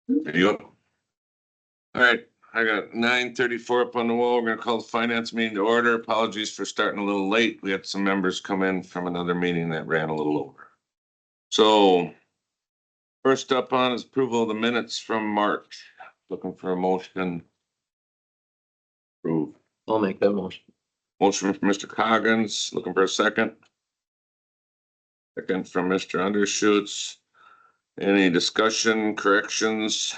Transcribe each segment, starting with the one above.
There you go. All right, I got 9:34 up on the wall. We're gonna call the finance meeting to order. Apologies for starting a little late. We had some members come in from another meeting that ran a little over. So first up on is approval of the minutes from March. Looking for a motion. Approve. I'll make that motion. Motion from Mr. Coggins, looking for a second. Second from Mr. Undershoots. Any discussion, corrections?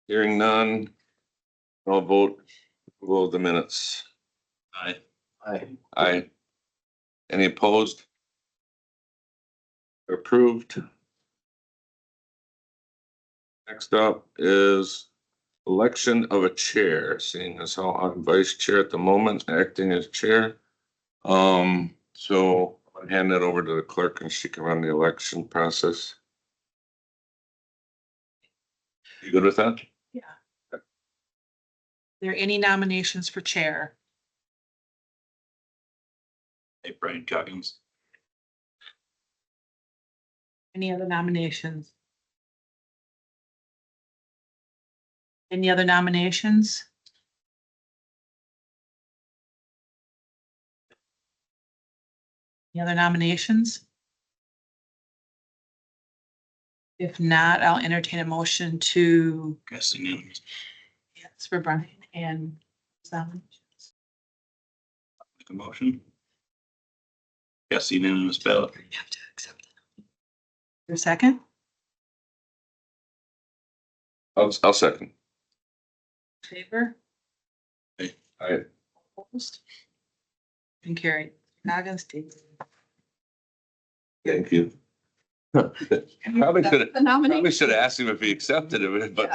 Hearing none. I'll vote. Approval of the minutes. Aye. Aye. Any opposed? Approved. Next up is election of a chair, seeing as how I'm vice chair at the moment, acting as chair. So I'll hand that over to the clerk and she can run the election process. You good with that? Yeah. Are there any nominations for chair? Hey, Brian Coggins. Any other nominations? Any other nominations? Any other nominations? If not, I'll entertain a motion to, Guessing in. yes, for Brian and nominations. Make a motion. Guessing in this ballot. You have to accept it. Your second? I'll second. Favor? Aye. Opposed? And carried. Coggins, David. Thank you. Probably should have, The nominee. probably should have asked him if he accepted it, but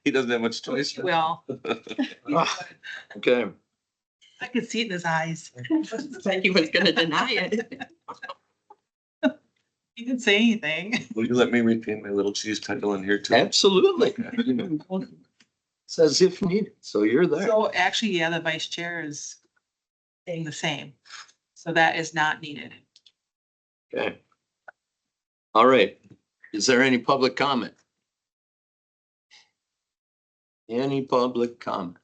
he doesn't have much choice. Well, Okay. I could see it in his eyes. Like he was gonna deny it. He didn't say anything. Will you let me retain my little cheese title in here too? Absolutely. Says if needed, so you're there. So actually, yeah, the vice chair is staying the same. So that is not needed. Okay. All right. Is there any public comment? Any public comment?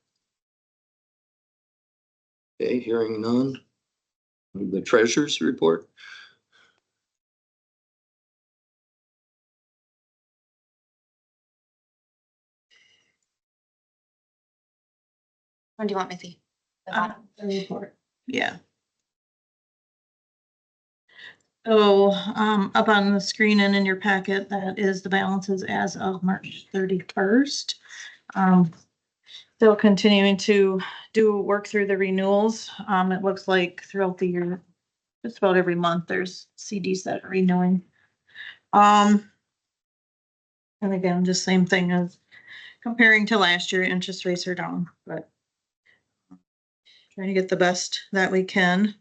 Okay, hearing none. The treasurer's report. When do you want me to see? The bottom? The report. Yeah. So, up on the screen and in your packet, that is the balances as of March 31st. Still continuing to work through the renewals. It looks like throughout the year, just about every month, there's CDs that are renewing. And again, just same thing as comparing to last year, interest rates are down, but trying to get the best that we can.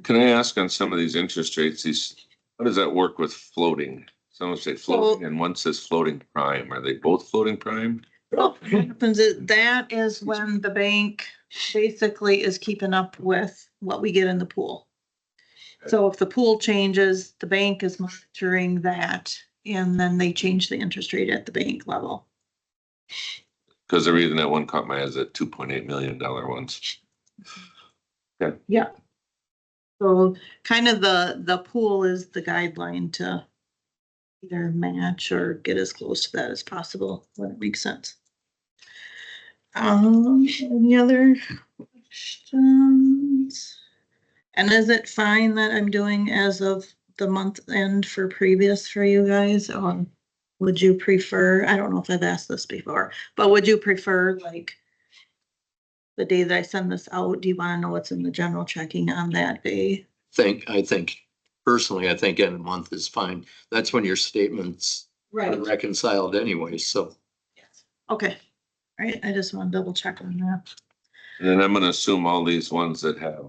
Can I ask on some of these interest rates, how does that work with floating? Some say floating and one says floating prime. Are they both floating prime? What happens is that is when the bank basically is keeping up with what we get in the pool. So if the pool changes, the bank is monitoring that and then they change the interest rate at the bank level. Because the reason that one caught my eye is at $2.8 million ones. Okay. Yeah. So kind of the pool is the guideline to either match or get as close to that as possible when it makes sense. Any other questions? And is it fine that I'm doing as of the month end for previous for you guys? Would you prefer, I don't know if I've asked this before, but would you prefer like the day that I send this out, do you want to know what's in the general checking on that day? I think personally, I think end of month is fine. That's when your statements are reconciled anyway, so. Yes. Okay. All right. I just want to double check on that. And then I'm gonna assume all these ones that have,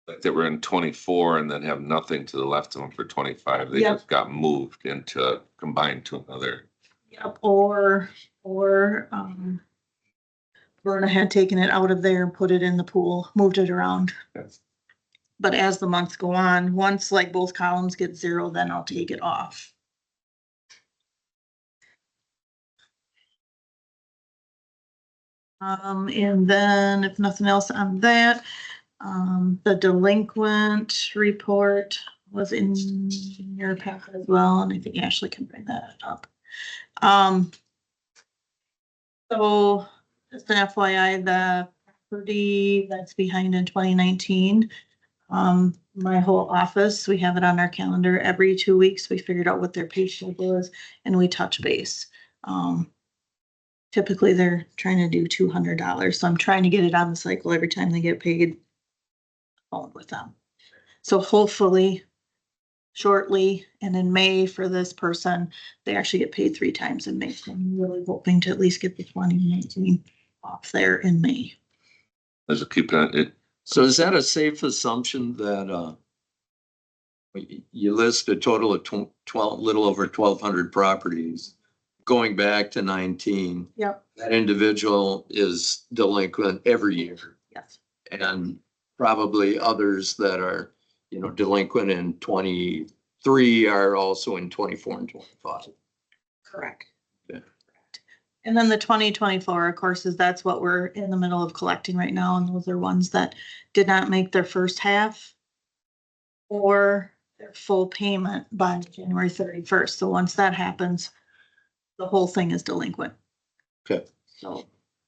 like that were in 24 and then have nothing to the left of them for 25, they Yep. just got moved into, combined to another. Yep. Or Verna had taken it out of there and put it in the pool, moved it around. Yes. But as the months go on, once like both columns get 0, then I'll take it off. And then if nothing else on that, the delinquent report was in your packet as well, and I think Ashley can bring that up. So just an FYI, the property that's behind in 2019, my whole office, we have it on our calendar every 2 weeks. We figured out what their pay schedule is and we touch base. Typically they're trying to do $200. So I'm trying to get it on the cycle every time they get paid with them. So hopefully shortly and in May for this person, they actually get paid 3 times in May. So I'm really hoping to at least get the 2019 off there in May. Let's keep it. So is that a safe assumption that, you list a total of 12, little over 1,200 properties going back to 19? Yep. That individual is delinquent every year, Yes. and probably others that are, delinquent in 23 are also in 24 and 25. Correct. Yeah. And then the 2024, of course, that's what we're in the middle of collecting right now. And those are ones that did not make their first half or their full payment by January 31st. So once that happens, the whole thing is delinquent. Okay. So,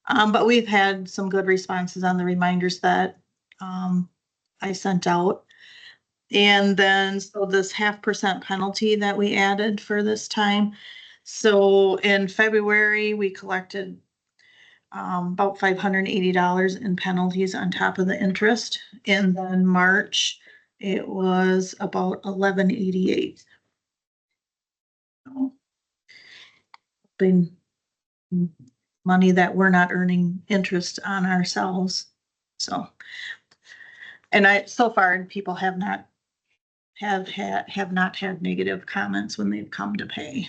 but we've had some good responses on the reminders that, I sent out. And then, so this 0.5% penalty that we added for this time. So in February, we collected about $580 in penalties on top of the interest. And then March, it was about $1188. Been money that we're not earning interest on ourselves. So, and so far people have not had negative comments when they've come to pay.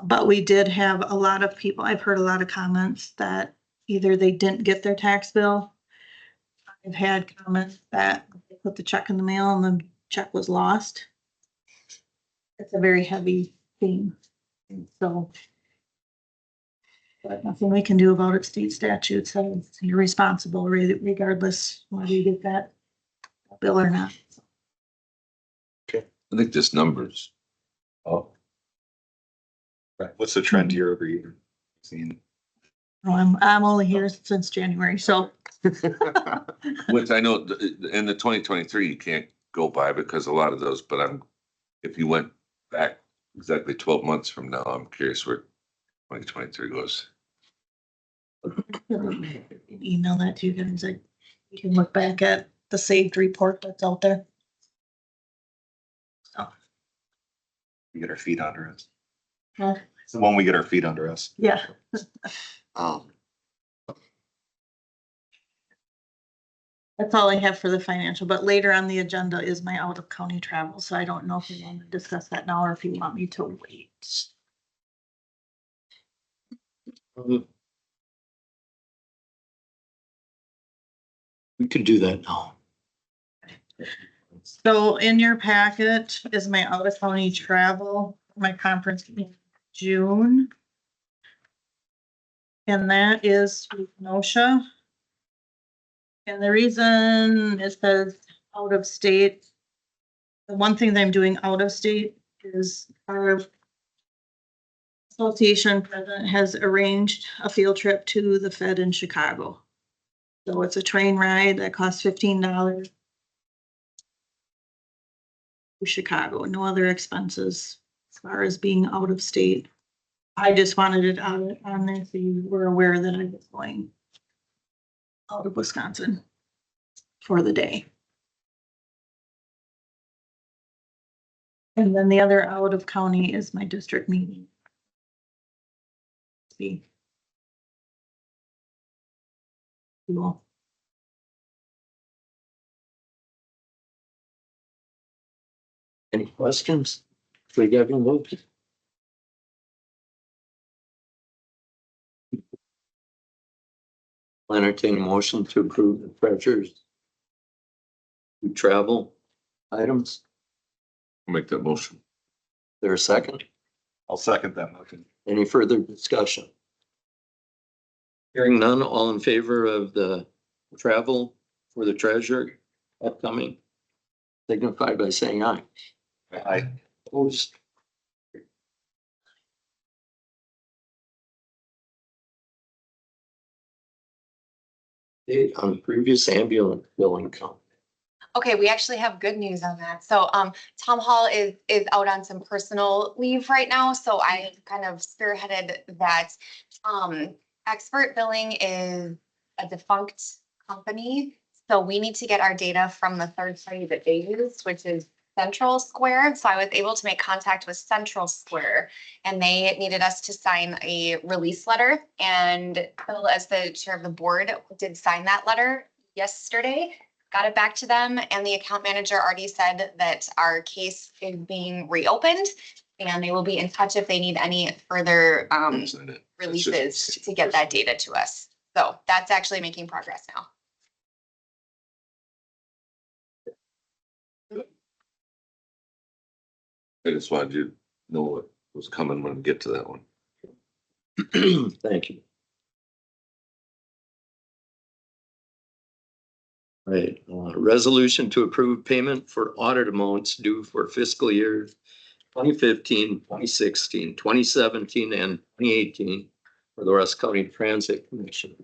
But we did have a lot of people, I've heard a lot of comments that either they didn't get their tax bill. I've had comments that they put the check in the mail and the check was lost. It's a very heavy theme. So, but nothing we can do about it. State statute says you're responsible regardless whether you get that bill or not. I think this numbers. Oh, Right. What's the trend year over year? Seeing. I'm only here since January, so. which I know in the 2023, you can't go by because a lot of those, but if you went back exactly 12 months from now, I'm curious where 2023 goes. Email that to you guys. You can look back at the saved report that's out there. So, We get our feet under us. huh? It's the one we get our feet under us. Yeah. That's all I have for the financial, but later on the agenda is my out of county travel. So I don't know if you want to discuss that now or if you want me to wait. We could do that now. So in your packet is my out of county travel, my conference in June. And that is with Nosha. And the reason it says out of state, the one thing that I'm doing out of state is our association president has arranged a field trip to the Fed in Chicago. So it's a train ride that costs $15 to Chicago, no other expenses as far as being out of state. I just wanted it out on there so you were aware that I was going out of Wisconsin for the day. And then the other out of county is my district meeting. Cool. Any questions? We got them moved. I'll entertain a motion to approve the treasurer's travel items. Make that motion. There a second? I'll second that motion. Any further discussion? Hearing none, all in favor of the travel for the treasurer upcoming? Signify by saying aye. I, Opposed? Date on previous ambulance billing count. Okay, we actually have good news on that. So, Tom Hall is out on some personal leave right now, so I kind of spearheaded that. Expert Billing is a defunct company, so we need to get our data from the third party that they use, which is Central Square. So I was able to make contact with Central Square, and they needed us to sign a release letter. And Bill, as the chair of the board, did sign that letter yesterday. Got it back to them, and the account manager already said that our case is being reopened, and they will be in touch if they need any further releases to get that data to us. So that's actually making progress now. I just wanted you to know what was coming when we get to that one. Thank you. Right, resolution to approve payment for audit amounts due for fiscal year 2015, 2016, 2017, and 2018 for the Rusk County Transit Commission.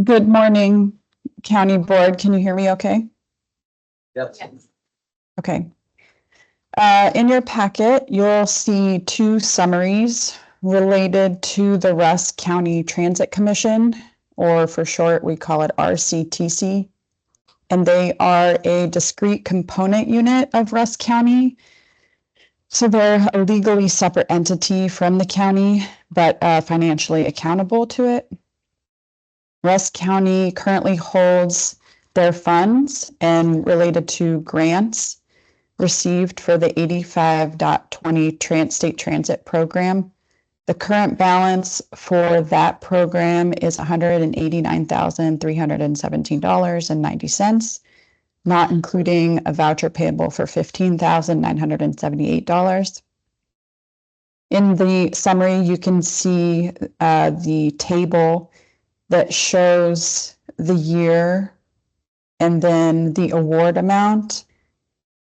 Good morning, County Board. Can you hear me okay? Yes. Okay. In your packet, you'll see two summaries related to the Rusk County Transit Commission, or for short, we call it RCTC. And they are a discrete component unit of Rusk County. So they're a legally separate entity from the county, but financially accountable to it. Rusk County currently holds their funds and related to grants received for the 85.20 State Transit Program. The current balance for that program is $189,317.90, not including a voucher payable for $15,978. In the summary, you can see the table that shows the year and then the award amount.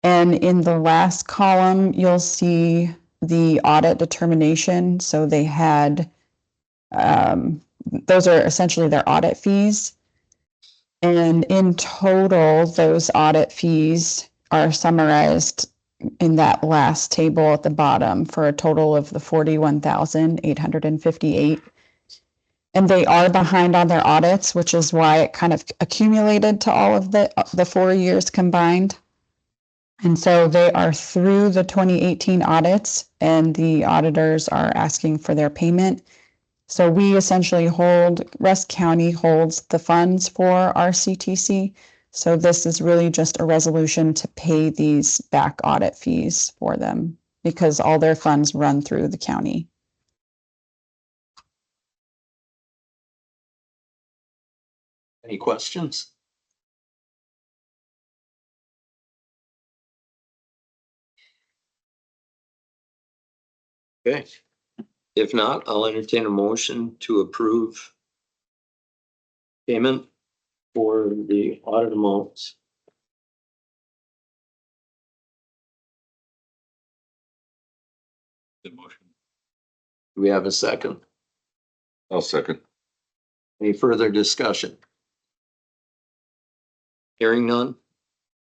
And in the last column, you'll see the audit determination. So they had, those are essentially their audit fees. And in total, those audit fees are summarized in that last table at the bottom for a total of the $41,858. And they are behind on their audits, which is why it kind of accumulated to all of the 4 years combined. And so they are through the 2018 audits, and the auditors are asking for their payment. So we essentially Rusk County holds the funds for RCTC. So this is really just a resolution to pay these back audit fees for them because all their funds run through the county. Any questions? Okay, if not, I'll entertain a motion to approve payment for the audit amounts. Good motion. Do we have a second? I'll second. Any further discussion? Hearing none.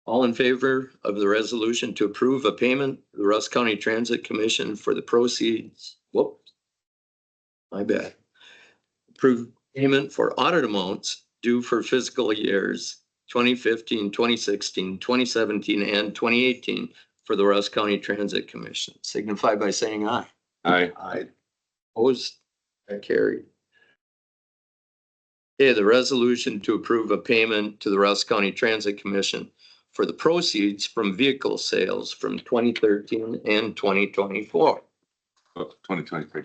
All in favor of the resolution to approve a payment to the Rusk County Transit Commission for the proceeds, whoops, my bad. Approve payment for audit amounts due for fiscal years 2015, 2016, 2017, and 2018 for the Rusk County Transit Commission. Signify by saying aye. Aye. I, Opposed? That carried. Okay, the resolution to approve a payment to the Rusk County Transit Commission for the proceeds from vehicle sales from 2013 and 2024. 2023.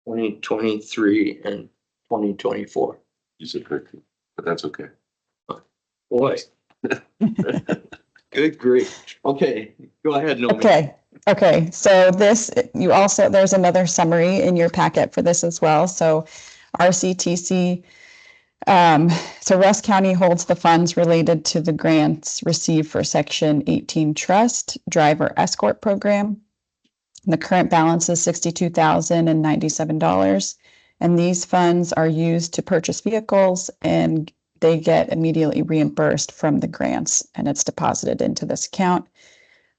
2023 and 2024. You said correctly. but that's okay. Boy. Good grief. Okay, go ahead, Nomi. Okay, so this, you also, there's another summary in your packet for this as well, so RCTC. So Russ County holds the funds related to the grants received for Section 18 Trust Driver Escort Program. The current balance is $62,097, and these funds are used to purchase vehicles, and they get immediately reimbursed from the grants, and it's deposited into this account.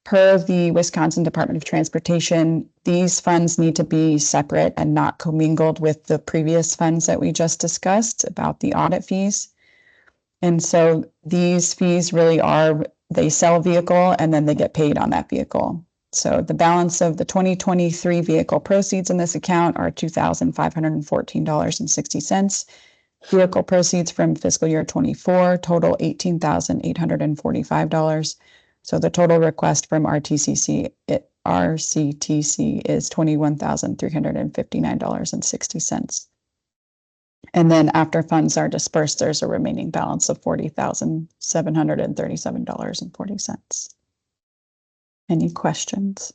Per the Wisconsin Department of Transportation, these funds need to be separate and not commingled with the previous funds that we just discussed about the audit fees. And so these fees really are, they sell a vehicle and then they get paid on that vehicle. So the balance of the 2023 vehicle proceeds in this account are $2,514.60. Vehicle proceeds from fiscal year 24 total $18,845. So the total request from RCTC is $21,359.60. And then after funds are dispersed, there's a remaining balance of $40,737.40. Any questions?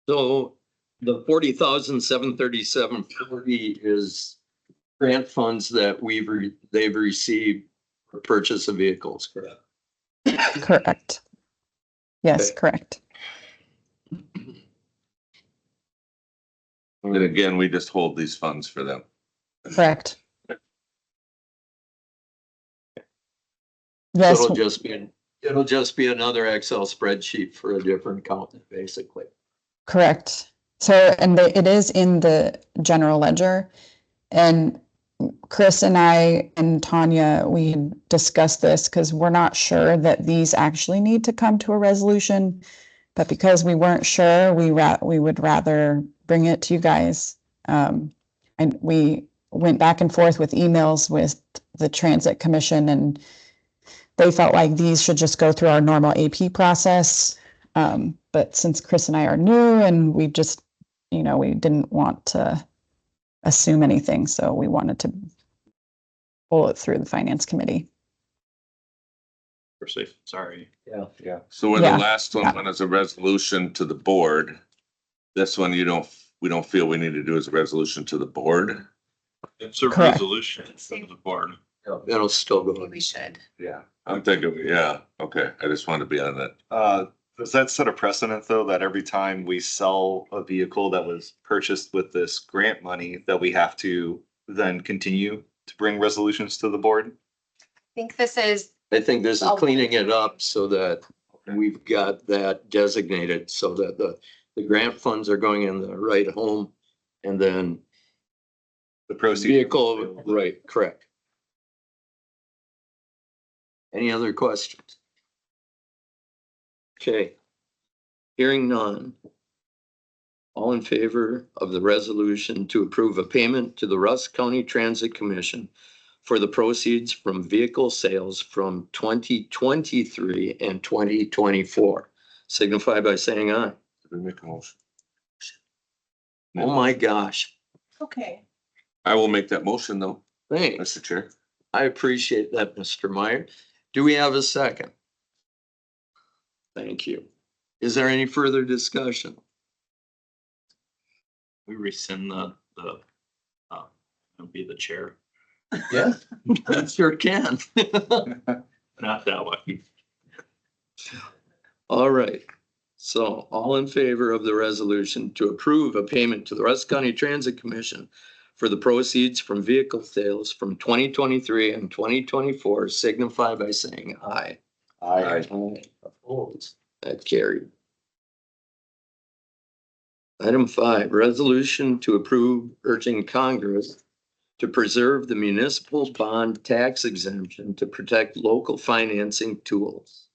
So the 40,737.40 is grant funds that they've received for purchase of vehicles, correct? Correct. Yes, Okay. correct. And again, we just hold these funds for them. Correct. So Yes, it'll just be another Excel spreadsheet for a different accountant, basically. correct. So, and it is in the general ledger. And Chris and I and Tanya, we discussed this because we're not sure that these actually need to come to a resolution. But because we weren't sure, we would rather bring it to you guys. And we went back and forth with emails with the Transit Commission, and they felt like these should just go through our normal AP process. But since Chris and I are new and we just, we didn't want to assume anything, so we wanted to pull it through the Finance Committee. For safe, sorry. Yeah. So where Yeah. the last one went as a resolution to the board, this one we don't feel we need to do as a resolution to the board. It's a Correct. resolution from the board. It'll still go. We should. Yeah. I'm thinking, yeah, okay, I just wanted to be on that. Does that set a precedent though, that every time we sell a vehicle that was purchased with this grant money, that we have to then continue to bring resolutions to the board? I think this is, I think this is cleaning it up so that we've got that designated so that the grant funds are going in the right home and then The proceeds. vehicle, right, correct. Any other questions? Okay. Hearing none. All in favor of the resolution to approve a payment to the Russ County Transit Commission for the proceeds from vehicle sales from 2023 and 2024, signify by saying aye. Did we make a motion? Oh my gosh, Okay. I will make that motion though, thanks. Mr. Chair. I appreciate that, Mr. Meyer. Do we have a second? Thank you. Is there any further discussion? We rescind it'll be the chair, Yeah, I sure can. not that way. All right. So all in favor of the resolution to approve a payment to the Russ County Transit Commission for the proceeds from vehicle sales from 2023 and 2024 signify by saying aye. Aye. Opposed, that carried. Item 5, resolution to approve urging Congress to preserve the municipal bond tax exemption to protect local financing tools.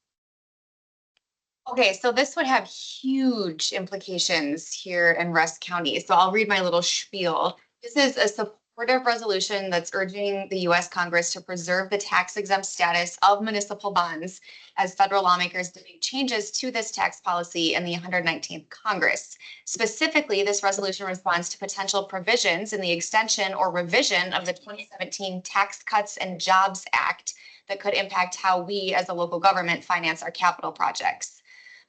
okay, so this would have huge implications here in Russ County. So I'll read my little spiel. This is a support supportive resolution that's urging the US Congress to preserve the tax exempt status of municipal bonds as federal lawmakers debate changes to this tax policy in the 119th Congress. Specifically, this resolution responds to potential provisions in the extension or revision of the 2017 Tax Cuts and Jobs Act that could impact how we as a local government finance our capital projects.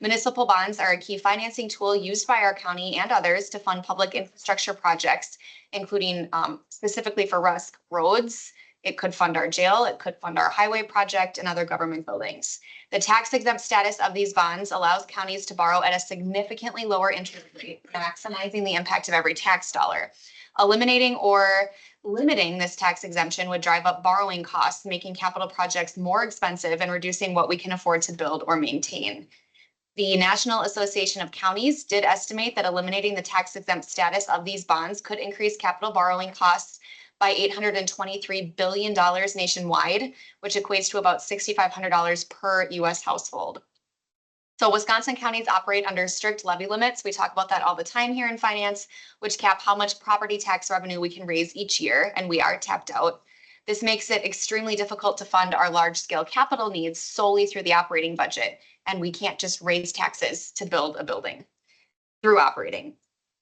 Municipal bonds are a key financing tool used by our county and others to fund public infrastructure projects, including specifically for Rusk roads. It could fund our jail, it could fund our highway project and other government buildings. The tax exempt status of these bonds allows counties to borrow at a significantly lower interest rate, maximizing the impact of every tax dollar. Eliminating or limiting this tax exemption would drive up borrowing costs, making capital projects more expensive and reducing what we can afford to build or maintain. The National Association of Counties did estimate that eliminating the tax exempt status of these bonds could increase capital borrowing costs by $823 billion nationwide, which equates to about $6,500 per US household. So Wisconsin counties operate under strict levy limits. We talk about that all the time here in finance, which cap how much property tax revenue we can raise each year, and we are tapped out. This makes it extremely difficult to fund our large-scale capital needs solely through the operating budget, and we can't just raise taxes to build a building through operating.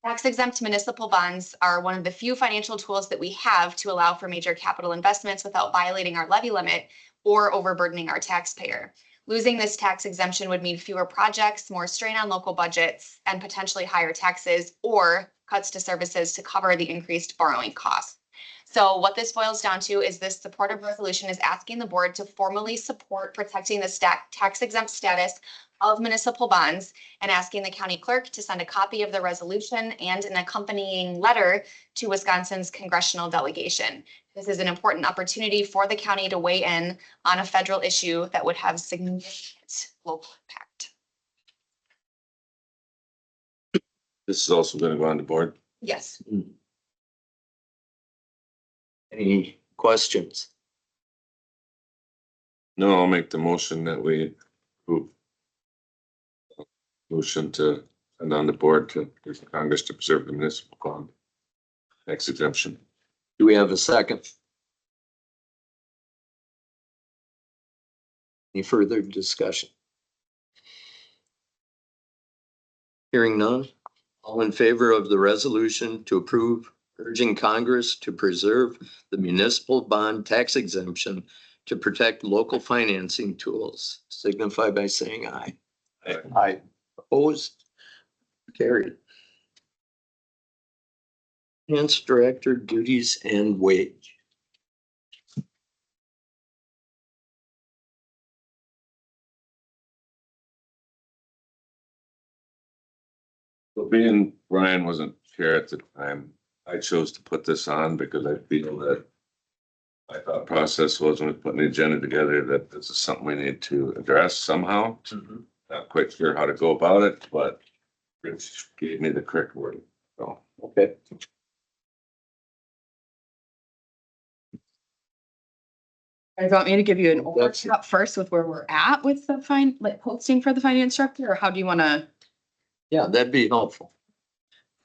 Tax-exempt municipal bonds are one of the few financial tools that we have to allow for major capital investments without violating our levy limit or overburdening our taxpayer. Losing this tax exemption would mean fewer projects, more strain on local budgets, and potentially higher taxes or cuts to services to cover the increased borrowing costs. So what this boils down to is this supportive resolution is asking the board to formally support protecting the tax exempt status of municipal bonds and asking the county clerk to send a copy of the resolution and an accompanying letter to Wisconsin's congressional delegation. This is an important opportunity for the county to weigh in on a federal issue that would have significant local impact. This is also gonna go on the board. Yes. Any questions? No, I'll make the motion that we approve. Motion to send on the board to Congress to preserve the municipal bond tax exemption. Do we have a second? Any further discussion? Hearing none, all in favor of the resolution to approve urging Congress to preserve the municipal bond tax exemption to protect local financing tools, signify by saying aye. Aye. Opposed? Carried. Finance Director duties and wage. Well, being Brian wasn't here at the time, I chose to put this on because I feel that my thought process was when we put an agenda together that this is something we need to address somehow. Not quite sure how to go about it, but Rich gave me the correct wording, so. Okay. Do you want me to give you an That's- overview first with where we're at with the posting for the finance director, or how do you wanna? Yeah, that'd be helpful.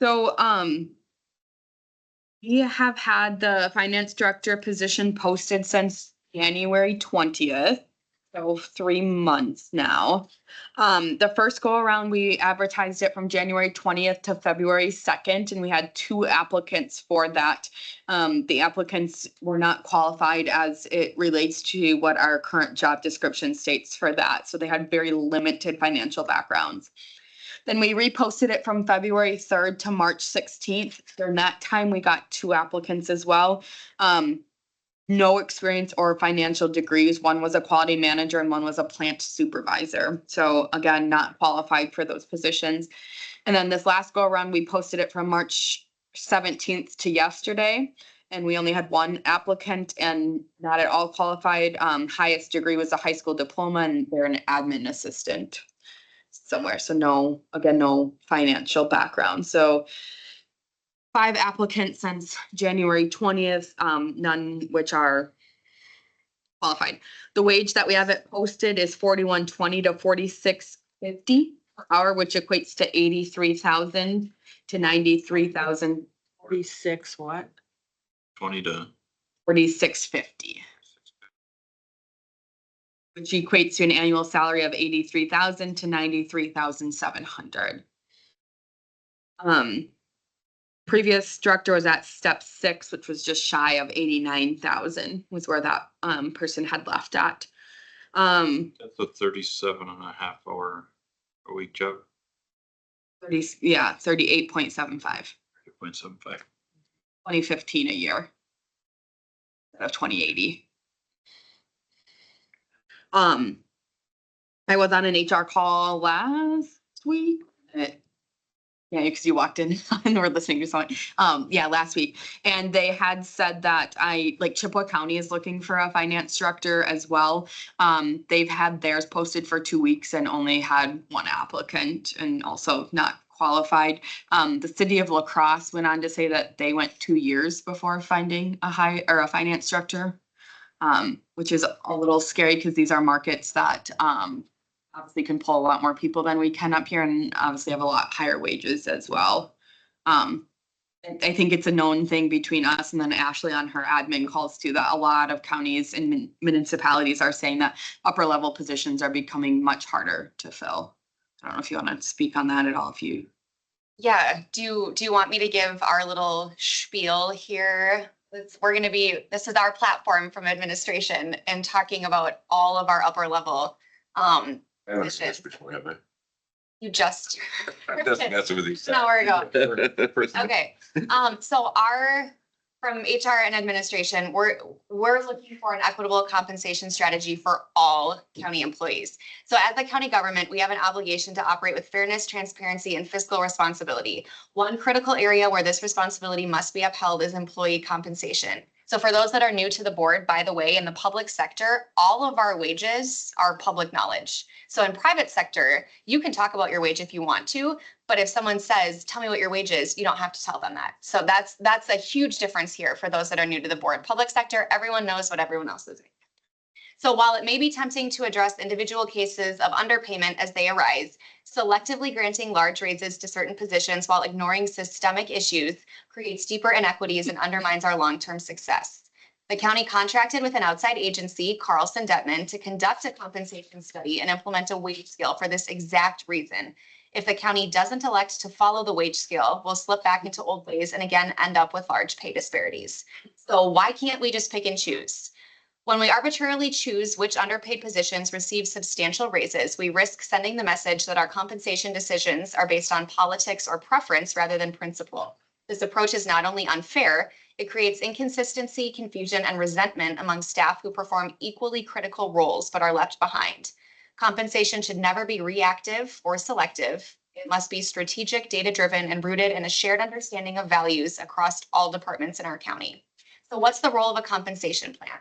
So, we have had the finance director position posted since January 20th. So 3 months now. The first go around, we advertised it from January 20th to February 2nd, and we had 2 applicants for that. The applicants were not qualified as it relates to what our current job description states for that. So they had very limited financial backgrounds. Then we reposted it from February 3rd to March 16th. During that time, we got 2 applicants as well. No experience or financial degrees. One was a quality manager and one was a plant supervisor. So again, not qualified for those positions. And then this last go around, we posted it from March 17th to yesterday. And we only had 1 applicant and not at all qualified. Highest degree was a high school diploma and they're an admin assistant somewhere. So no, again, no financial background. So 5 applicants since January 20th, none which are qualified. The wage that we have it posted is $41.20 to $46.50 per hour, which equates to $83,000 to $93,000. 46 what? 20 to 4650. Which equates to an annual salary of 83,000 to 93,700. Previous director was at step 6, which was just shy of 89,000 was where that person had left at. that's a 37.5 hour a week job, 38.75, 8.75. 2015 a year. Instead of 2080. I was on an HR call last week. Yeah, because you walked in and were listening to someone. Yeah, last week. And they had said that Chippewa County is looking for a finance director as well. They've had theirs posted for 2 weeks and only had one applicant and also not qualified. The city of La Crosse went on to say that they went 2 years before finding a finance director, which is a little scary because these are markets that obviously can pull a lot more people than we can up here and obviously have a lot higher wages as well. I think it's a known thing between us and then Ashley on her admin calls too, that a lot of counties and municipalities are saying that upper level positions are becoming much harder to fill. I don't know if you want to speak on that at all, if you. Yeah, do you want me to give our little spiel here? This is our platform from administration and talking about all of our upper level. I haven't seen this before, have I? You just. I'm just messing with these. An hour ago. Okay, so from HR and administration, we're looking for an equitable compensation strategy for all county employees. So as a county government, we have an obligation to operate with fairness, transparency, and fiscal responsibility. One critical area where this responsibility must be upheld is employee compensation. So for those that are new to the board, by the way, in the public sector, all of our wages are public knowledge. So in private sector, you can talk about your wage if you want to, but if someone says, tell me what your wage is, you don't have to tell them that. So that's a huge difference here for those that are new to the board. Public sector, everyone knows what everyone else is doing. So while it may be tempting to address individual cases of underpayment as they arise, selectively granting large raises to certain positions while ignoring systemic issues creates deeper inequities and undermines our long-term success. The county contracted with an outside agency, Carlson Detman, to conduct a compensation study and implement a wage scale for this exact reason. If the county doesn't elect to follow the wage scale, we'll slip back into old ways and again end up with large pay disparities. So why can't we just pick and choose? When we arbitrarily choose which underpaid positions receive substantial raises, we risk sending the message that our compensation decisions are based on politics or preference rather than principle. This approach is not only unfair, it creates inconsistency, confusion, and resentment among staff who perform equally critical roles but are left behind. Compensation should never be reactive or selective. It must be strategic, data-driven, and rooted in a shared understanding of values across all departments in our county. So what's the role of a compensation plan?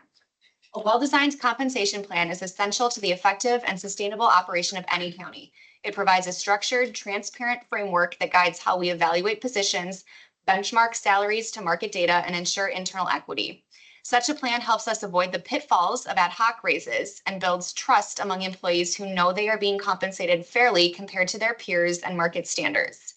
A well-designed compensation plan is essential to the effective and sustainable operation of any county. It provides a structured, transparent framework that guides how we evaluate positions, benchmark salaries to market data, and ensure internal equity. Such a plan helps us avoid the pitfalls of ad hoc raises and builds trust among employees who know they are being compensated fairly compared to their peers and market standards.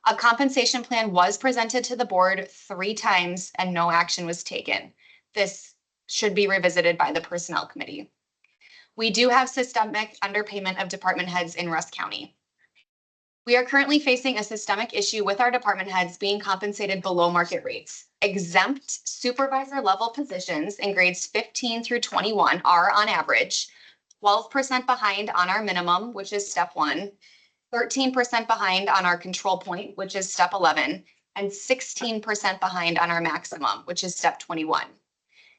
A compensation plan was presented to the board 3 times and no action was taken. This should be revisited by the Personnel Committee. We do have systemic underpayment of department heads in Rusk County. We are currently facing a systemic issue with our department heads being compensated below market rates. Exempt supervisor level positions in grades 15 through 21 are on average 12% behind on our minimum, which is step 1, 13% behind on our control point, which is step 11, and 16% behind on our maximum, which is step 21.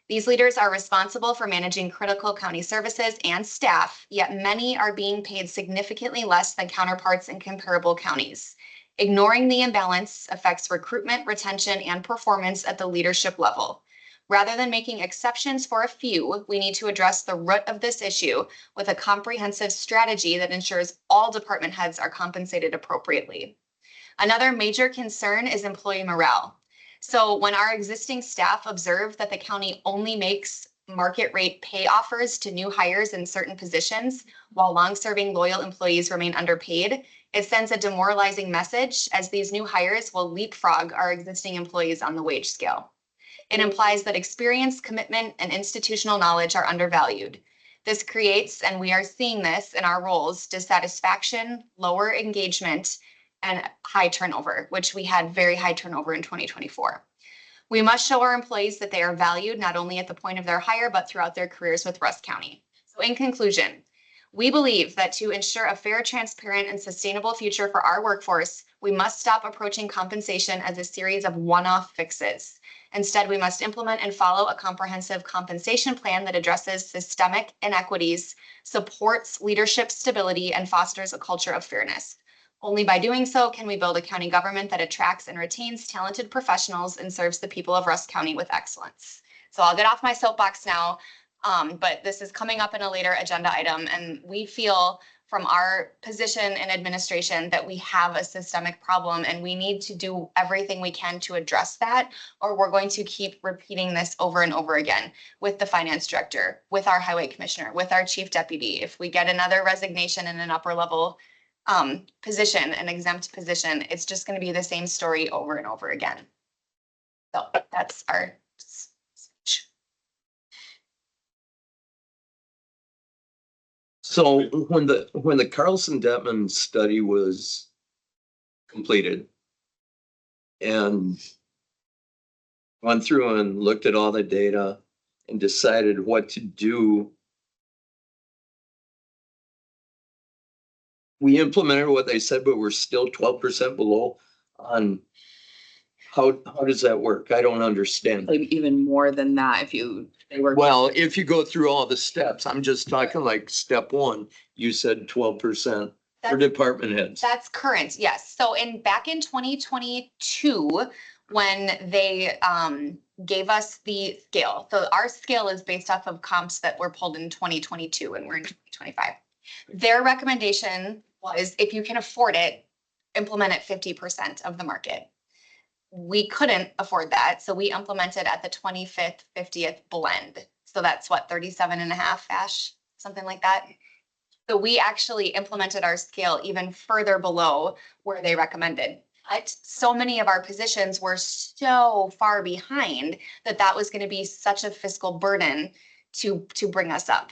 These leaders are responsible for managing critical county services and staff, yet many are being paid significantly less than counterparts in comparable counties. Ignoring the imbalance affects recruitment, retention, and performance at the leadership level. Rather than making exceptions for a few, we need to address the root of this issue with a comprehensive strategy that ensures all department heads are compensated appropriately. Another major concern is employee morale. So when our existing staff observe that the county only makes market rate pay offers to new hires in certain positions, while long-serving loyal employees remain underpaid, it sends a demoralizing message as these new hires will leapfrog our existing employees on the wage scale. It implies that experience, commitment, and institutional knowledge are undervalued. This creates, and we are seeing this in our roles, dissatisfaction, lower engagement, and high turnover, which we had very high turnover in 2024. We must show our employees that they are valued not only at the point of their hire, but throughout their careers with Rusk County. So in conclusion, we believe that to ensure a fair, transparent, and sustainable future for our workforce, we must stop approaching compensation as a series of one-off fixes. Instead, we must implement and follow a comprehensive compensation plan that addresses systemic inequities, supports leadership stability, and fosters a culture of fairness. Only by doing so can we build a county government that attracts and retains talented professionals and serves the people of Rusk County with excellence. So I'll get off my soapbox now, but this is coming up in a later agenda item, and we feel from our position in administration that we have a systemic problem and we need to do everything we can to address that, or we're going to keep repeating this over and over again with the finance director, with our highway commissioner, with our chief deputy. If we get another resignation in an upper level position, an exempt position, it's just going to be the same story over and over again. So that's our speech. So when the Carlson Detman study was completed and went through and looked at all the data and decided what to do, we implemented what they said, but we're still 12% below on how does that work? I don't understand. Like even more than that, they were. Well, if you go through all the steps, I'm just talking like step one, you said 12% for department heads. That's current, yes. So back in 2022, when they gave us the scale. So our scale is based off of comps that were pulled in 2022 and we're in 2025. Their recommendation was, if you can afford it, implement at 50% of the market. We couldn't afford that, so we implemented at the 25th, 50th blend. So that's what, 37 and a half, Ash, something like that. So we actually implemented our scale even further below where they recommended. But so many of our positions were so far behind that was going to be such a fiscal burden to bring us up.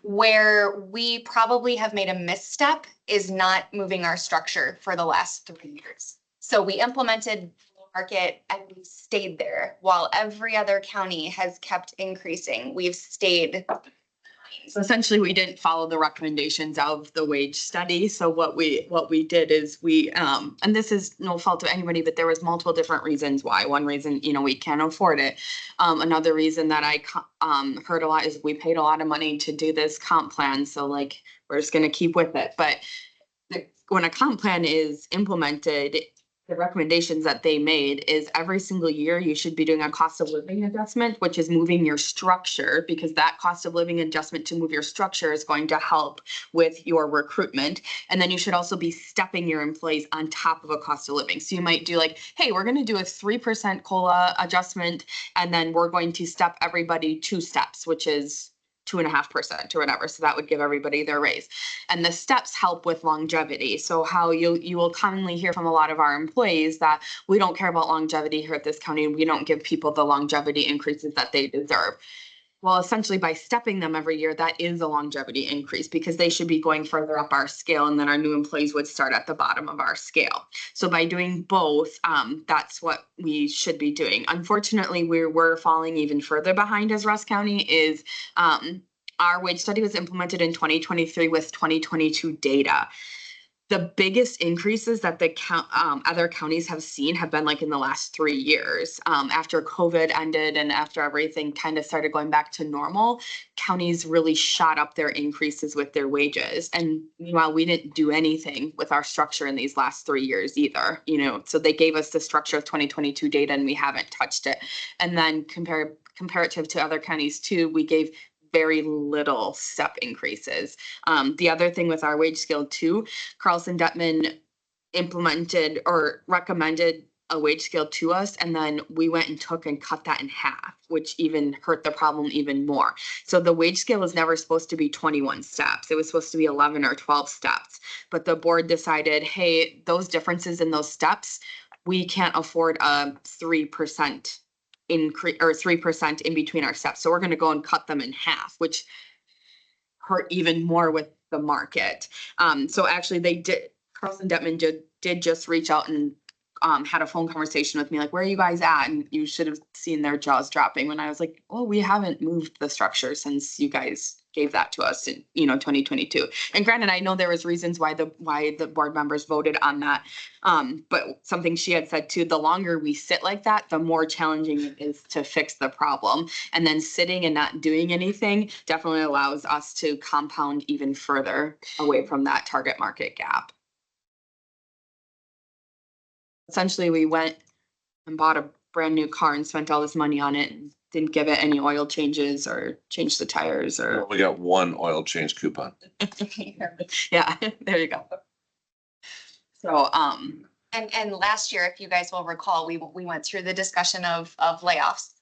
Where we probably have made a misstep is not moving our structure for the last 3 years. So we implemented market and we stayed there while every other county has kept increasing. We've stayed. So essentially, we didn't follow the recommendations of the wage study. So what we did is we, and this is no fault of anybody, but there was multiple different reasons why. One reason, we can't afford it. Another reason that I heard a lot is we paid a lot of money to do this comp plan. So like, we're just gonna keep with it. But when a comp plan is implemented, the recommendations that they made is every single year you should be doing a cost of living adjustment, which is moving your structure, because that cost of living adjustment to move your structure is going to help with your recruitment. And then you should also be stepping your employees on top of a cost of living. So you might do like, hey, we're going to do a 3% COLA adjustment, and then we're going to step everybody 2 steps, which is 2.5% or whatever. So that would give everybody their raise. And the steps help with longevity. So how you will commonly hear from a lot of our employees that we don't care about longevity here at this county. We don't give people the longevity increases that they deserve. Well, essentially by stepping them every year, that is a longevity increase because they should be going further up our scale, and then our new employees would start at the bottom of our scale. So by doing both, that's what we should be doing. Unfortunately, we're falling even further behind as Rusk County is. Our wage study was implemented in 2023 with 2022 data. The biggest increases that the other counties have seen have been like in the last 3 years. After COVID ended and after everything kind of started going back to normal, counties really shot up their increases with their wages. And meanwhile, we didn't do anything with our structure in these last 3 years either. So they gave us the structure of 2022 data and we haven't touched it. And then comparative to other counties too, we gave very little step increases. The other thing with our wage scale too, Carlson Detman implemented or recommended a wage scale to us, and then we went and took and cut that in half, which even hurt the problem even more. So the wage scale was never supposed to be 21 steps. It was supposed to be 11 or 12 steps. But the board decided, hey, those differences in those steps, we can't afford a 3% increase or 3% in between our steps. So we're gonna go and cut them in half, which hurt even more with the market. So actually Carlson Detman did just reach out and had a phone conversation with me, like, where are you guys at? And you should have seen their jaws dropping when I was like, oh, we haven't moved the structure since you guys gave that to us in, 2022. And granted, I know there was reasons why the board members voted on that. But something she had said too, the longer we sit like that, the more challenging it is to fix the problem. And then sitting and not doing anything definitely allows us to compound even further away from that target market gap. Essentially, we went and bought a brand new car and spent all this money on it and didn't give it any oil changes or change the tires or. We got one oil change coupon. Yeah, there you go. So, And last year, if you guys will recall, we went through the discussion of layoffs.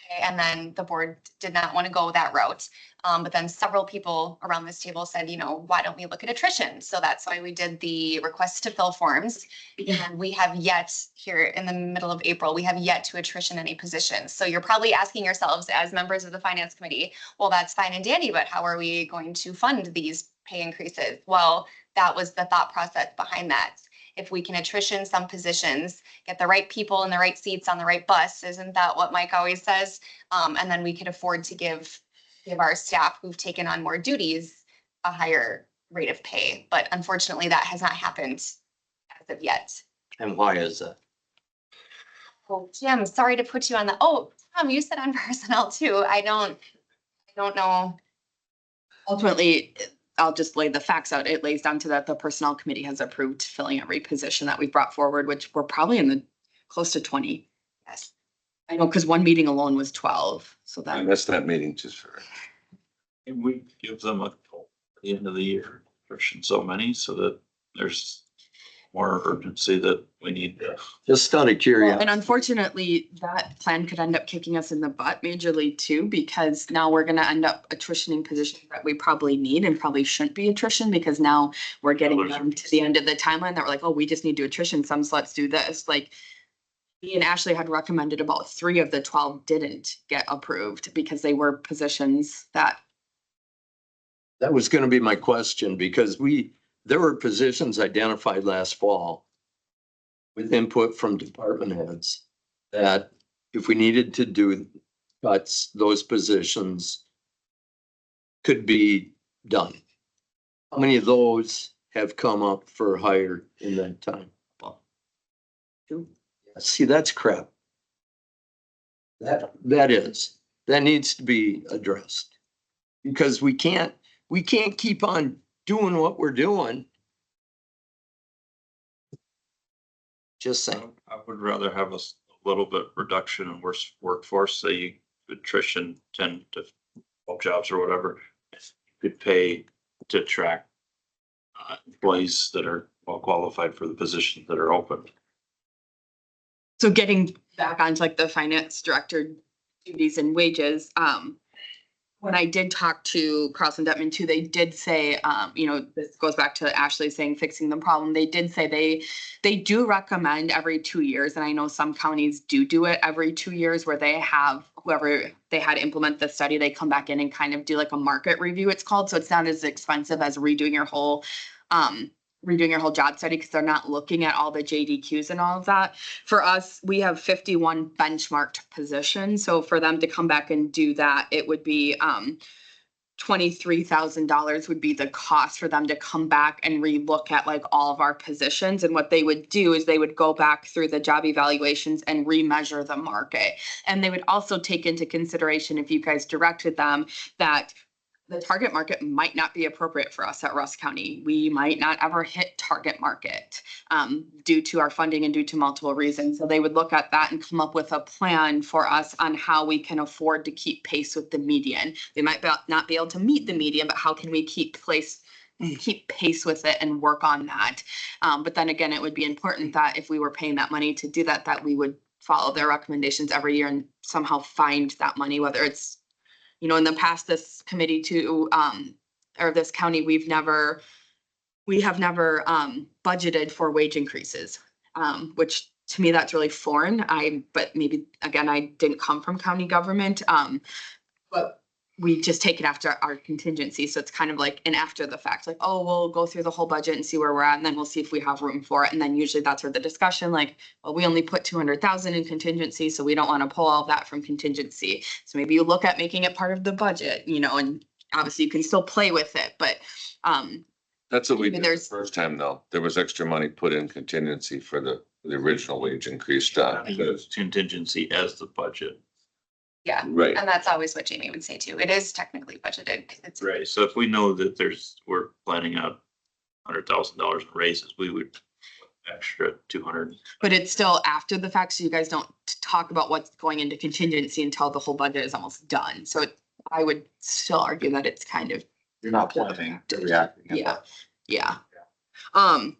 Okay, and then the board did not want to go that route. But then several people around this table said, why don't we look at attrition? So that's why we did the request to fill forms. And we have yet, here in the middle of April, we have yet to attrition any positions. So you're probably asking yourselves as members of the finance committee, well, that's fine and dandy, but how are we going to fund these pay increases? Well, that was the thought process behind that. If we can attrition some positions, get the right people in the right seats on the right bus, isn't that what Mike always says? And then we could afford to give our staff who've taken on more duties a higher rate of pay. But unfortunately, that has not happened as of yet. And why is that? Oh, Jim, sorry to put you on Tom, you said on personnel too. I don't know. ultimately, I'll just lay the facts out. It lays down to that the personnel committee has approved filling every position that we brought forward, which we're probably in the close to 20. Yes. I know, because one meeting alone was 12, so I that, missed that meeting just for. And we give them a goal at the end of the year, attrition so many, so that there's more urgency that we need to. Just out of and curiosity. unfortunately, that plan could end up kicking us in the butt majorly too, because now we're gonna end up attritioning positions that we probably need and probably shouldn't be attrition, because now we're getting them to the end of the timeline that we're like, oh, we just need to attrition some, so let's do this. Like, me and Ashley had recommended about 3 of the 12 didn't get approved because they were positions that. That was gonna be my question, because there were positions identified last fall with input from department heads that if we needed to do cuts, those positions could be done. How many of those have come up for hire in that time? Two. See, that's crap. That needs to be addressed. Because we can't keep on doing what we're doing. Just saying. I would rather have a little bit reduction in workforce, say you attrition 10 to 12 jobs or whatever. Could pay to attract employees that are well qualified for the positions that are open. So getting back onto like the finance director duties and wages, when I did talk to Carlson Detman too, they did say, this goes back to Ashley saying fixing the problem. They did say they do recommend every 2 years. And I know some counties do it every 2 years, where they have whoever they had implement the study, they come back in and kind of do like a market review, it's called. So it's not as expensive as redoing your whole job study, because they're not looking at all the JDQs and all of that. For us, we have 51 benchmarked positions. So for them to come back and do that, it would be $23,000 would be the cost for them to come back and relook at like all of our positions. And what they would do is they would go back through the job evaluations and remeasure the market. And they would also take into consideration, if you guys directed them, that the target market might not be appropriate for us at Rusk County. We might not ever hit target market due to our funding and due to multiple reasons. So they would look at that and come up with a plan for us on how we can afford to keep pace with the median. They might not be able to meet the median, but how can we keep pace with it and work on that? But then again, it would be important that if we were paying that money to do that, that we would follow their recommendations every year and somehow find that money, whether it's, in the past, this committee or this county, we have never budgeted for wage increases, which to me, that's really foreign. But maybe, again, I didn't come from county government. But we just take it after our contingency. So it's kind of like an after the fact, like, oh, we'll go through the whole budget and see where we're at, and then we'll see if we have room for it. And then usually that's where the discussion, like, well, we only put 200,000 in contingency, so we don't want to pull all of that from contingency. So maybe you look at making it part of the budget, you know, and obviously you can still play with it, but That's what we Maybe did the there's- first time though. There was extra money put in contingency for the original wage increase done. There's contingency as the budget. Yeah, Right. and that's always what Jamie would say too. It is technically budgeted because it's. Right, so if we know that we're planning out $100,000 in raises, we would extra 200. but it's still after the fact, so you guys don't talk about what's going into contingency until the whole budget is almost done. So I would still argue that it's kind of, You're not planning, you're reacting. at Yeah. that. yeah.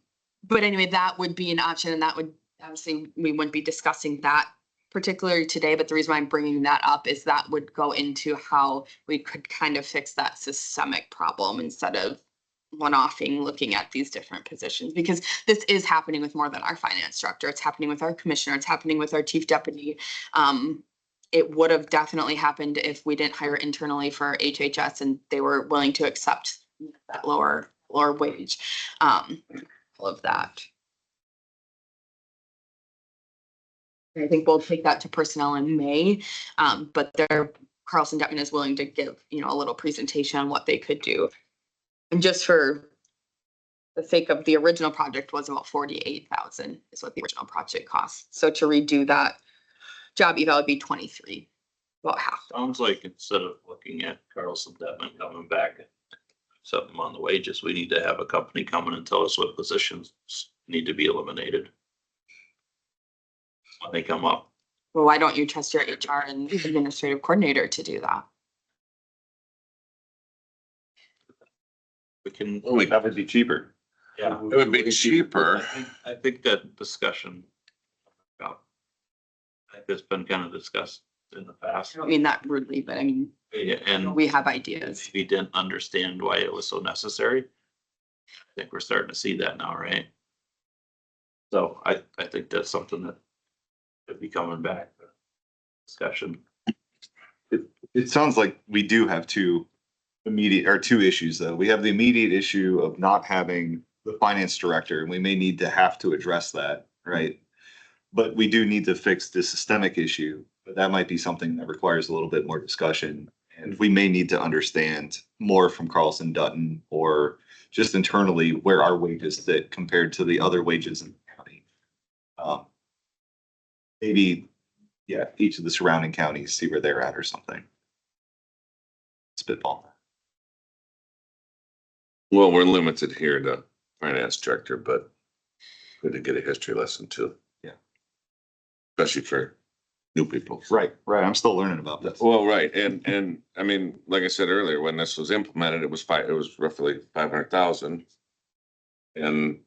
But anyway, that would be an option, and that would, obviously, we wouldn't be discussing that particularly today, but the reason why I'm bringing that up is that would go into how we could kind of fix that systemic problem instead of one-offing, looking at these different positions, because this is happening with more than our finance director. It's happening with our commissioner. It's happening with our chief deputy. It would have definitely happened if we didn't hire internally for HHS and they were willing to accept that lower wage. All of that. I think we'll take that to personnel in May, but Carlson Detman is willing to give, you know, a little presentation on what they could do. And just for the sake of the original project was about 48,000 is what the original project cost. So to redo that job eval would be 23, about half. Sounds like instead of looking at Carlson Detman coming back and something on the wages, we need to have a company come in and tell us what positions need to be eliminated when they come up. Well, why don't you trust your HR and administrative coordinator to do that? We can. That would be cheaper. Yeah. It would be cheaper. I think that discussion. I think it's been kind of discussed in the past. I don't mean that rudely, but I mean, And we have ideas. we didn't understand why it was so necessary. I think we're starting to see that now, right? So I think that's something that could be coming back. Discussion. It sounds like we do have two issues though. We have the immediate issue of not having the finance director, and we may need to have to address that, right? But we do need to fix the systemic issue, but that might be something that requires a little bit more discussion. And we may need to understand more from Carlson Dutton or just internally where our wages sit compared to the other wages in the county. Maybe, yeah, each of the surrounding counties, see where they're at or something. Spitball. Well, we're limited here to finance director, but good to get a history lesson too. Yeah. Especially for new people. Right. I'm still learning about this. Well, right, and I mean, like I said earlier, when this was implemented, it was roughly 500,000. And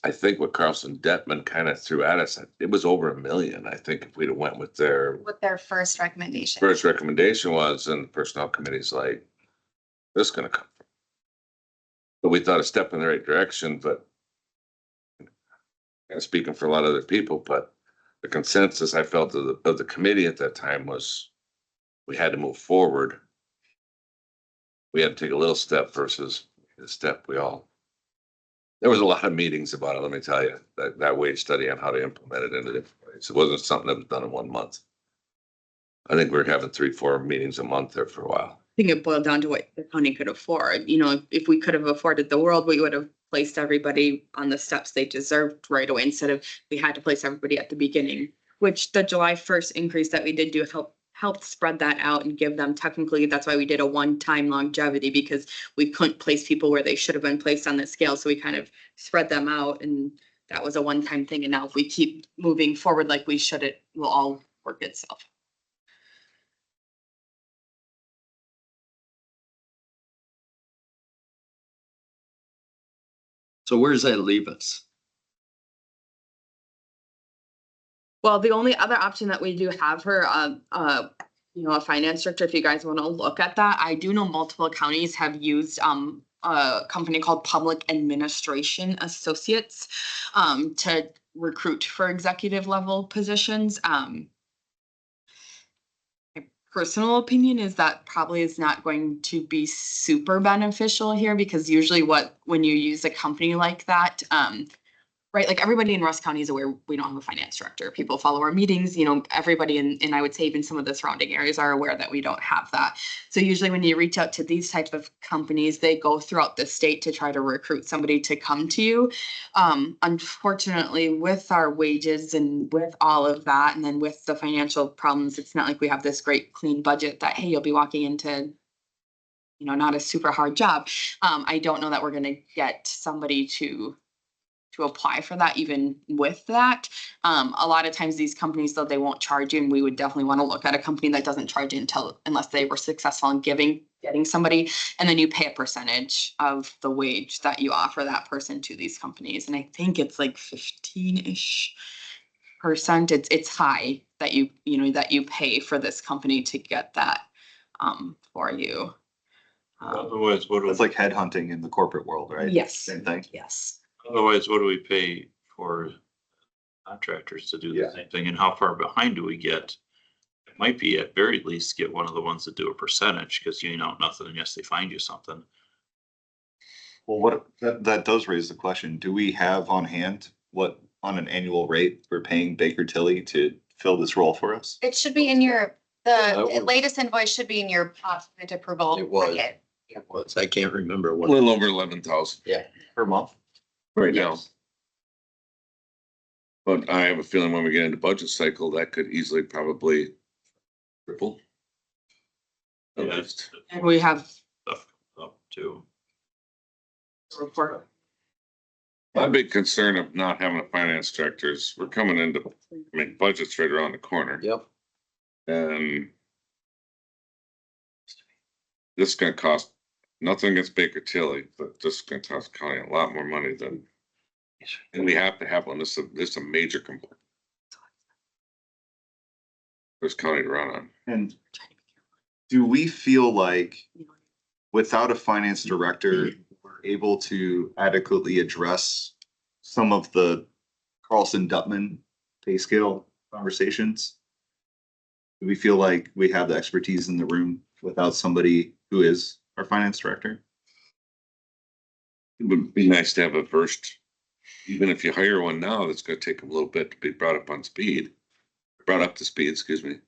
I think what Carlson Detman kind of threw at us, it was over $1 million, I think, if we'd have went with their What their first recommendation. first recommendation was, and the personnel committee's like, this is gonna come. But we thought a step in the right direction, but and speaking for a lot of other people, but the consensus I felt of the committee at that time was we had to move forward. We had to take a little step versus the step there was a lot of meetings about it, let me tell you, that wage study on how to implement it into different ways. It wasn't something that was done in 1 month. I think we were having 3-4 meetings a month there for a while. I think it boiled down to what the county could afford. You know, if we could have afforded the world, we would have placed everybody on the steps they deserved right away instead of we had to place everybody at the beginning, which the July 1st increase that we did do helped spread that out and give them technically, that's why we did a one-time longevity, because we couldn't place people where they should have been placed on the scale. So we kind of spread them out, and that was a one-time thing. And now if we keep moving forward like we should, it will all work itself. So where does that leave us? Well, the only other option that we do have her, you know, a finance director, if you guys want to look at that. I do know multiple counties have used a company called Public Administration Associates to recruit for executive level positions. My personal opinion is that probably is not going to be super beneficial here, because usually when you use a company like that, right, like everybody in Russ County is aware we don't have a finance director. People follow our meetings, everybody and I would say even some of the surrounding areas are aware that we don't have that. So usually when you reach out to these type of companies, they go throughout the state to try to recruit somebody to come to you. Unfortunately, with our wages and with all of that, and then with the financial problems, it's not like we have this great clean budget that, hey, you'll be walking into not a super hard job. I don't know that we're gonna get somebody to apply for that, even with that. A lot of times these companies, though, they won't charge you, and we would definitely want to look at a company that doesn't charge you unless they were successful in getting somebody, and then you pay a percentage of the wage that you offer that person to these companies. And I think it's like 15-ish%. It's high that you pay for this company to get that for you. Otherwise, It's like headhunting in the corporate world, right? Yes. Same thing. Yes. otherwise, what do we pay for contractors to do the Yeah. same thing? And how far behind do we get? It might be at very least get one of the ones that do a percentage, because you know nothing unless they find you something. Well, that does raise the question, do we have on hand what on an annual rate we're paying Baker Tilly to fill this role for us? It should be in That the was- latest invoice should be in your budget approval. It was. packet. I can't remember A what. little over 11,000 Per month? right now. Yes. But I have a feeling when we get into budget cycle, that could easily probably triple. At Yeah. least. And we have Stuff up too. a report. My big concern of not having a finance director is we're coming into, budget's right around the corner. Yep. And this is gonna cost, nothing against Baker Tilly, but this is gonna cost county a lot more money than, and we have to have one. This is a major component. This county to run on. And do we feel like without a finance director, we're able to adequately address some of the Carlson Dutman pay scale conversations? Do we feel like we have the expertise in the room without somebody who is our finance director? It would be nice to have a first, even if you hire one now, it's gonna take them a little bit to be brought up to speed, excuse me.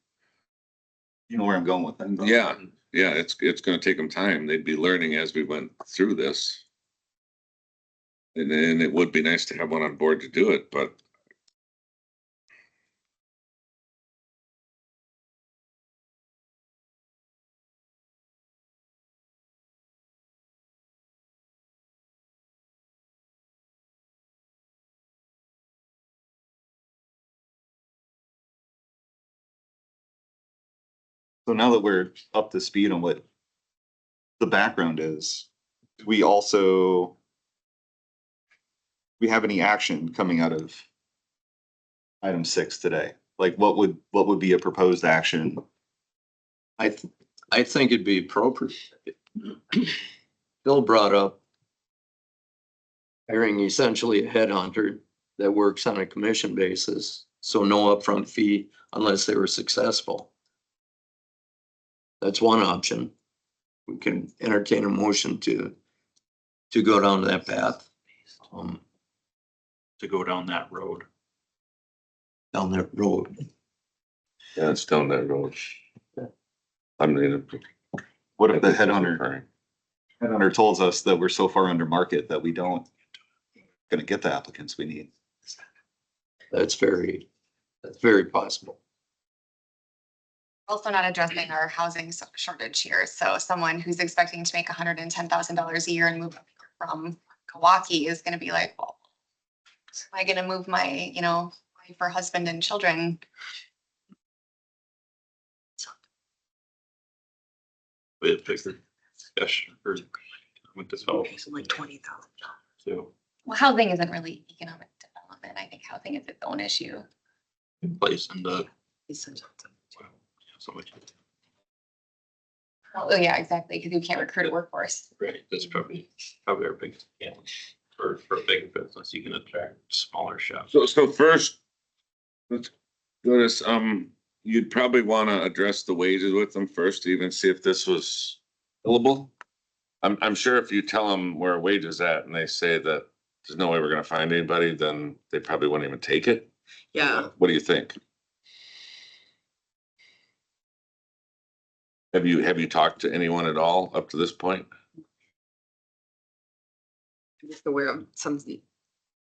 You know where I'm going with that? though. Yeah, it's gonna take them time. They'd be learning as we went through this. And then it would be nice to have one on board to do it, but So now that we're up to speed on what the background is, do we also we have any action coming out of item 6 today? Like what would be a proposed action? I think it'd be appropriate. Bill brought up hiring essentially a headhunter that works on a commission basis, so no upfront fee unless they were successful. That's one option. We can entertain a motion to go down that path. To go down that road. Down that road. yeah, it's down that road. I mean. What if the headhunter tells us that we're so far under market that we don't gonna get the applicants we need? That's very possible. Also not addressing our housing shortage here. So someone who's expecting to make $110,000 a year and move from Milwaukee is gonna be like, well, am I gonna move my, wife or husband and children? We had bigger discussion or with this whole Like 20,000. too. Well, housing isn't really economic development. I think housing is its own issue. In place in the. So much. Oh, yeah, exactly, because you can't recruit a workforce. Right, that's probably our biggest. Yeah. For a big business, you can attract smaller shops. So first, let's do this, you'd probably wanna address the wages with them first to even see if this was billable. I'm sure if you tell them where wages at and they say that there's no way we're gonna find anybody, then they probably wouldn't even take it. Yeah. What do you think? Have you talked to anyone at all up to this point? I'm just aware of some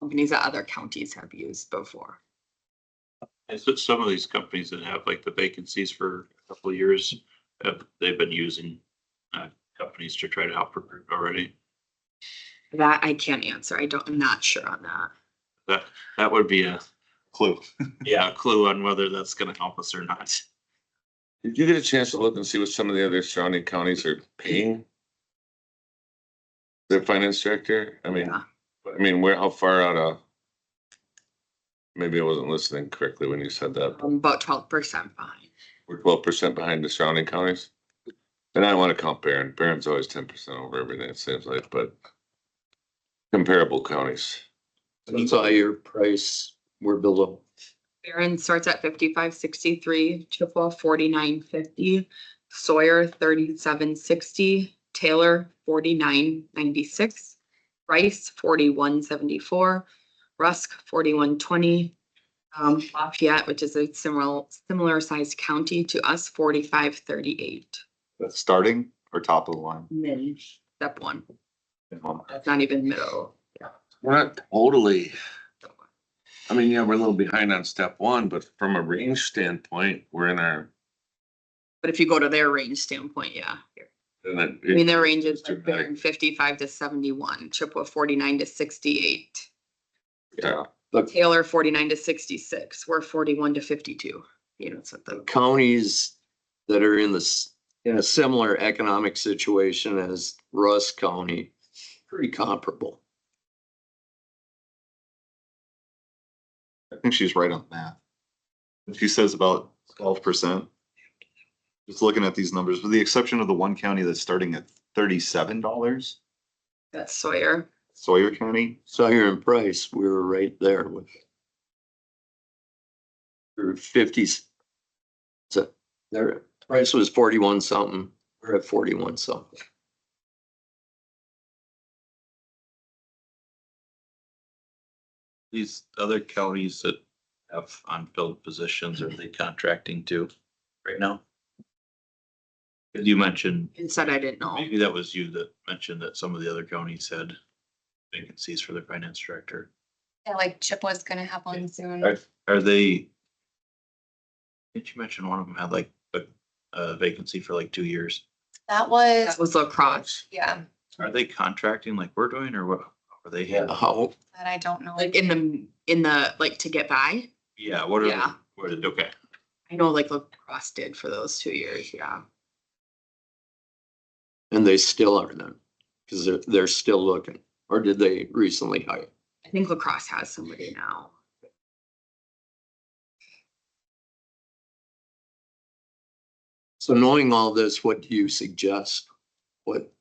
companies that other counties have used before. And so some of these companies that have like the vacancies for a couple of years, they've been using companies to try to help recruit already. That I can't answer. I'm not sure on that. That would be a Clue. clue on whether that's gonna help us or not. Did you get a chance to look and see what some of the other surrounding counties are paying their finance director? I Yeah. mean, how far out of? Maybe I wasn't listening correctly when you said that. About 12% behind. We're 12% behind the surrounding counties. And I don't want to count Barron. Barron's always 10% over everything, it seems like, but comparable counties. That's why your price, we're below. Barron starts at 55.63, Chippewa 49.50, Sawyer 37.60, Taylor 49.96, Rice 41.74, Rusk 41.20, Lafayette, which is a similar sized county to us, 45.38. That's starting or top of the line? Min, step one. That's not even middle. We're not totally, I mean, yeah, we're a little behind on step one, but from a range standpoint, we're in our. But if you go to their range standpoint, yeah. I mean, their range is like Barron 55 to 71, Chippewa 49 to 68. Yeah. Taylor 49 to 66, we're 41 to 52, you know, something. Counties that are in a similar economic situation as Russ County, pretty comparable. I think she's right on math. She says about 12%. Just looking at these numbers, with the exception of the one county that's starting at $37, That's Sawyer. Sawyer County. Sawyer and Price, we were right there with. Or 50s. So their price was 41 something, we're at 41 something. These other counties that have unfilled positions, are they contracting too right now? 'Cause you mentioned, Instead, I didn't know. maybe that was you that mentioned that some of the other counties had vacancies for their finance director. Yeah, like Chippewa's gonna have one soon. Are they? Didn't you mention one of them had like a vacancy for like 2 years? That was, That was lacrosse, yeah, Are they contracting like we're doing or what? Are they? How, that I don't know. like in the, like to get by. Yeah, what are, Yeah. okay. I know like lacrosse did for those 2 years, yeah. and they still are then, because they're still looking, or did they recently hire? I think lacrosse has somebody now. So knowing all this, what do you suggest? What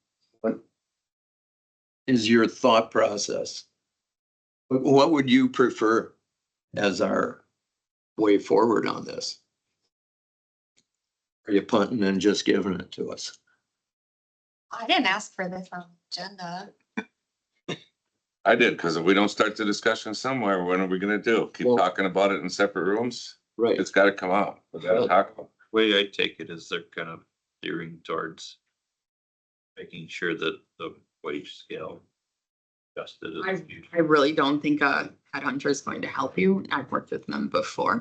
is your thought process? What would you prefer as our way forward on this? Are you punting and just giving it to us? I didn't ask for this on the agenda. I did, because if we don't start the discussion somewhere, what are we gonna do? Keep Well- talking about it in separate rooms? Right. It's gotta come out. We gotta talk about it. Way I take it is they're kind of steering towards making sure that the wage scale adjusted. in the future. I really don't think a headhunter is going to help you. I've worked with them before.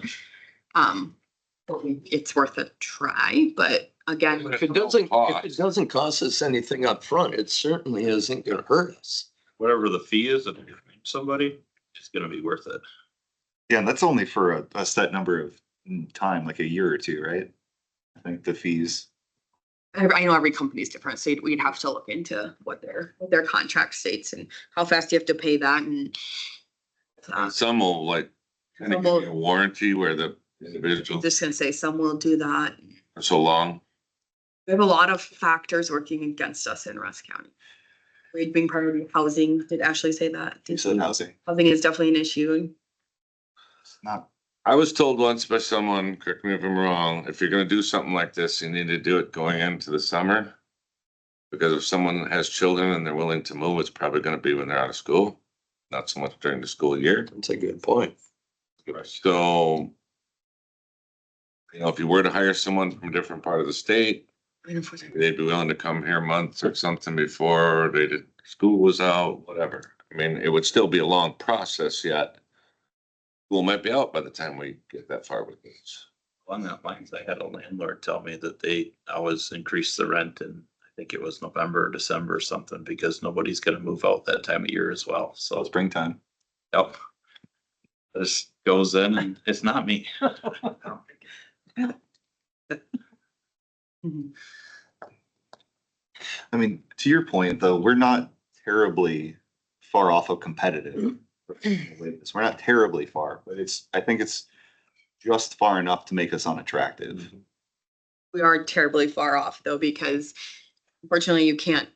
But it's worth a try, but again, If it doesn't cost us anything up front, it certainly isn't gonna hurt us. Whatever the fee is, if you find somebody, it's gonna be worth it. Yeah, and that's only for a set number of time, like a year or two, right? I think the fees. I know every company is different, so we'd have to look into what their contract states and how fast you have to pay that and. And some will like, kind of Some give will- you a warranty where the individual Just gonna say some will do that. for so long. We have a lot of factors working against us in Rusk County. Wage being priority, housing, did Ashley say that? You said housing. Housing is definitely an issue. It's not, I was told once by someone, correct me if I'm wrong, if you're gonna do something like this, you need to do it going into the summer. Because if someone has children and they're willing to move, it's probably gonna be when they're out of school, not so much during the school year. That's a good point. So, you know, if you were to hire someone from a different part of the state, they'd be willing to come here months or something before they did, school was out, whatever. I mean, it would still be a long process yet. School might be out by the time we get that far with this. On that lines, I had a landlord tell me that they always increase the rent and I think it was November or December or something, because nobody's gonna move out that time of year as well, so so. springtime. Yep. This goes in and it's not me. I mean, to your point, though, we're not terribly far off of competitive. We're not terribly far, but I think it's just far enough to make us unattractive. We are terribly far off though, because unfortunately you can't,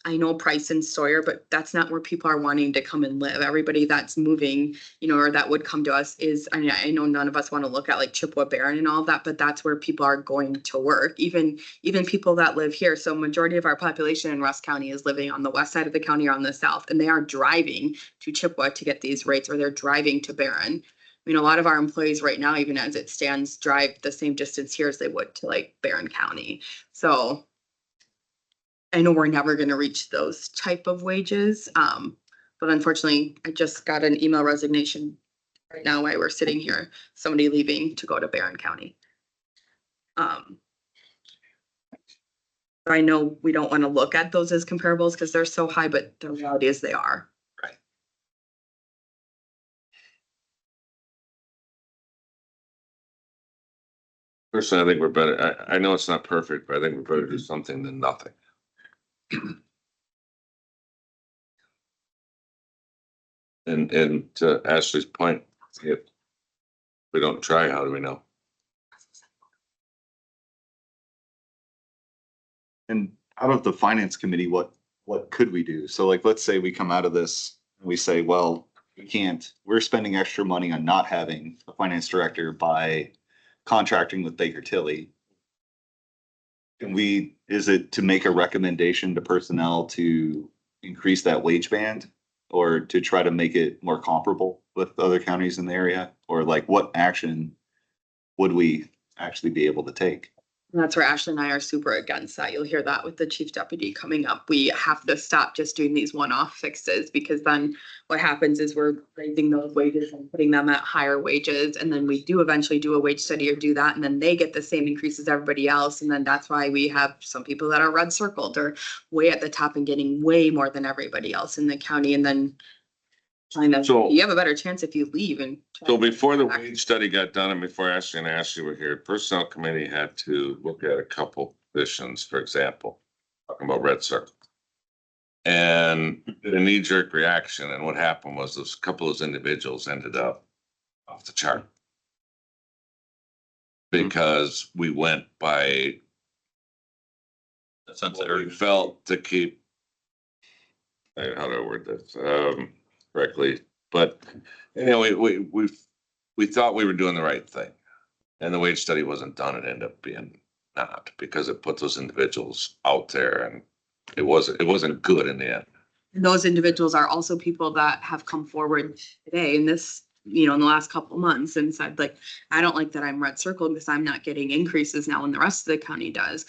I know Price and Sawyer, but that's not where people are wanting to come and live. Everybody that's moving, you know, or that would come to us is, I mean, I know none of us want to look at like Chippewa Barron and all that, but that's where people are going to work. Even people that live here. So majority of our population in Rusk County is living on the west side of the county or on the south, and they are driving to Chippewa to get these rates, or they're driving to Barron. I mean, a lot of our employees right now, even as it stands, drive the same distance here as they would to like Barron County. So I know we're never gonna reach those type of wages. But unfortunately, I just got an email resignation right now while we're sitting here, somebody leaving to go to Barron County. I know we don't wanna look at those as comparables because they're so high, but the reality is they are. Personally, I think we're better. I know it's not perfect, but I think we're better to do something than nothing. And to Ashley's point, if we don't try, how do we know? And out of the finance committee, what could we do? So like, let's say we come out of this, and we say, well, we're spending extra money on not having a finance director by contracting with Baker Tilly. Is it to make a recommendation to personnel to increase that wage band? Or to try to make it more comparable with other counties in the area? Or like, what action would we actually be able to take? And that's where Ashley and I are super against that. You'll hear that with the chief deputy coming up. We have to stop just doing these one-off fixes, because then what happens is we're raising those wages and putting them at higher wages. And then we do eventually do a wage study or do that, and then they get the same increase as everybody else. And then that's why we have some people that are red circled or way at the top and getting way more than everybody else in the county. And then So- you have a better chance if you leave. And So before the wage study got done and before Ashley and Ashley were here, personnel committee had to look at a couple positions, for example, talking about Red Circle. And did a knee jerk reaction, and what happened was those couple of individuals ended up off the chart. Because we went by That sense what of we urgency. felt to keep, how do I word this, correctly, but, you know, we thought we were doing the right thing. And the wage study wasn't done, it ended up being not, because it put those individuals out there and it wasn't good in the end. those individuals are also people that have come forward today in this, you know, in the last couple of months and said, like, I don't like that I'm red circled because I'm not getting increases now when the rest of the county does.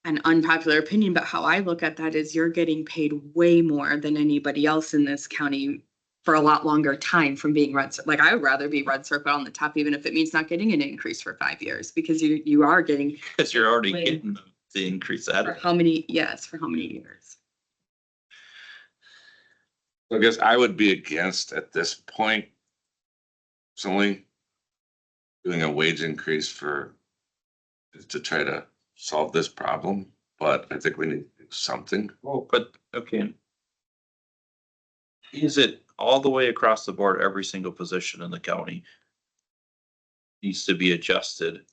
An unpopular opinion, but how I look at that is you're getting paid way more than anybody else in this county for a lot longer time from being like, I would rather be red circled on the top, even if it means not getting an increase for 5 years, because you are getting Cause you're already Wait. getting the increase out for of it. how many years. I guess I would be against at this point, personally, doing a wage increase to try to solve this problem, but I think we need to do something. Well, but, okay. Is it all the way across the board, every single position in the county needs to be adjusted?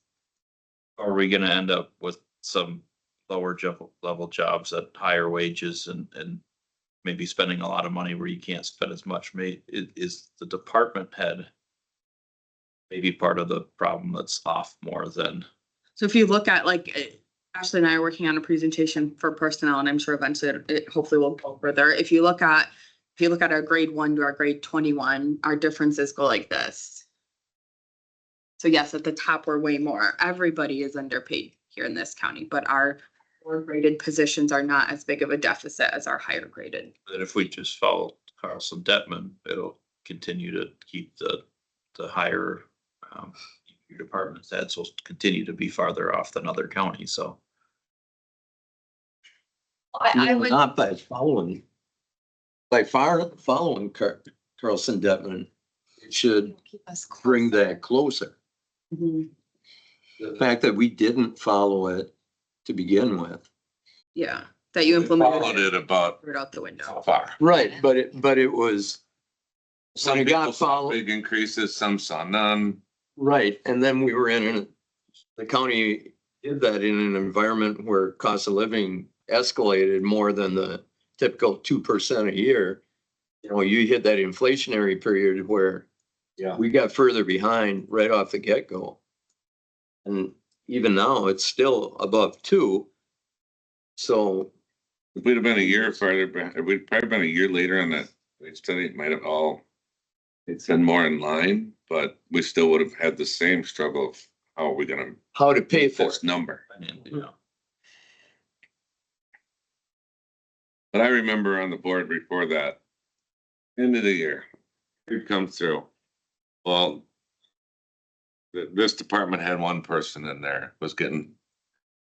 Or are we gonna end up with some lower level jobs at higher wages and maybe spending a lot of money where you can't spend as much. Is the department head maybe part of the problem that's off more than, So if you look at like, Ashley and I are working on a presentation for personnel, and I'm sure eventually it hopefully will go further. If you look at our grade 1 to our grade 21, our differences go like this. So yes, at the top, we're way more. Everybody is underpaid here in this county, but our lower graded positions are not as big of a deficit as our higher graded. that if we just follow Carlson Detman, it'll continue to keep the higher, your department heads will continue to be farther off than other counties, so. I would, Not by following. Following Carlson Detman, it should keep us bring closer. that closer. The fact that we didn't follow it to begin with. Yeah, that you We implemented. followed it about Threw it out the window. how far. Right, but it was. Some When it got people saw followed, big increases, some saw none. right, and then we were the county did that in an environment where cost of living escalated more than the typical 2% a year. You know, you hit that inflationary period where we got further behind right off the get-go. And even now, it's still above 2. So, If we'd have been a year farther, if we'd probably been a year later on that wage study, it might have all, it's been more in line, but we still would have had the same struggle of how are we gonna how to pay meet for this it? number? You know, But I remember on the board before that, end of the year, we'd come through. Well, this department had one person in there, was getting,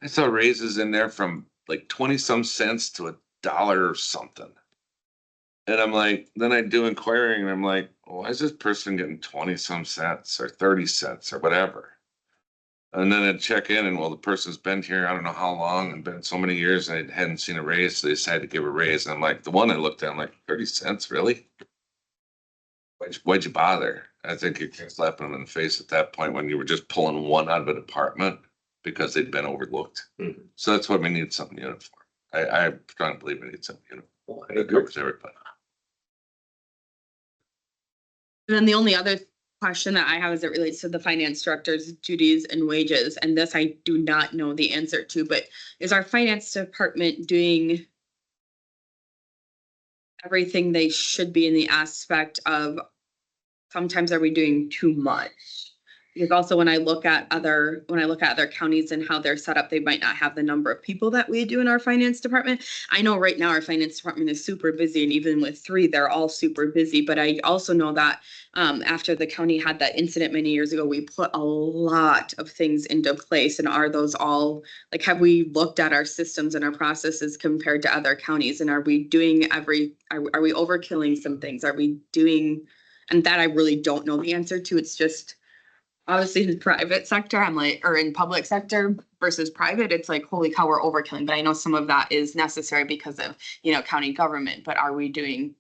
I saw raises in there from like 20 some cents to $1 or something. And I'm like, then I do inquiring and I'm like, why is this person getting 20 some cents or 30 cents or whatever? And then I'd check in and well, the person's been here, I don't know how long and been so many years and I hadn't seen a raise. So they decided to give a raise. And I'm like, the one I looked at, I'm like, 30 cents, really? Why'd you bother? I think you're slapping them in the face at that point when you were just pulling one out of a department because they'd been overlooked. Mhm. So that's why we need something uniform. I strongly believe we need something uniform. I That agree. covers everybody. And then the only other question that I have as it relates to the finance director's duties and wages, and this I do not know the answer to, but is our finance department doing everything they should be in the aspect of sometimes are we doing too much? Because also when I look at other counties and how they're set up, they might not have the number of people that we do in our finance department. I know right now our finance department is super busy, and even with 3, they're all super busy. But I also know that after the county had that incident many years ago, we put a lot of things into place. And are those all, like, have we looked at our systems and our processes compared to other counties? And are we doing are we overkilling some things? Are we doing, and that I really don't know the answer to. It's just, obviously in the private sector, I'm like, or in public sector versus private, it's like, holy cow, we're overkilling. But I know some of that is necessary because of, county government, but are we doing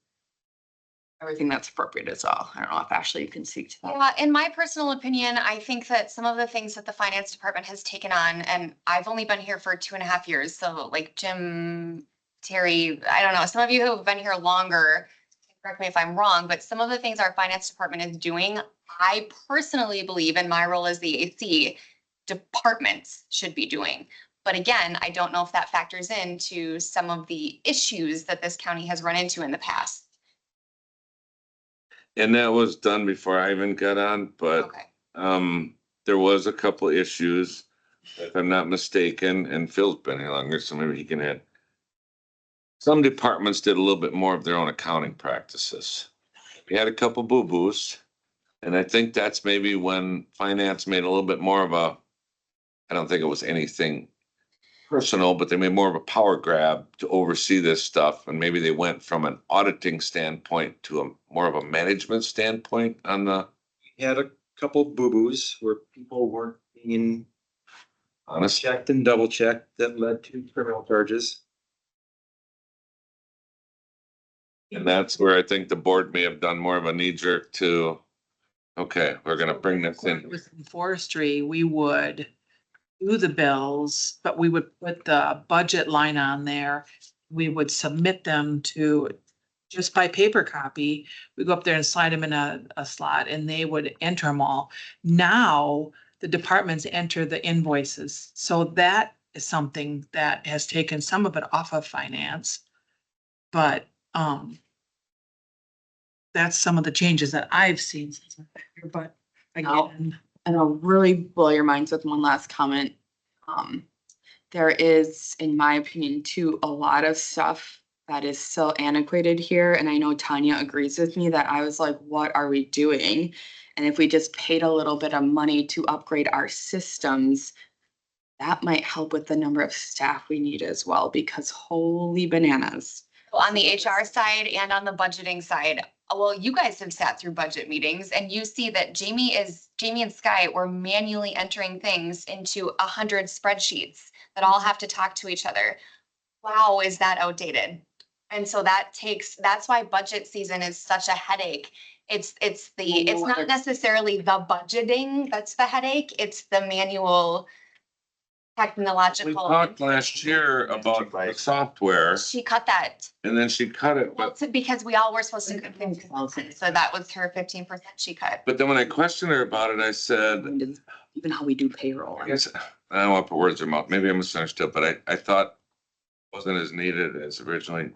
everything that's appropriate as well? I don't know if Ashley, you can speak to that. Yeah, in my personal opinion, I think that some of the things that the finance department has taken on, and I've only been here for 2.5 years, so like Jim, Terry, I don't know, some of you who have been here longer, correct me if I'm wrong, but some of the things our finance department is doing, I personally believe in my role as the AC, departments should be doing. But again, I don't know if that factors into some of the issues that this county has run into in the past. And that was done before I even got on, but Okay. there was a couple of issues, if I'm not mistaken, and Phil's been here longer, so maybe he can add. Some departments did a little bit more of their own accounting practices. We had a couple boo-boos, and I think that's maybe when finance made a little bit more of a, I don't think it was anything personal, but they made more of a power grab to oversee this stuff, and maybe they went from an auditing standpoint to a more of a management standpoint on the Had a couple boo-boos where people weren't being honest. checked and double checked that led to criminal charges. And that's where I think the board may have done more of a knee jerk to, okay, we're gonna bring this When it in. was in forestry, we would do the bills, but we would put the budget line on there. We would submit them to just by paper copy. We go up there and slide them in a slot and they would enter them all. Now, the departments enter the invoices. So that is something that has taken some of it off of finance. But, that's some of the changes that I've seen since I've been here, but No. again, And I'll really blow your minds with one last comment. There is, in my opinion, too, a lot of stuff that is still antiquated here. And I know Tanya agrees with me that I was like, what are we doing? And if we just paid a little bit of money to upgrade our systems, that might help with the number of staff we need as well, because holy bananas. On the HR side and on the budgeting side, well, you guys have sat through budget meetings and you see that Jamie and Sky were manually entering things into 100 spreadsheets that all have to talk to each other. Wow, is that outdated? And so that's why budget season is such a headache. It's not necessarily the budgeting that's the headache, it's the manual We technological. talked last year about the software She cut that. and then she cut it, Well, but, because we all were supposed to cut 50%, so that was her 15% she cut. but then when I questioned her about it, I said, Even how we do payroll. I guess, I don't want to put words in her mouth, maybe I misunderstood, but I thought it wasn't as needed as originally.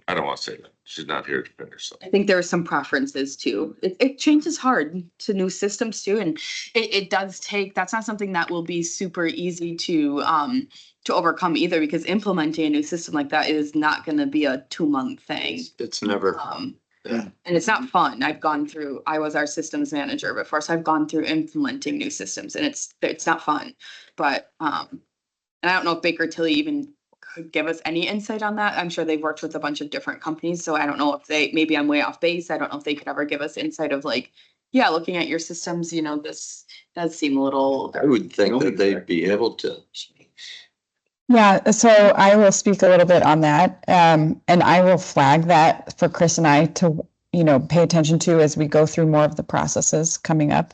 I don't want to say that. She's not here to defend herself. I think there are some preferences too. It changes hard to new systems too, and it does take, that's not something that will be super easy to overcome either, because implementing a new system like that is not gonna be a 2-month thing. It's never, And it's not fun. I was our systems manager before, so I've gone through implementing new systems, and it's not fun. But, and I don't know if Baker Tilly even could give us any insight on that. I'm sure they've worked with a bunch of different companies, so I don't know if maybe I'm way off base. I don't know if they could ever give us insight of like, yeah, looking at your systems, this does seem a little. I would think that they'd be able to. Yeah, so I will speak a little bit on that. And I will flag that for Chris and I to, pay attention to as we go through more of the processes coming up.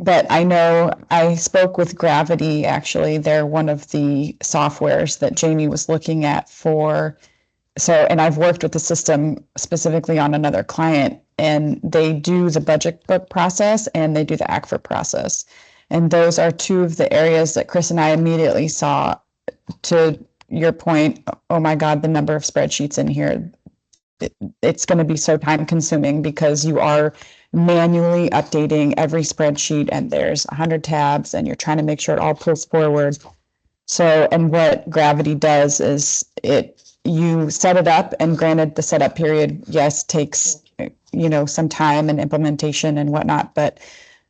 But I know I spoke with Gravity, actually. They're one of the softwares that Jamie was looking at and I've worked with the system specifically on another client, and they do the budget book process and they do the ACFR process. And those are two of the areas that Chris and I immediately saw, to your point, oh my God, the number of spreadsheets in here. It's going to be so time consuming because you are manually updating every spreadsheet and there's 100 tabs and you're trying to make sure it all pulls forward. So, and what Gravity does is you set it up, and granted the setup period, yes, takes, some time and implementation and whatnot, but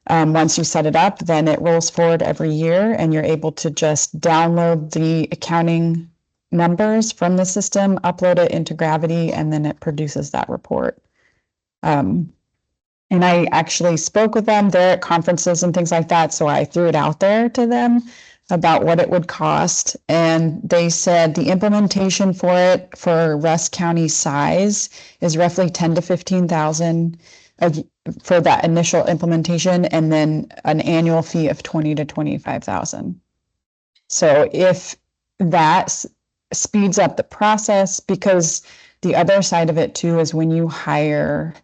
once you set it up, then it rolls forward every year and you're able to just download the accounting numbers from the system, upload it into Gravity, and then it produces that report. And I actually spoke with them. They're at conferences and things like that. So I threw it out there to them about what it would cost. And they said the implementation for it for Rusk County size is roughly 10 to 15,000 for that initial implementation, and then an annual fee of 20 to 25,000. So if that speeds up the process, because the other side of it too is when you hire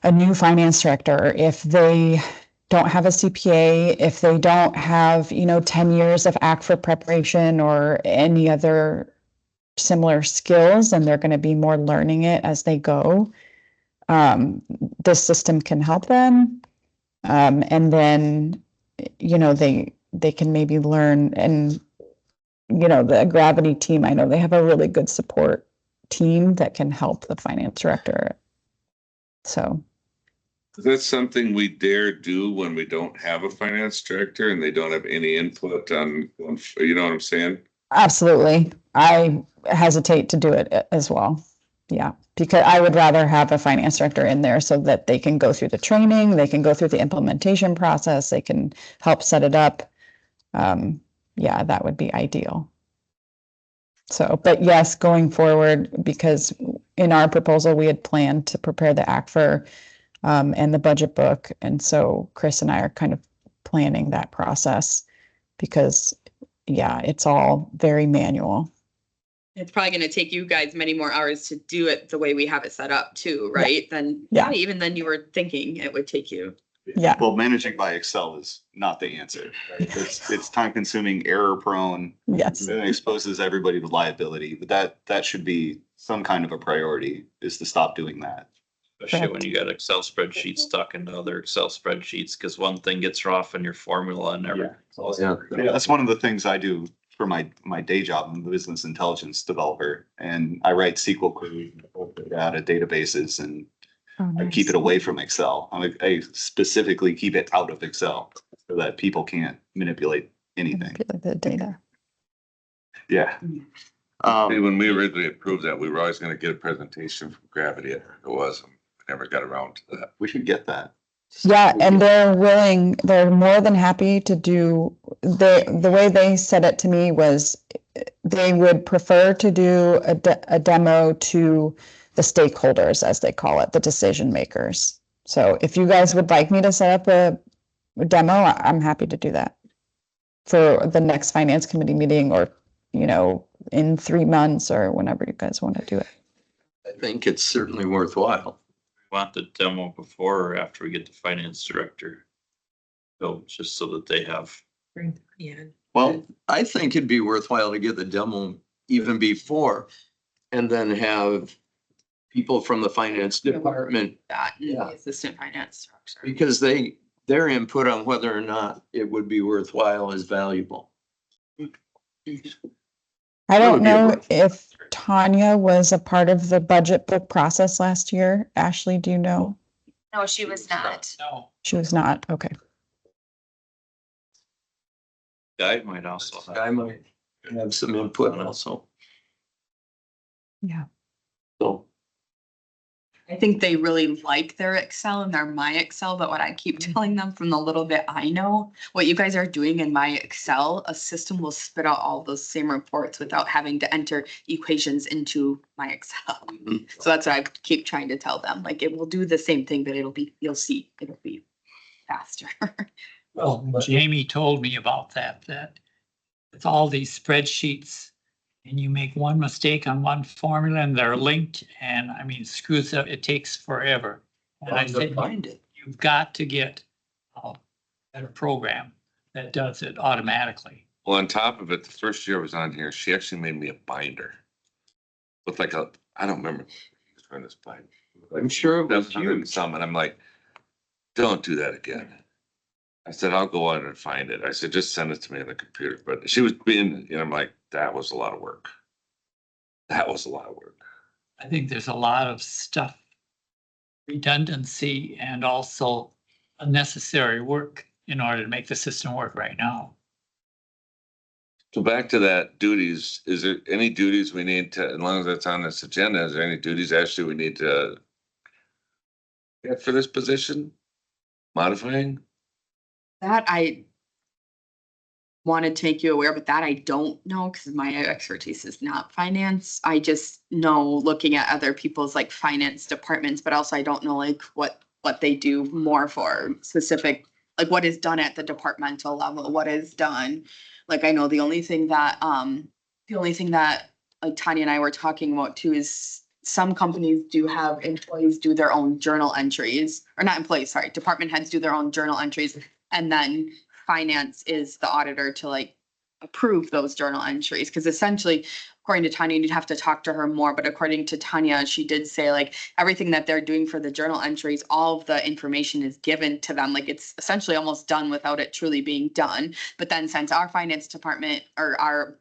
a new finance director, if they don't have a CPA, if they don't have, 10 years of ACFR preparation or any other similar skills, and they're going to be more learning it as they go, this system can help them. And then, they can maybe learn, and, the Gravity team, I know they have a really good support team that can help the finance director. So. Is that something we dare do when we don't have a finance director and they don't have any input on, you know what I'm saying? Absolutely. I hesitate to do it as well. Yeah, because I would rather have a finance director in there so that they can go through the training, they can go through the implementation process, they can help set it up. Yeah, that would be ideal. So, but yes, going forward, because in our proposal, we had planned to prepare the ACFR and the budget book. And so Chris and I are kind of planning that process because, yeah, it's all very manual. it's probably gonna take you guys many more hours to do it the way we have it set up too, right? Than, Yeah. probably even than you were thinking it would take you. Yeah, Well, managing by Excel is not the answer. Right? It's time consuming, error prone, yes, and it exposes everybody to liability. But that should be some kind of a priority, is to stop doing that. Especially when you got Excel spreadsheets stuck into other Excel spreadsheets, because one thing gets off in your formula and everything. Yeah. Yeah, that's one of the things I do for my day job. I'm a business intelligence developer, and I write SQL queries out of databases, and oh, I nice. keep it away from Excel. I specifically keep it out of Excel so that people can't manipulate anything. Manipulate the data. Yeah. When we originally approved that, we were always gonna get a presentation from Gravity. It was, never got around to that. We should get that. Yeah, and they're more than happy to do, the way they said it to me was they would prefer to do a demo to the stakeholders, as they call it, the decision makers. So if you guys would like me to set up a demo, I'm happy to do that for the next finance committee meeting, or, in 3 months, or whenever you guys want to do it. I think it's certainly worthwhile. Want the demo before or after we get the finance director? So just so that they have, Yeah. Well, I think it'd be worthwhile to get the demo even before, and then have people from the finance department, That, and Yeah. the assistant finance structure. because their input on whether or not it would be worthwhile is valuable. I That would don't be a know work- if Tanya was a part of the budget book process last year. Ashley, do you know? No, she was not. No. She was not. Okay. Guy might also have. I might have some input also. Yeah. So, I think they really like their Excel and their My Excel, but what I keep telling them from the little bit I know, what you guys are doing in My Excel, a system will spit out all those same reports without having to enter equations into My Excel. Mhm. So that's what I keep trying to tell them, like, it will do the same thing, but you'll see, it'll be faster. Well, Jamie told me about that with all these spreadsheets, and you make one mistake on one formula and they're linked, and I mean, screws up, it takes forever. And I said, find it. you've got to get a better program that does it automatically. Well, on top of it, the first year I was on here, she actually made me a binder. With like I don't remember when this binder. I'm sure it was 700 and huge. some, and I'm like, don't do that again. I said, I'll go on and find it. I said, just send it to me on the computer. But she was being, I'm like, that was a lot of work. That was a lot of work. I think there's a lot of stuff, redundancy, and also unnecessary work in order to make the system work right now. So back to that duties, is there any duties we need to, as long as that's on this agenda, is there any duties actually we need to get for this position? Modifying? That I wanted to make you aware, but that I don't know, because my expertise is not finance. I just know looking at other people's like finance departments, but also I don't know like what they do more for specific, like what is done at the departmental level, what is done. Like I know the only thing that like Tanya and I were talking about too is some companies do have employees do their own journal entries, or not employees, sorry, department heads do their own journal entries. And then finance is the auditor to like approve those journal entries. Cause essentially, according to Tanya, you'd have to talk to her more, but according to Tanya, she did say like everything that they're doing for the journal entries, all of the information is given to them. Like it's essentially almost done without it truly being done. But then since our finance department or our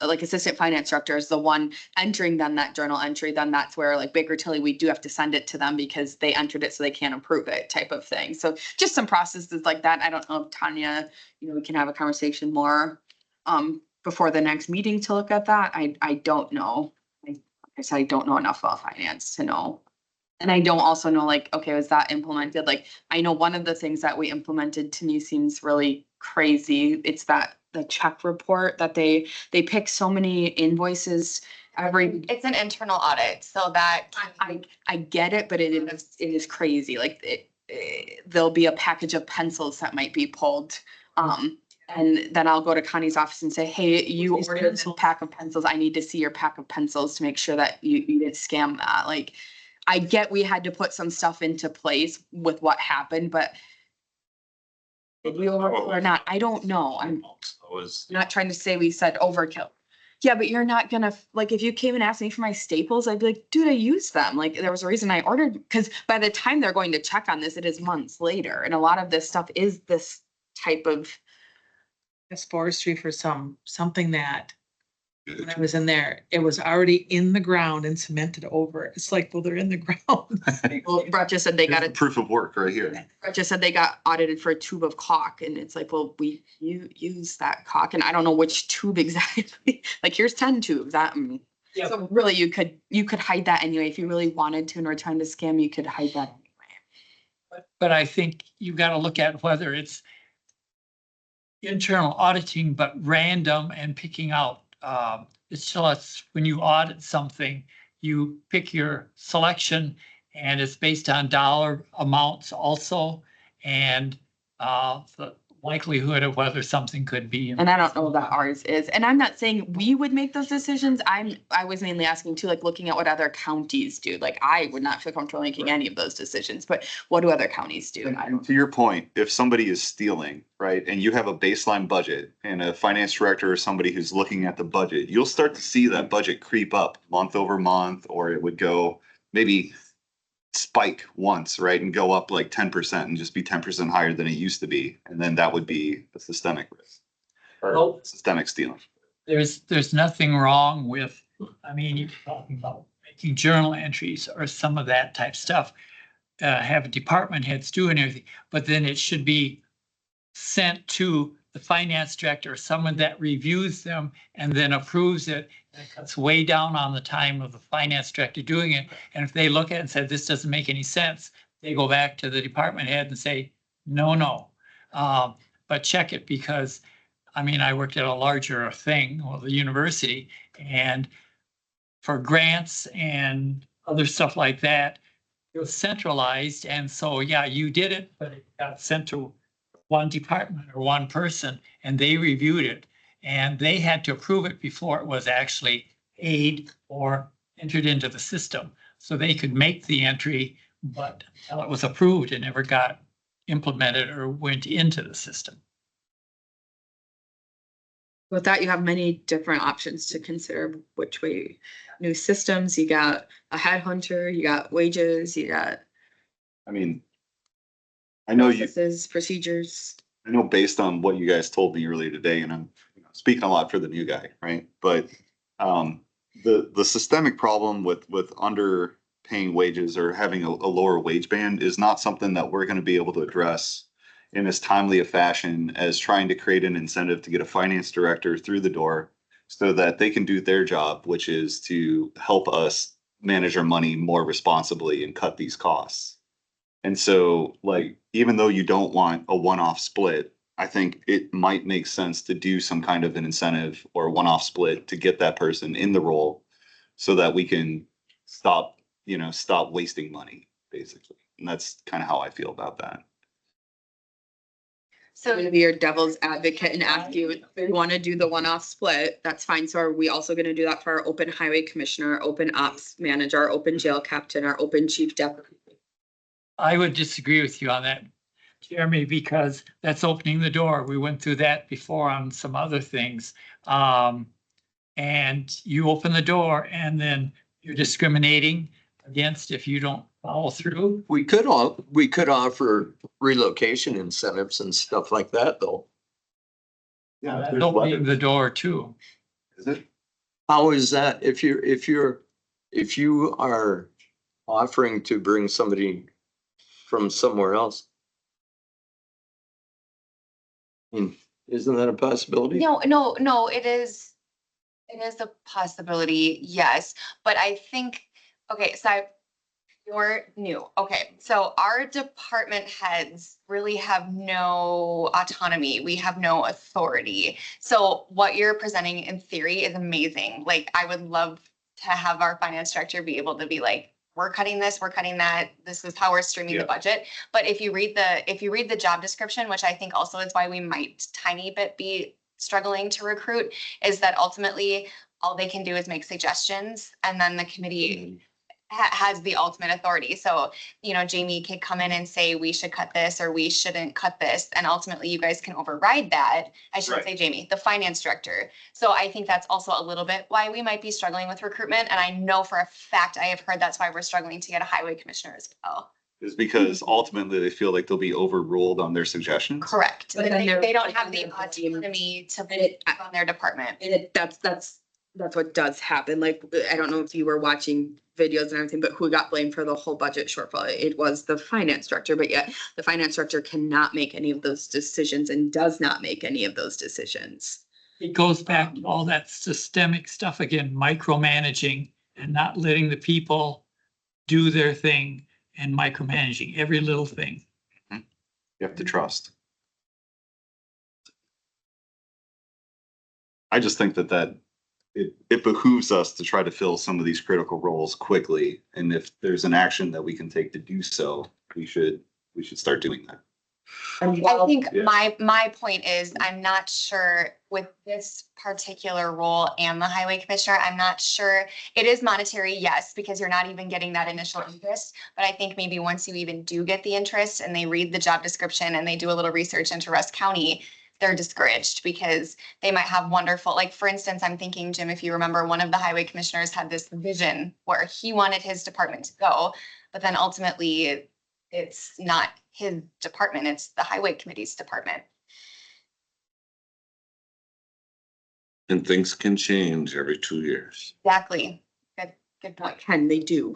like assistant finance director is the one entering them that journal entry, then that's where like Baker Tilly, we do have to send it to them because they entered it so they can't approve it type of thing. So just some processes like that. I don't know if Tanya, we can have a conversation more before the next meeting to look at that. I don't know. Like I said, I don't know enough about finance to know. And I don't also know like, okay, was that implemented? Like I know one of the things that we implemented to me seems really crazy. It's the check report that they pick so many invoices every. It's an internal audit, so that. I get it, but it is crazy. Like there'll be a package of pencils that might be pulled. And then I'll go to Connie's office and say, hey, you These ordered this pencils. pack of pencils. I need to see your pack of pencils to make sure that you didn't scam that. Like, I get we had to put some stuff into place with what happened, but did we overkill or not? I don't know. I'm Was, not trying to say we said overkill. Yeah, but you're not gonna, like, if you came and asked me for my staples, I'd be like, dude, I use them. Like, there was a reason I ordered, because by the time they're going to check on this, it is months later. And a lot of this stuff is this type of, It's forestry for something that when I was in there, it was already in the ground and cemented over. It's like, well, they're in the ground. well, Brett just said they got Here's the proof of work right here. Brett just said they got audited for a tube of caulk, and it's like, well, you use that caulk, and I don't know which tube exactly. Like, here's 10 tubes. Yeah. So really, you could hide that anyway if you really wanted to, and were trying to scam. You could hide that anyway. But I think you gotta look at whether it's internal auditing, but random and picking out. It's just when you audit something, you pick your selection and it's based on dollar amounts also. And the likelihood of whether something could be. And I don't know that ours is, and I'm not saying we would make those decisions. I was mainly asking too, like, looking at what other counties do. Like, I would not feel comfortable making any of those decisions, but what do other counties do? I And don't. to your point, if somebody is stealing, right, and you have a baseline budget and a finance director or somebody who's looking at the budget, you'll start to see that budget creep up month over month, or it would go maybe spike once, right, and go up like 10% and just be 10% higher than it used to be. And then that would be a systemic risk or Well, systemic stealing. there's nothing wrong with, I mean, you're talking about making journal entries or some of that type stuff. Have department heads doing everything, but then it should be sent to the finance director, or someone that reviews them and then approves it. It's way down on the time of the finance director doing it. And if they look at it and say, this doesn't make any sense, they go back to the department head and say, no. But check it, because I mean, I worked at a larger thing, well, the university, and for grants and other stuff like that, it was centralized. And so, yeah, you did it, but it got sent to one department or one person, and they reviewed it. And they had to approve it before it was actually paid or entered into the system. So they could make the entry, but until it was approved, it never got implemented or went into the system. With that, you have many different options to consider which way. New systems, you got a headhunter, you got wages, you got I mean, I know you, processes, procedures. I know based on what you guys told me earlier today, and I'm speaking a lot for the new guy, right? But the systemic problem with underpaying wages or having a lower wage band is not something that we're going to be able to address in as timely a fashion as trying to create an incentive to get a finance director through the door so that they can do their job, which is to help us manage our money more responsibly and cut these costs. And so, like, even though you don't want a one-off split, I think it might make sense to do some kind of an incentive or a one-off split to get that person in the role so that we can stop wasting money, basically. And that's kind of how I feel about that. So I'm gonna be your devil's advocate and ask you, if you want to do the one-off split, that's fine. So are we also gonna do that for our open highway commissioner, our open ops manager, our open jail captain, our open chief deputy? I would disagree with you on that, Jeremy, because that's opening the door. We went through that before on some other things. And you open the door and then you're discriminating against if you don't follow through. We could offer relocation incentives and stuff like that, though. Yeah, That's opening the door too. Is it? How is that? If you are offering to bring somebody from somewhere else? Isn't that a possibility? No, it is a possibility, yes, but I think, okay, so you're new, okay, so our department heads really have no autonomy, we have no authority. So what you're presenting in theory is amazing, like, I would love to have our finance director be able to be like, we're cutting this, we're cutting that, this is how we're streaming the Yeah. budget. But if you read the job description, which I think also is why we might tiny bit be struggling to recruit, is that ultimately all they can do is make suggestions and then the committee has the ultimate authority. So, you know, Jamie could come in and say, we should cut this or we shouldn't cut this. And ultimately you guys can override that. I shouldn't say Jamie, the finance director. So I think that's also a little bit why we might be struggling with recruitment. And I know for a fact, I have heard that's why we're struggling to get a highway commissioner as well. Is because ultimately they feel like they'll be overruled on their suggestions. Correct. But They, then they're- they don't but have then the they're deemed- autonomy to And it, run their department. and that's what does happen. Like, I don't know if you were watching videos and everything, but who got blamed for the whole budget shortfall? It was the finance director, but yet the finance director cannot make any of those decisions and does not make any of those decisions. It goes back to all that systemic stuff again, micromanaging and not letting the people do their thing and micromanaging every little thing. You have to trust. I just think that it behooves us to try to fill some of these critical roles quickly. And if there's an action that we can take to do so, we should start doing that. And I while, think Yeah. my point is, I'm not sure with this particular role and the highway commissioner, I'm not sure. It is monetary, yes, because you're not even getting that initial interest. But I think maybe once you even do get the interest and they read the job description and they do a little research into Rusk County, they're discouraged because they might have wonderful, like, for instance, I'm thinking, Jim, if you remember, one of the highway commissioners had this vision where he wanted his department to go, but then ultimately it's not his department, it's the highway committee's department. And things can change every 2 years. Exactly. Good what point. can they do?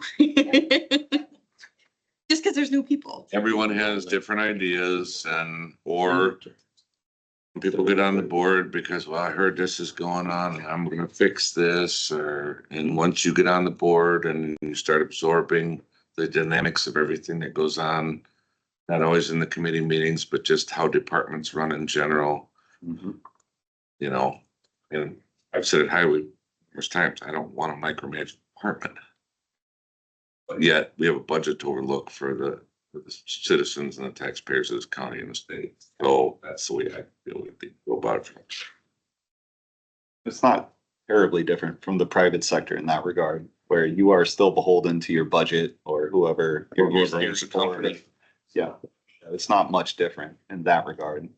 Just because there's new people. Everyone has different ideas or people get on the board because, well, I heard this is going on and I'm gonna fix this, and once you get on the board and you start absorbing the dynamics of everything that goes on, not always in the committee meetings, but just how departments run in general, you know, and I've said it highway numerous times, I don't want to micromanage department. But yet we have a budget to overlook for the citizens and the taxpayers of this county and the state. So that's the way I feel we go about it. It's not terribly different from the private sector in that regard, where you are still beholden to your budget or whoever. Or here's a company. Yeah, it's not much different in that regard.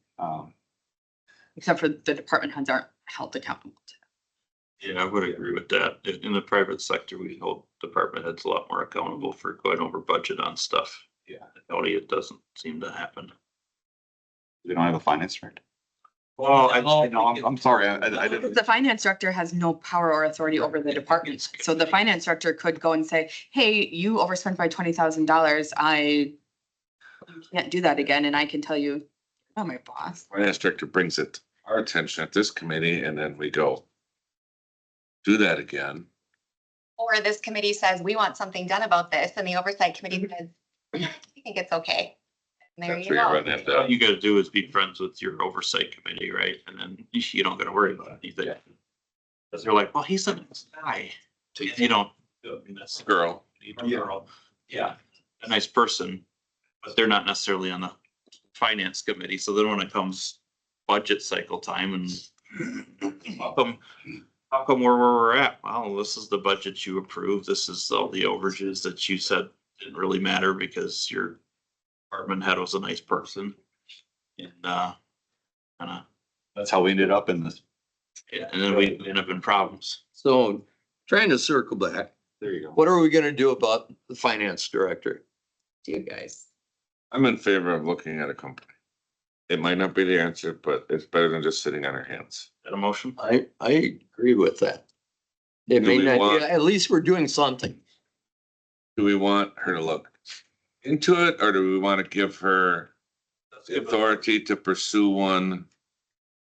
Except for the department heads aren't held accountable to. Yeah, I would agree with that. In the private sector, we hold department heads a lot more accountable for going over budget on stuff. Yeah. In the county, it doesn't seem to happen. We don't have a finance director. Well, I'm sorry, I didn't. The finance director has no power or authority over the department. So the finance director could go and say, hey, you overspent by $20,000. You can't do that again. And I can tell you, oh, my boss. Finance director brings it to our attention at this committee and then we go do that again. Or this committee says, we want something done about this, and the oversight committee says, I think it's okay. And there That's you where you're go. running into. all you gotta do is be friends with your oversight committee, right? And then you don't gotta worry about anything. Cause they're like, well, he's a nice guy. So you don't, I mean, that's the Girl. girl. Yeah, a nice person, but they're not necessarily on the finance committee. So then when it comes budget cycle time and how come where we're at? Well, this is the budget you approved. This is all the overages that you said didn't really matter because your department head was a nice person. And, kinda, That's how we ended up in this. yeah, and then we end up in problems. So trying to circle back, There you go. what are we gonna do about the finance director? Do you guys? I'm in favor of looking at a company. It might not be the answer, but it's better than just sitting on our hands. Is that a motion? I agree with that. It Do may we not, want- at least we're doing something. Do we want her to look into it or do we want to give her the authority to pursue one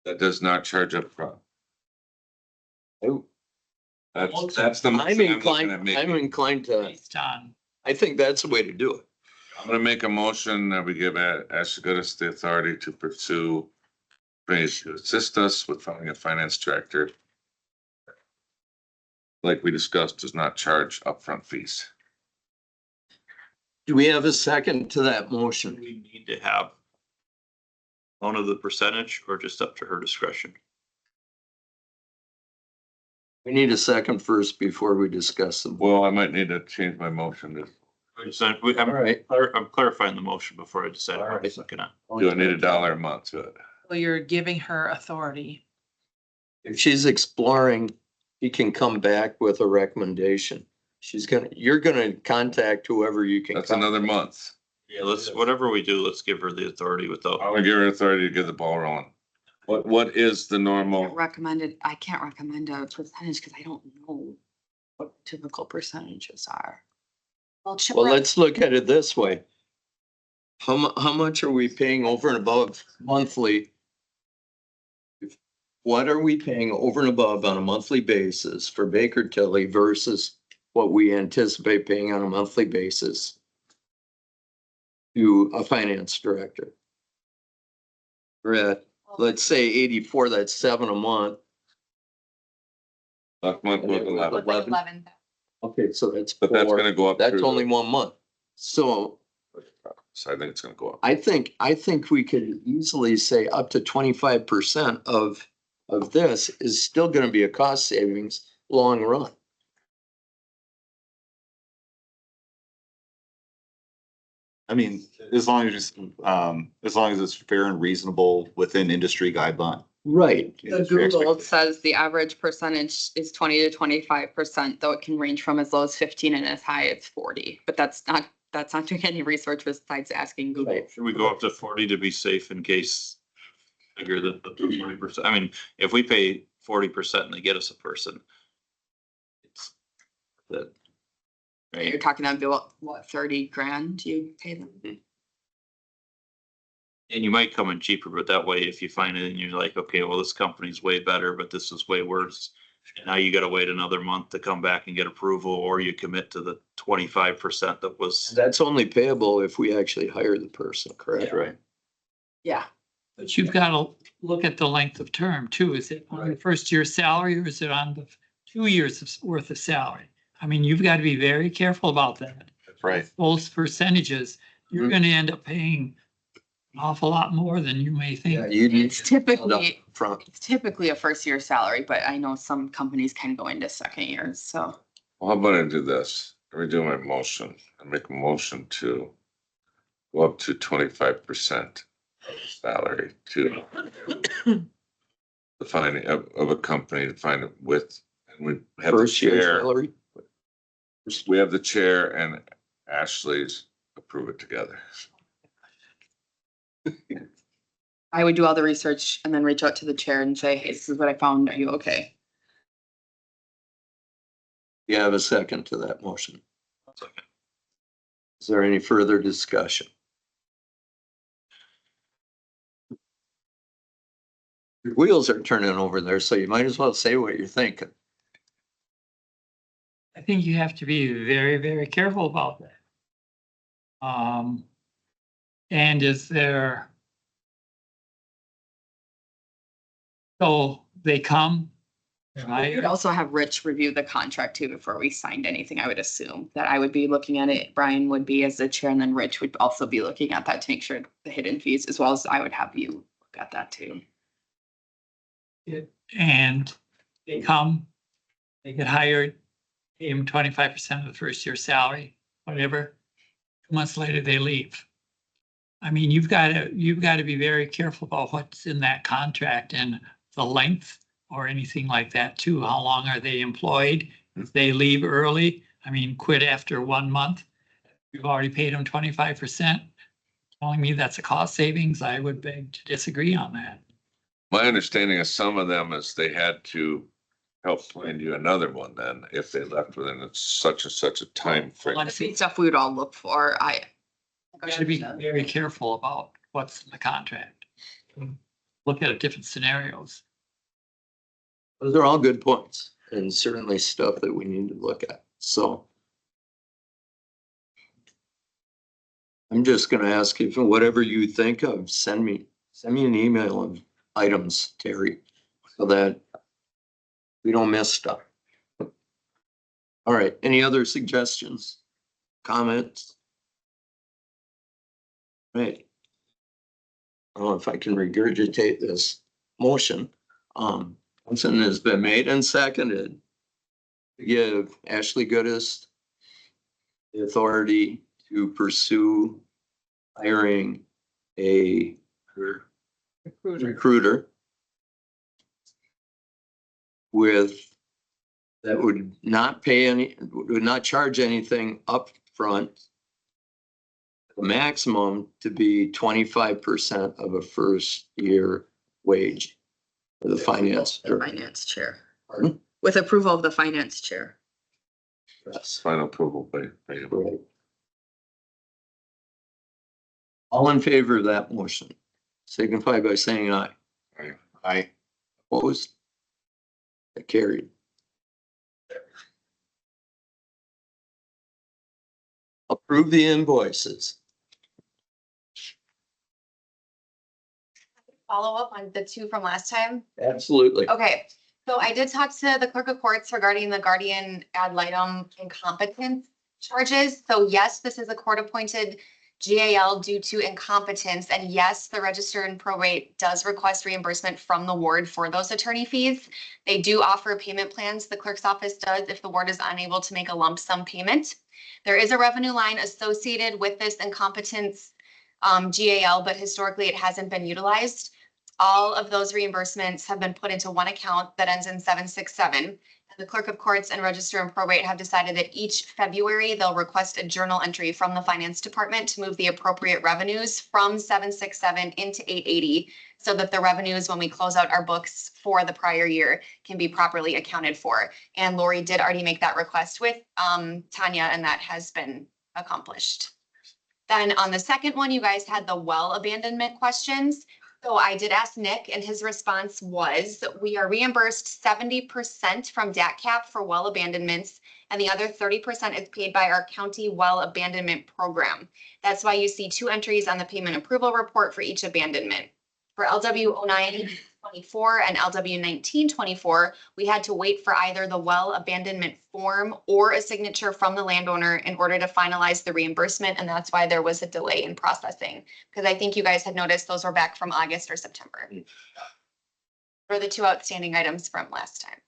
that does not charge upfront? Oh. That's the. I'm motion looking inclined, at I'm making. inclined to, Based on, I think that's the way to do it. I'm gonna make a motion that we give Ashley Goodis the authority to pursue ways to assist us with finding a finance director. Like we discussed, does not charge upfront fees. Do we have a second to that Do motion? we need to have one of the percentage or just up to her discretion? We need a second first before we discuss them. Well, I might need to change my motion to, All right. I'm clarifying the motion before I decide All what I'm right. looking at. do I need $1 a month to it? So you're giving her authority. If she's exploring, he can come back with a recommendation. You're gonna contact whoever you can. That's another month. Yeah, whatever we do, let's give her the authority I without. want to give her authority to get the ball rolling. What is the normal? I can't recommend a percentage because I don't know what typical percentages are. Well, Chip Well, Rock- let's look at it this way. How much are we paying over and above monthly? What are we paying over and above on a monthly basis for Baker Tilly versus what we anticipate paying on a monthly basis to a finance director? We're at, let's say 84, that's 7 a month. Last month was 11, was like 11. Okay, so that's but that's 4. gonna go up. That's through only the- 1 month. So So I think it's gonna go up. I think we could easily say up to 25% of this is still gonna be a cost savings long run. I mean, as long as it's fair and reasonable within industry guideline. Right. The Industry Google expectation. says the average percentage is 20 to 25%, though it can range from as low as 15 and as high as 40. But that's not doing any research besides asking Google. Right. Should we go up to 40 to be safe in case? Figure that the 40%, I mean, if we pay 40% and they get us a person. It's that. You're Right, talking about what, 30 grand you pay them? and you might come in cheaper, but that way, if you find it and you're like, okay, well, this company's way better, but this is way worse. And now you gotta wait another month to come back and get approval, or you commit to the 25% that was. That's only payable if we actually hire the person, correct? Right. Yeah. But you've got to look at the length of term too. Is it on the first year's salary or is it on the 2 years worth of salary? I mean, you've got to be very careful about that. That's right. Those percentages, you're Mhm. going to end up paying an awful lot more than you may Yeah, think. you need It's typically, front. it's typically a first year salary, but I know some companies can go into second years, so. Well, how about I do this? Let me do my motion. I make a motion to go up to 25% salary to the finding of a company to find it with, and we have the First year chair. salary. We have the chair and Ashley's approve it together. I would do all the research and then reach out to the chair and say, hey, this is what I found. Are you okay? You have a second to that motion. Is there any further discussion? Your wheels are turning over there, so you might as well say what you're thinking. I think you have to be very, very careful about that. And is there? So they come, they're We'd hired. also have Rich review the contract too before we signed anything. I would assume that I would be looking at it. Brian would be as the chair, and then Rich would also be looking at that to make sure the hidden fees, as well as I would have you look at that too. And they come, they get hired, pay them 25% of the first year's salary, whatever. 2 months later, they leave. I mean, you've got to be very careful about what's in that contract and the length or anything like that too. How long are they employed? If they leave early, I mean, quit after 1 month, you've already paid them 25%. Telling me that's a cost savings, I would beg to disagree on that. My understanding of some of them is they had to help find you another one then if they left within such a time frame. That'd be stuff we would all look for. You gotta be very careful about what's in the contract. Look at different scenarios. Those are all good points and certainly stuff that we need to look at. So I'm just gonna ask you for whatever you think of, send me an email of items, Terry, so that we don't miss stuff. All right, any other suggestions, comments? Right. I don't know if I can regurgitate this motion. Motion has been made and seconded to give Ashley Goodis the authority to pursue hiring a recruiter with, that would not pay any, would not charge anything up front. The maximum to be 25% of a first year wage for the finance. The finance chair, Pardon? with approval of the finance chair. Yes. Final approval by him. Right. All in favor of that motion, signify by saying aye. I, Opposed? That carried. Approve the invoices. Follow up on the two from last time. Absolutely. Okay, so I did talk to the clerk of courts regarding the guardian ad litem incompetence charges. So yes, this is a court-appointed GAL due to incompetence. And yes, the register and probate does request reimbursement from the ward for those attorney fees. They do offer payment plans. The clerk's office does if the ward is unable to make a lump sum payment. There is a revenue line associated with this incompetence GAL, but historically it hasn't been utilized. All of those reimbursements have been put into one account that ends in 767. And the clerk of courts and register and probate have decided that each February they'll request a journal entry from the finance department to move the appropriate revenues from 767 into 880 so that the revenues, when we close out our books for the prior year, can be properly accounted for. And Lori did already make that request with Tanya, and that has been accomplished. Then on the second one, you guys had the well abandonment questions. So I did ask Nick, and his response was, we are reimbursed 70% from DATCAP for well abandonments, and the other 30% is paid by our county well abandonment program. That's why you see two entries on the payment approval report for each abandonment. For LW 0924 and LW 1924, we had to wait for either the well abandonment form or a signature from the landowner in order to finalize the reimbursement. And that's why there was a delay in processing. Because I think you guys had noticed those were back from August or September. For the two outstanding items from last time.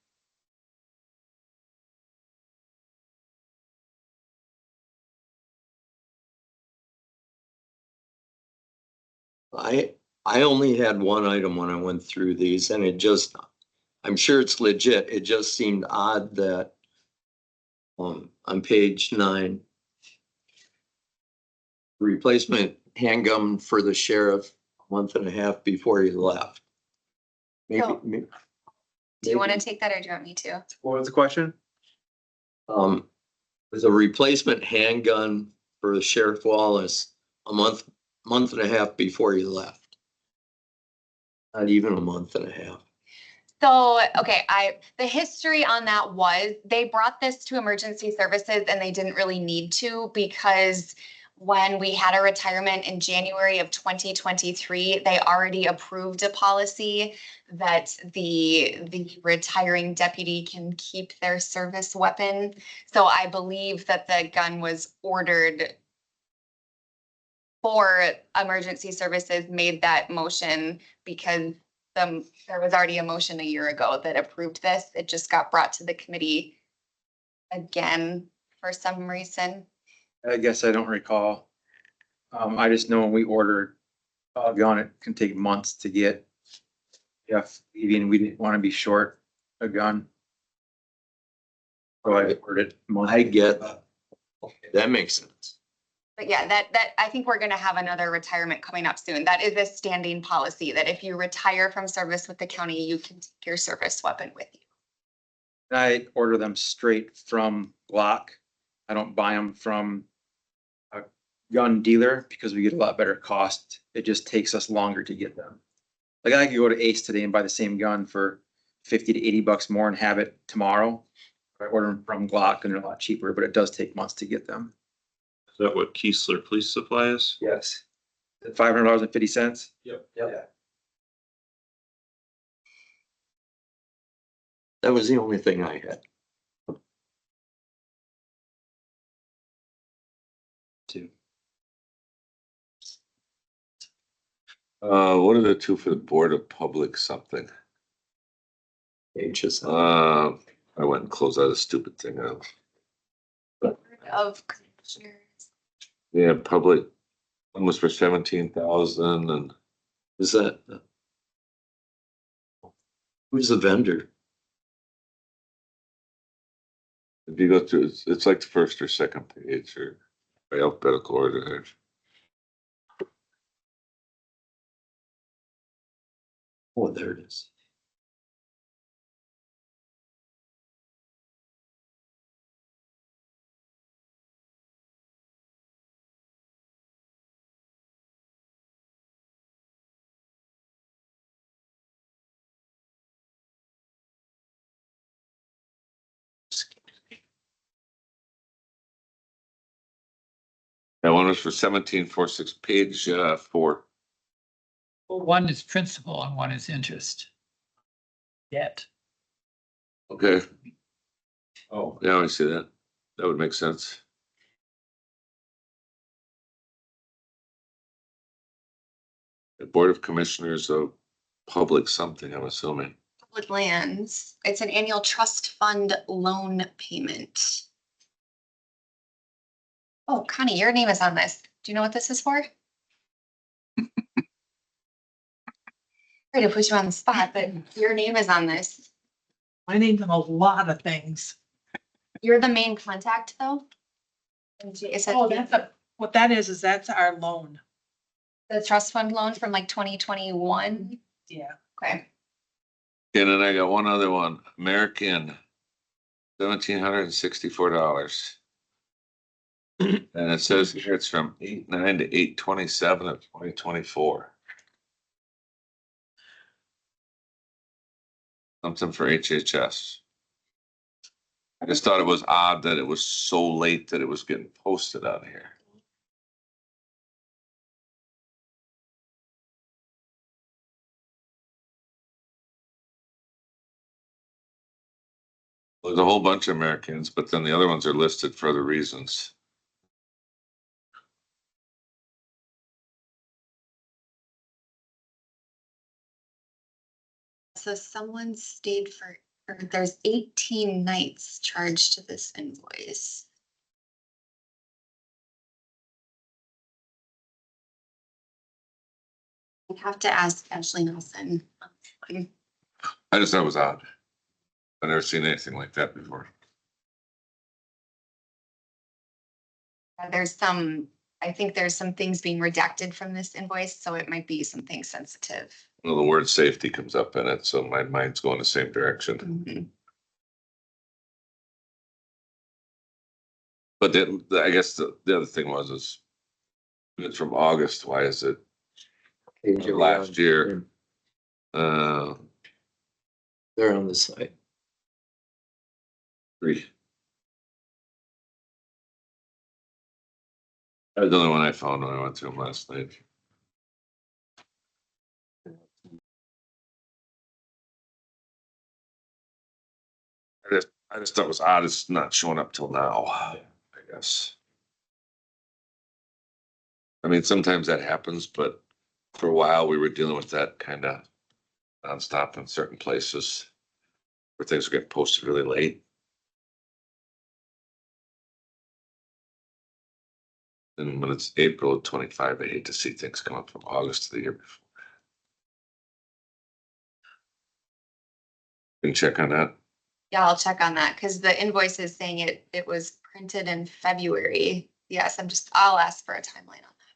I only had one item when I went through these, and it just, I'm sure it's legit. It just seemed odd that on page 9, replacement handgun for the sheriff a month and a half before he left. Maybe, So- Do you want to take that or do you want me to? What was the question? was a replacement handgun for Sheriff Wallace a month and a half before he left. Not even a month and a half. So, okay, the history on that was they brought this to emergency services and they didn't really need to because when we had a retirement in January of 2023, they already approved a policy that the retiring deputy can keep their service weapon. So I believe that the gun was ordered for emergency services, made that motion because there was already a motion a year ago that approved this. It just got brought to the committee again for some reason. I guess I don't recall. I just know when we ordered a gun, it can take months to get. Yeah, even we didn't want to be short a gun. So I ordered it. I get that. That makes sense. But yeah, that I think we're gonna have another retirement coming up soon. That is a standing policy that if you retire from service with the county, you can take your service weapon with you. I order them straight from Glock. I don't buy them from a gun dealer because we get a lot better cost. It just takes us longer to get them. Like I could go to Ace today and buy the same gun for 50 to 80 bucks more and have it tomorrow. I order them from Glock and they're a lot cheaper, but it does take months to get them. Is that what Keesler Police Supply is? Yes. $500.50. Yep. That was the only thing I had. Too. What are the two for the Board of Public something? Pages. I went and closed out a stupid thing out. Of commissioners. Yeah, public, one was for 17,000 and Is that? Who's the vendor? if you go through, it's like the first or second page or by alphabetical order. Oh, there it is. That one was for 1746, page 4. One is principal and one is interest. Debt. Okay. Oh, yeah, I see that. That would make sense. The Board of Commissioners of Public something, I'm assuming. Public lands. It's an annual trust fund loan payment. Oh, Connie, your name is on this. Do you know what this is for? Sorry to put you on the spot, but your name is on this. My name's on a lot of things. You're the main contact though? Is it Oh, what that is that's our loan. the trust fund loan from like 2021? Yeah. Okay. And then I got one other one, American, $1,764. And it says here it's from 8/9 to 8/27 of 2024. Something for HHS. I just thought it was odd that it was so late that it was getting posted out here. There's a whole bunch of Americans, but then the other ones are listed for other reasons. So someone stayed for, or there's 18 nights charged to this invoice. I have to ask Ashley Nelson. I just thought it was odd. I've never seen anything like that before. There's some, I think there's some things being redacted from this invoice, so it might be something sensitive. Well, the word safety comes up in it, so my mind's going the same direction. Mhm. But then, I guess the other thing was is it's from August, why is it last year? They're on the site. 3. That was the only one I found when I went through them last night. I just thought it was odd, it's not showing up till now, I guess. I mean, sometimes that happens, but for a while we were dealing with that kind of nonstop in certain places where things are getting posted really late. And when it's April of 25, I hate to see things come up from August to the year before. Can you check on that? Yeah, I'll check on that because the invoice is saying it was printed in February. Yes, I'll ask for a timeline on that.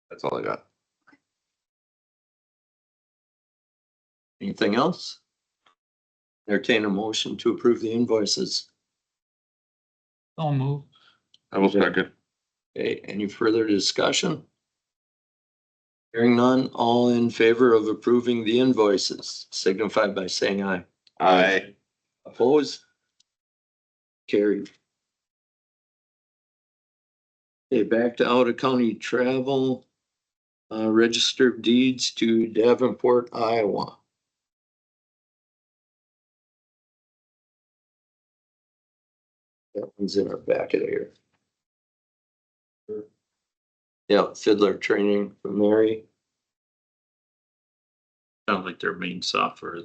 That's all I got. Anything else? Entertain a motion to approve the invoices. Don't move. I will second. Okay, any further discussion? Hearing none, all in favor of approving the invoices, signify by saying aye. Aye. Opposed? Carried. Okay, back to out of county travel. Register of deeds to Davenport, Iowa. That one's in our packet here. Yeah, fiddler training for Mary. Sounds like their main software.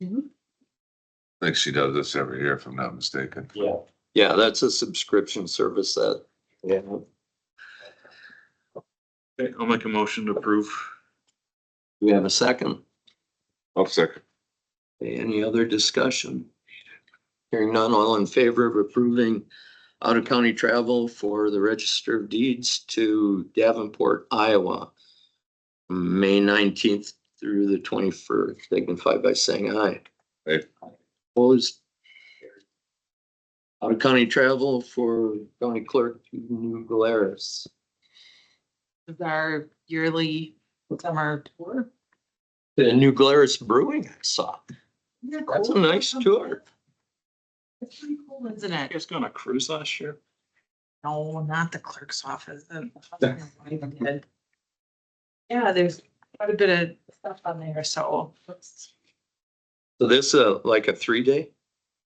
I think she does this every year, if I'm not mistaken. Yeah. Yeah, that's a subscription service that, yeah. Okay, I'll make a motion to approve. We have a second. I'll second. Any other discussion? Hearing none, all in favor of approving out of county travel for the Register of Deeds to Davenport, Iowa, May 19th through the 21st, signify by saying aye. Aye. Opposed? Out of county travel for county clerk to New Glarus. It's our yearly summer tour. The New Glarus Brewing, I saw. That's a nice tour. It's pretty cool, isn't You it? guys go on a cruise last year? No, not the clerk's office. The husband and wife did. Yeah, there's quite a bit of stuff on there, so. So this, like a 3-day?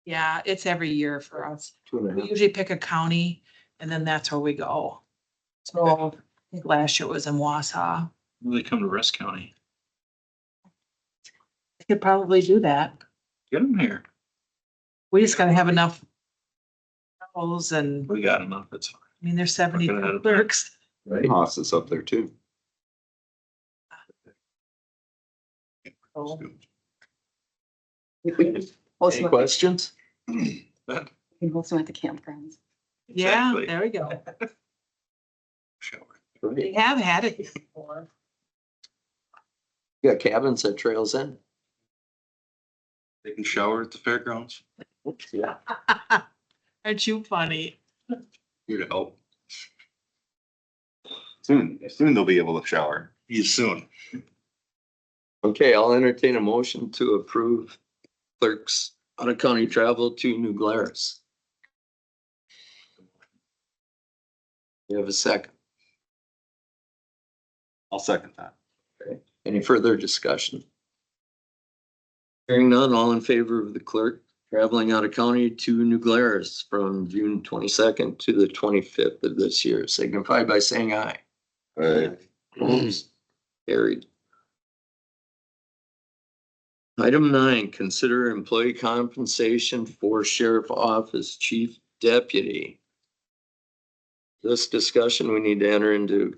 Yeah, it's every year for us. 2.5. We usually pick a county and then that's where we go. So I think last year it was in Wausau. Well, they come to Rest County. I could probably do that. Get them here. We just gotta have enough roles and, We got enough. It's fine. I mean, there's Working 72 ahead of clerks. Right. Haas is up there too. So Any questions? That Also at the campgrounds. yeah, Exactly. there we go. shower. They have had it before. You got cabins at Trails End. They can shower at the fairgrounds. Yeah. Aren't you funny? Here to help. Soon they'll be able to shower. You soon. Okay, I'll entertain a motion to approve clerks out of county travel to New Glarus. You have a second. I'll second that. Any further discussion? Hearing none, all in favor of the clerk traveling out of county to New Glarus from June 22nd to the 25th of this year, signify by saying aye. Right. Opposed? Carried. Item 9, consider employee compensation for sheriff office chief deputy. This discussion, we need to enter into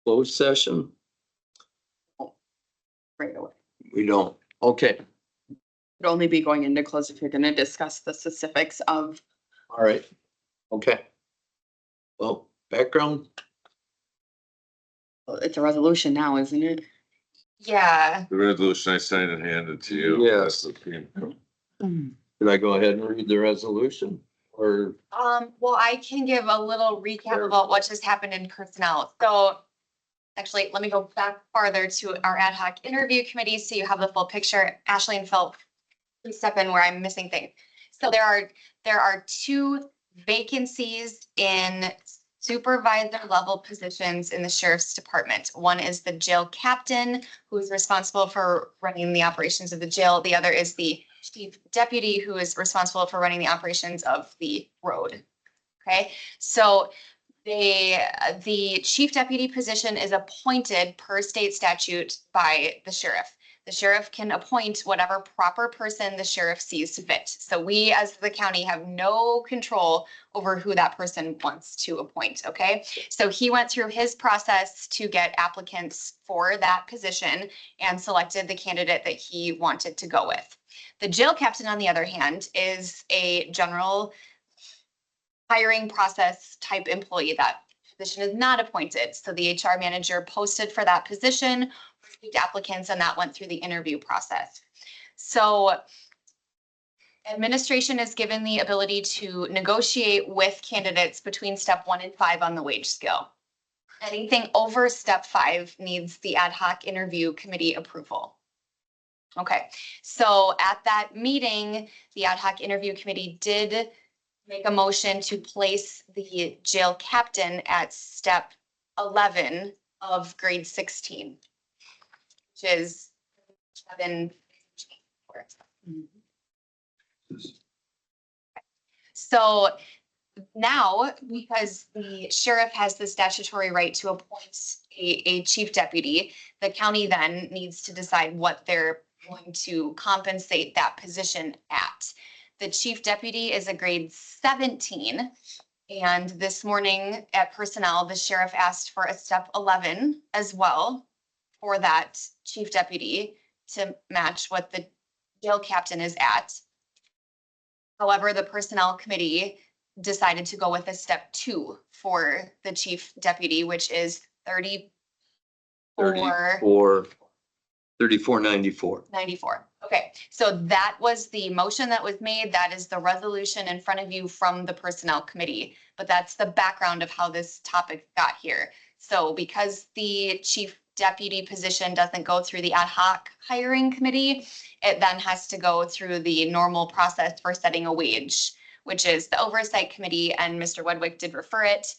closed session. Right away. We don't. Okay, It'd only be going into close if you're gonna discuss the specifics of. all right. Okay. Well, background, It's a resolution now, isn't it? Yeah, The resolution I signed and handed to you. Yes. That's the theme. did I go ahead and read the resolution or? well, I can give a little recap about what just happened in personnel. So actually, let me go back farther to our ad hoc interview committee, so you have the full picture. Ashley and Phil, please step in where I'm missing things. So there are 2 vacancies in supervisor level positions in the sheriff's department. One is the jail captain, who is responsible for running the operations of the jail. The other is the chief deputy, who is responsible for running the operations of the road. Okay, so the chief deputy position is appointed per state statute by the sheriff. The sheriff can appoint whatever proper person the sheriff sees fit. So we, as the county, have no control over who that person wants to appoint, okay? So he went through his process to get applicants for that position and selected the candidate that he wanted to go with. The jail captain, on the other hand, is a general hiring process type employee. That position is not appointed. So the HR manager posted for that position, received applicants, and that went through the interview process. So administration is given the ability to negotiate with candidates between step 1 and 5 on the wage scale. Anything over step 5 needs the ad hoc interview committee approval. Okay, so at that meeting, the ad hoc interview committee did make a motion to place the jail captain at step 11 of grade 16, which is 7. So now, because the sheriff has the statutory right to appoint a chief deputy, the county then needs to decide what they're going to compensate that position at. The chief deputy is a grade 17. And this morning at personnel, the sheriff asked for a step 11 as well for that chief deputy to match what the jail captain is at. However, the personnel committee decided to go with a step 2 for the chief deputy, which is 3494. 94. Okay, so that was the motion that was made. That is the resolution in front of you from the personnel committee. But that's the background of how this topic got here. So because the chief deputy position doesn't go through the ad hoc hiring committee, it then has to go through the normal process for setting a wage, which is the oversight committee, and Mr. Wedwick did refer it,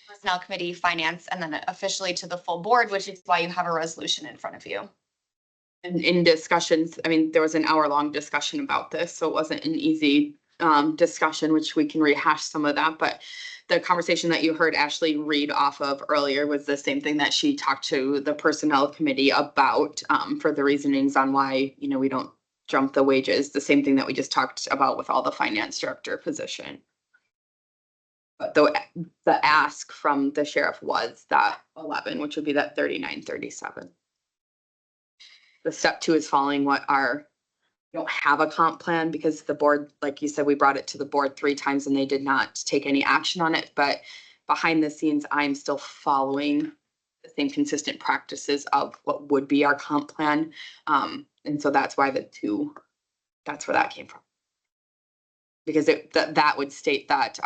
personnel committee, finance, and then officially to the full board, which is why you have a resolution in front of you. And in discussions, I mean, there was an hour-long discussion about this, so it wasn't an easy discussion, which we can rehash some of that, but the conversation that you heard Ashley read off of earlier was the same thing that she talked to the personnel committee about, for the reasonings on why, you know, we don't jump the wages, the same thing that we just talked about with all the finance director position. But the ask from the sheriff was that 11, which would be that 3937. The step 2 is following what we don't have a comp plan because the board, like you said, we brought it to the board 3 times and they did not take any action on it. But behind the scenes, I'm still following the same consistent practices of what would be our comp plan. And so that's why that's where that came from. Because that would state that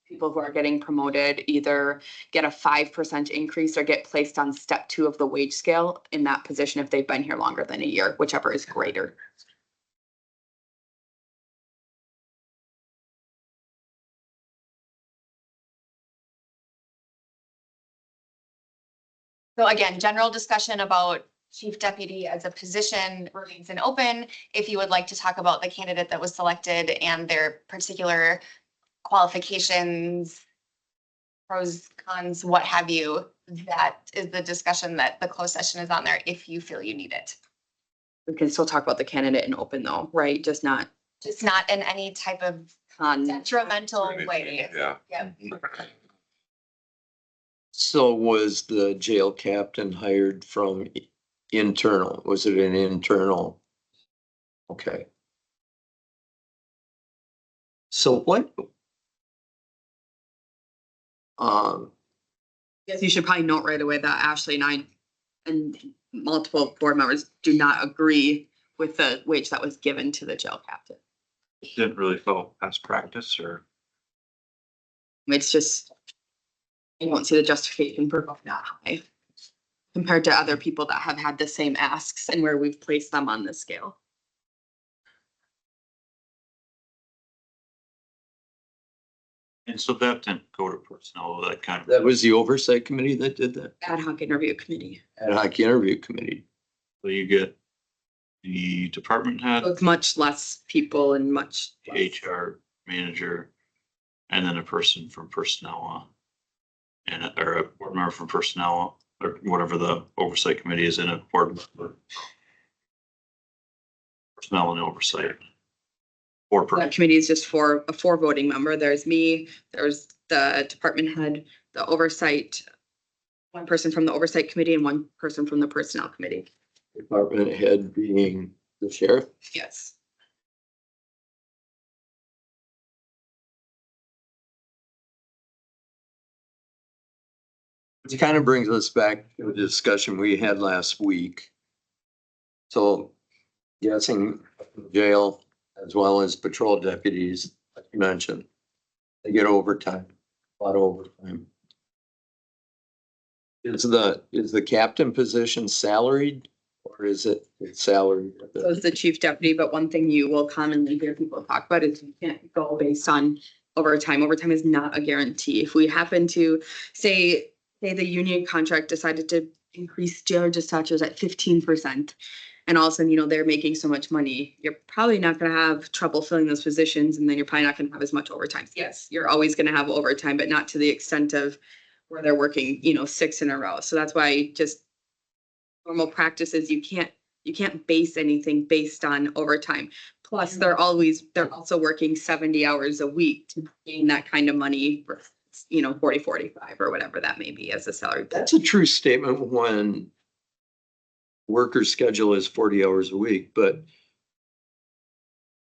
people who are getting promoted either get a 5% increase or get placed on step 2 of the wage scale in that position if they've been here longer than a year, whichever is greater. So again, general discussion about chief deputy as a position remains an open. If you would like to talk about the candidate that was selected and their particular qualifications, pros, cons, what have you, that is the discussion that the closed session is on there if you feel you need it. We can still talk about the candidate in open though, right? Just not in any type of detrimental way. Yeah. Yeah. So was the jail captain hired from internal? Was it an internal? Okay. So what? Yes, you should probably note right away that Ashley and I and multiple board members do not agree with the wage that was given to the jail captain. Didn't really follow past practice or? It's just, I don't see the justification for going that high compared to other people that have had the same asks and where we've placed them on the scale. And so that didn't go to personnel, that kind of. That was the oversight committee that did that? Ad hoc interview committee. Ad hoc interview committee. So you get the department head, With much less people and much. less- HR manager, and then a person from personnel. Or a board member from personnel, or whatever the oversight committee is in a board member. Personnel and oversight. Or That person. committee is just for a 4 voting member. There's me, there's the department head, the oversight, 1 person from the oversight committee and 1 person from the personnel committee. Department head being the sheriff. Yes. Which kind of brings us back to the discussion we had last week. So guessing jail as well as patrol deputies, like you mentioned, they get overtime, a lot of overtime. Is the captain position salaried or is it salaried? So it's the chief deputy, but one thing you will commonly hear people talk about is you can't go based on overtime. Overtime is not a guarantee. If we happen to say the union contract decided to increase jailer dispatchers at 15%, and all of a sudden, they're making so much money, you're probably not gonna have trouble filling those positions, and then you're probably not gonna have as much overtime. Yes, you're always gonna have overtime, but not to the extent of where they're working, 6 in a row. So that's why just normal practices, you can't base anything based on overtime. Plus, they're also working 70 hours a week to gain that kind of money for, 40, 45 or whatever that may be as a salary. That's a true statement when worker's schedule is 40 hours a week, but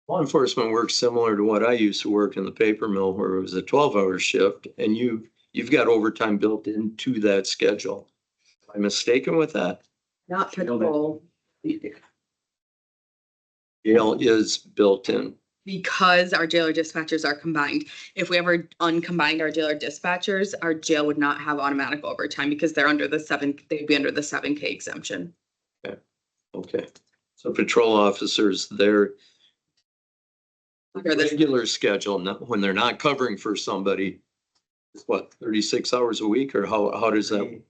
law enforcement works similar to what I used to work in the paper mill, where it was a 12-hour shift, and you've got overtime built into that schedule. Am I mistaken with that? Not patrol, Jail is built in. because our jailer dispatchers are combined. If we ever uncombined our jailer dispatchers, our jail would not have automatic overtime because they'd be under the 7K exemption. Okay, so patrol officers, their Under the- regular schedule, when they're not covering for somebody, is what, 36 hours a week, or how does that?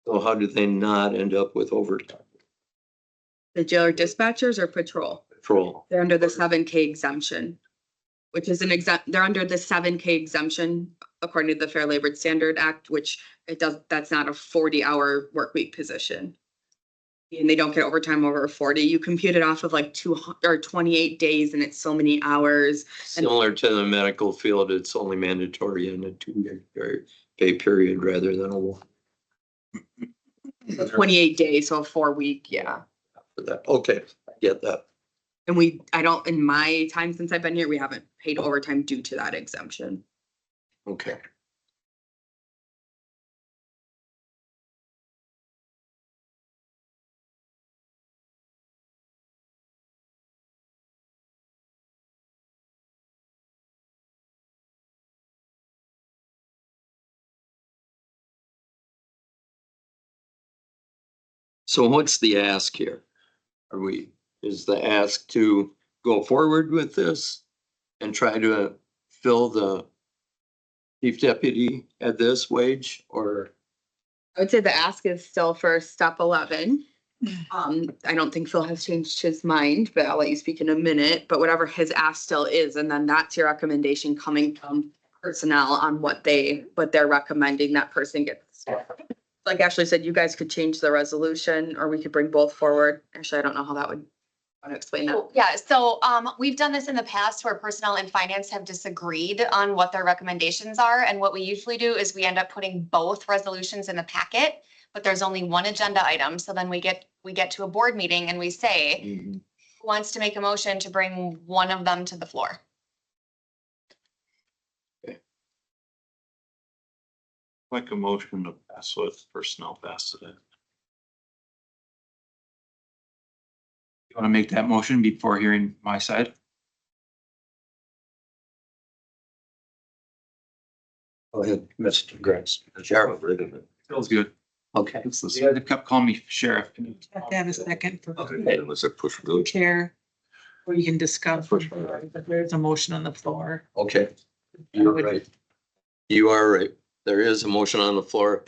So how do they not end up with overtime? The jailer dispatchers or patrol? Patrol. They're under the 7K exemption, which is they're under the 7K exemption according to the Fair Labor Standard Act, which that's not a 40-hour work week position. And they don't get overtime over 40. You compute it off of like 28 days, and it's so many hours. Similar to the medical field, it's only mandatory in a 2-year pay period rather than a 1. 28 days, so a 4-week, yeah. For that. Okay, I get that. And in my time since I've been here, we haven't paid overtime due to that exemption. Okay. So what's the ask here? Is the ask to go forward with this and try to fill the chief deputy at this wage, or? I would say the ask is still for step 11. I don't think Phil has changed his mind, but I'll let you speak in a minute, but whatever his ask still is, and then that's your recommendation coming from personnel on what they're recommending that person gets. Like Ashley said, you guys could change the resolution, or we could bring both forward. Actually, I don't know how that would, want to explain that. Yeah, so we've done this in the past where personnel and finance have disagreed on what their recommendations are. And what we usually do is we end up putting both resolutions in the packet, but there's only one agenda item. So then we get to a board meeting and we say, who wants to make a motion to bring one of them to the floor? Like a motion to pass with personnel pass today. You want to make that motion before hearing my side? Go ahead, Mr. Grass. Sheriff. Feels good. Okay. You guys have kept calling me sheriff. Have to have a second for Unless I push the chair, where you can discuss, but there's a motion on the floor. Okay. You're right. You are right. There is a motion on the floor.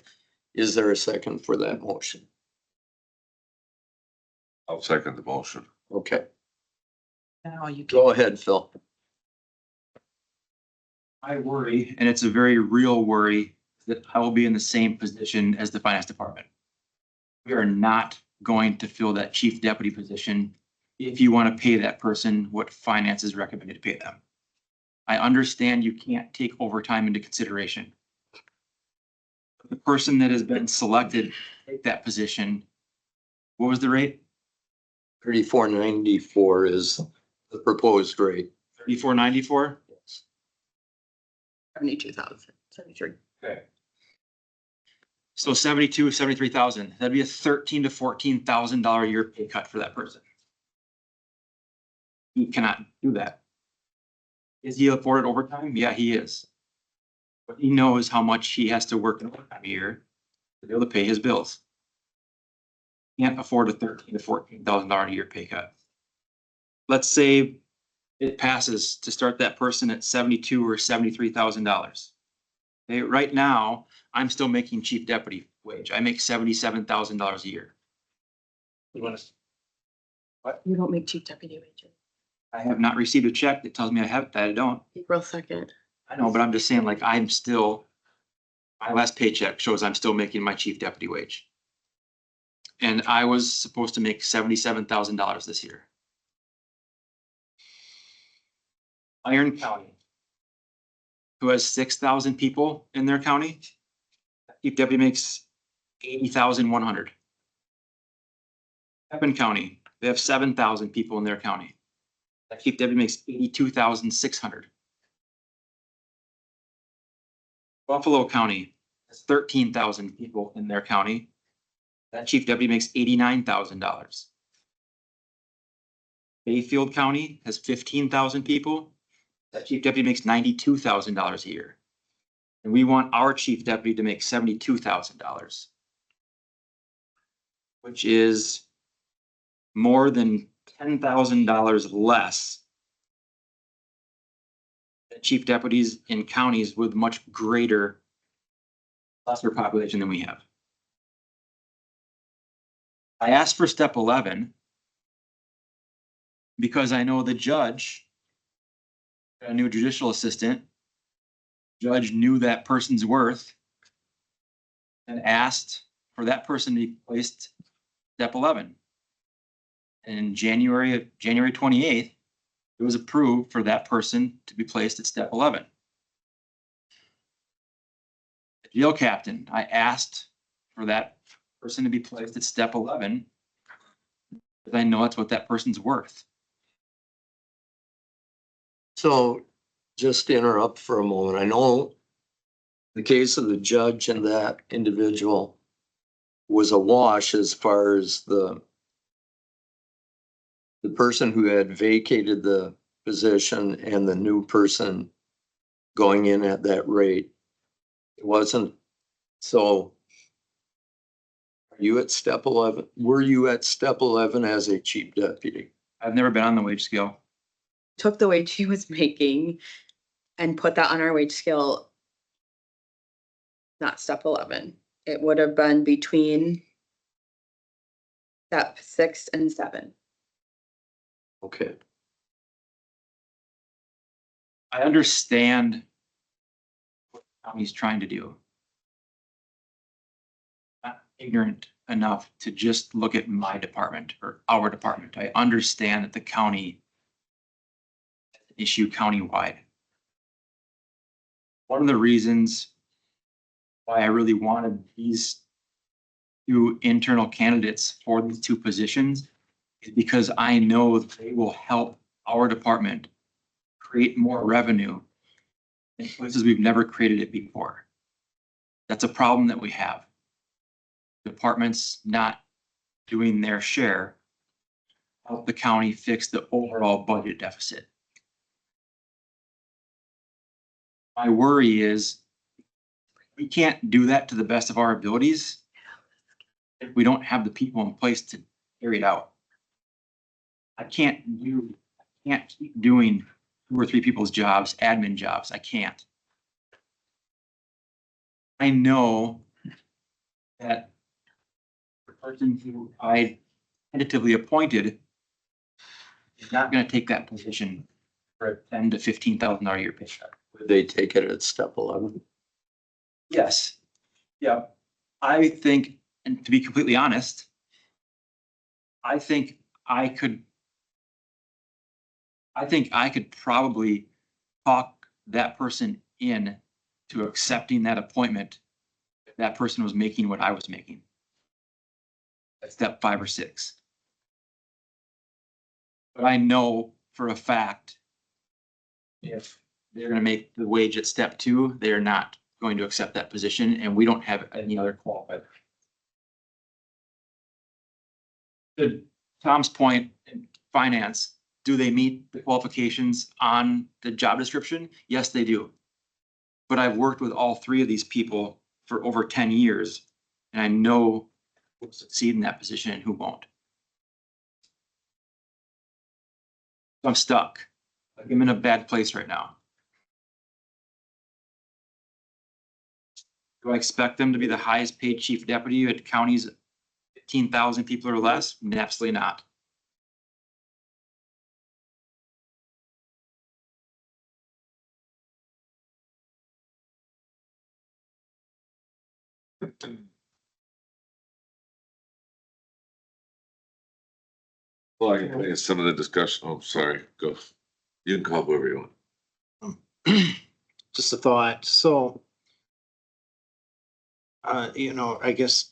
Is there a second for that motion? I'll second the motion. Okay, Now you can. go ahead, Phil. I worry, and it's a very real worry, that I will be in the same position as the finance department. We are not going to fill that chief deputy position if you want to pay that person what finance is recommended to pay them. I understand you can't take overtime into consideration. The person that has been selected to take that position, what was the rate? 3494 is the proposed rate. 3494? 72,000, 73. Okay. So 73,000, that'd be a $13,000 to $14,000 a year pay cut for that person. He cannot do that. Is he afforded overtime? Yeah, he is. But he knows how much he has to work in overtime a year to be able to pay his bills. Can't afford a $13,000 to $14,000 a year pay cut. Let's say it passes to start that person at $72,000 or $73,000. Okay, right now, I'm still making chief deputy wage. I make $77,000 a year. You want to? You don't make chief deputy wages. I have not received a check that tells me I have, that I don't. April 2nd. I know, but I'm just saying, like, I'm still, my last paycheck shows I'm still making my chief deputy wage. And I was supposed to make $77,000 this year. Iron County, who has 6,000 people in their county, chief deputy makes 80,100. Pepin County, they have 7,000 people in their county. That chief deputy makes 82,600. Buffalo County has 13,000 people in their county. That chief deputy makes $89,000. Bayfield County has 15,000 people. That chief deputy makes $92,000 a year. And we want our chief deputy to make $72,000. Which is more than $10,000 less than chief deputies in counties with much greater, lesser population than we have. I asked for step 11 because I know the judge, a new judicial assistant, judge knew that person's worth and asked for that person to be placed step 11. And in January 28th, it was approved for that person to be placed at step 11. The jail captain, I asked for that person to be placed at step 11 because I know that's what that person's worth. So just to interrupt for a moment, I know the case of the judge and that individual was a wash as far as the person who had vacated the position and the new person going in at that rate. It wasn't, so are you at step 11? Were you at step 11 as a chief deputy? I've never been on the wage scale. Took the wage he was making and put that on our wage scale. Not step 11. It would have been between step 6 and 7. Okay. I understand what the county's trying to do. Not ignorant enough to just look at my department or our department. I understand that the county has an issue countywide. One of the reasons why I really wanted these two internal candidates for these two positions is because I know they will help our department create more revenue in places we've never created it before. That's a problem that we have. Departments not doing their share help the county fix the overall budget deficit. My worry is we can't do that to the best of our abilities if we don't have the people in place to carry it out. I can't keep doing 2 or 3 people's jobs, admin jobs. I can't. I know that the person who I tentatively appointed is not going to take that position for a $10,000 to $15,000 a year paycheck. Would they take it at step 11? Yes. Yeah. I think, and to be completely honest, I think I could probably talk that person in to accepting that appointment if that person was making what I was making at step 5 or 6. But I know for a fact if they're going to make the wage at step 2, they're not going to accept that position, and we don't have any other qualified. To Tom's point in finance, do they meet the qualifications on the job description? Yes, they do. But I've worked with all 3 of these people for over 10 years, and I know who will succeed in that position and who won't. So I'm stuck. Like, I'm in a bad place right now. Do I expect them to be the highest paid chief deputy at counties 15,000 people or less? Absolutely not. Well, I can some of the discussion. Oh, sorry, go. You can call whoever you want. Just a thought, so. I guess,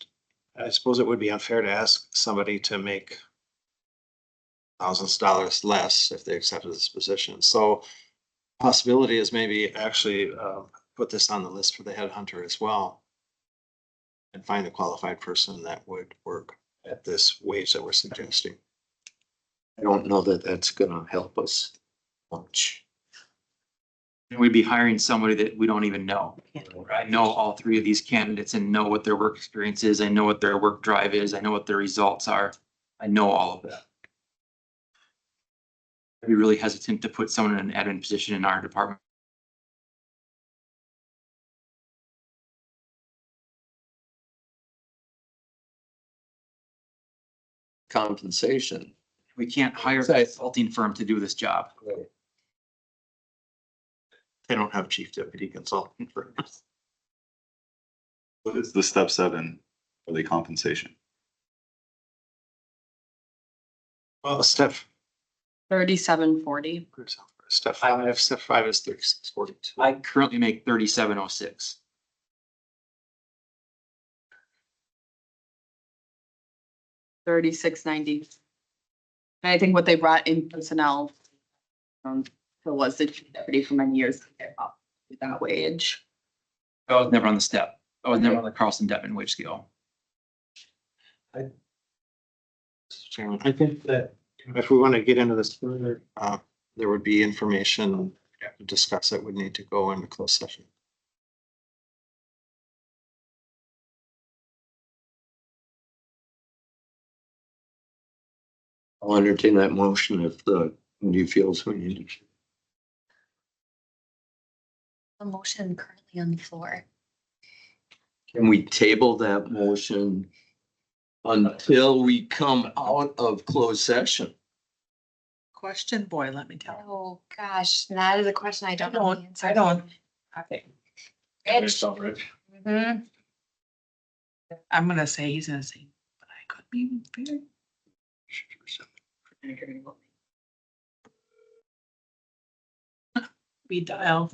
I suppose it would be unfair to ask somebody to make. Thousands of dollars less if they accepted this position, so. Possibility is maybe actually, put this on the list for the headhunter as well. And find a qualified person that would work at this wage that we're suggesting. I don't know that that's gonna help us much. And we'd be hiring somebody that we don't even know. I know all three of these candidates and know what their work experience is. I know what their work drive is. I know what their results are. I know all of that. I'd be really hesitant to put someone in an admin position in our department. Compensation. We can't hire a consulting firm to do this job. They don't have chief deputy consultant for. What is the step 7 for the compensation? Well, step 3740. step 5 is 3642. I currently make 3706. $36.90. And I think what they brought in personnel, so was the chief deputy for many years to get up to that wage. I was never on the step. I was never on the Carlson Devon wage scale. Mr. Chairman, I think that if we want to get into this further, there would be information to discuss that would need to go into closed session. I'll entertain that motion if the committee feels we need to. A motion currently on the floor. Can we table that motion until we come out of closed session? Question, boy, let me tell you. Oh, gosh, that is a question I don't know the answer. I don't. Okay. Rich. Mhm. I'm gonna say, he's gonna say, but I could be very. We dial.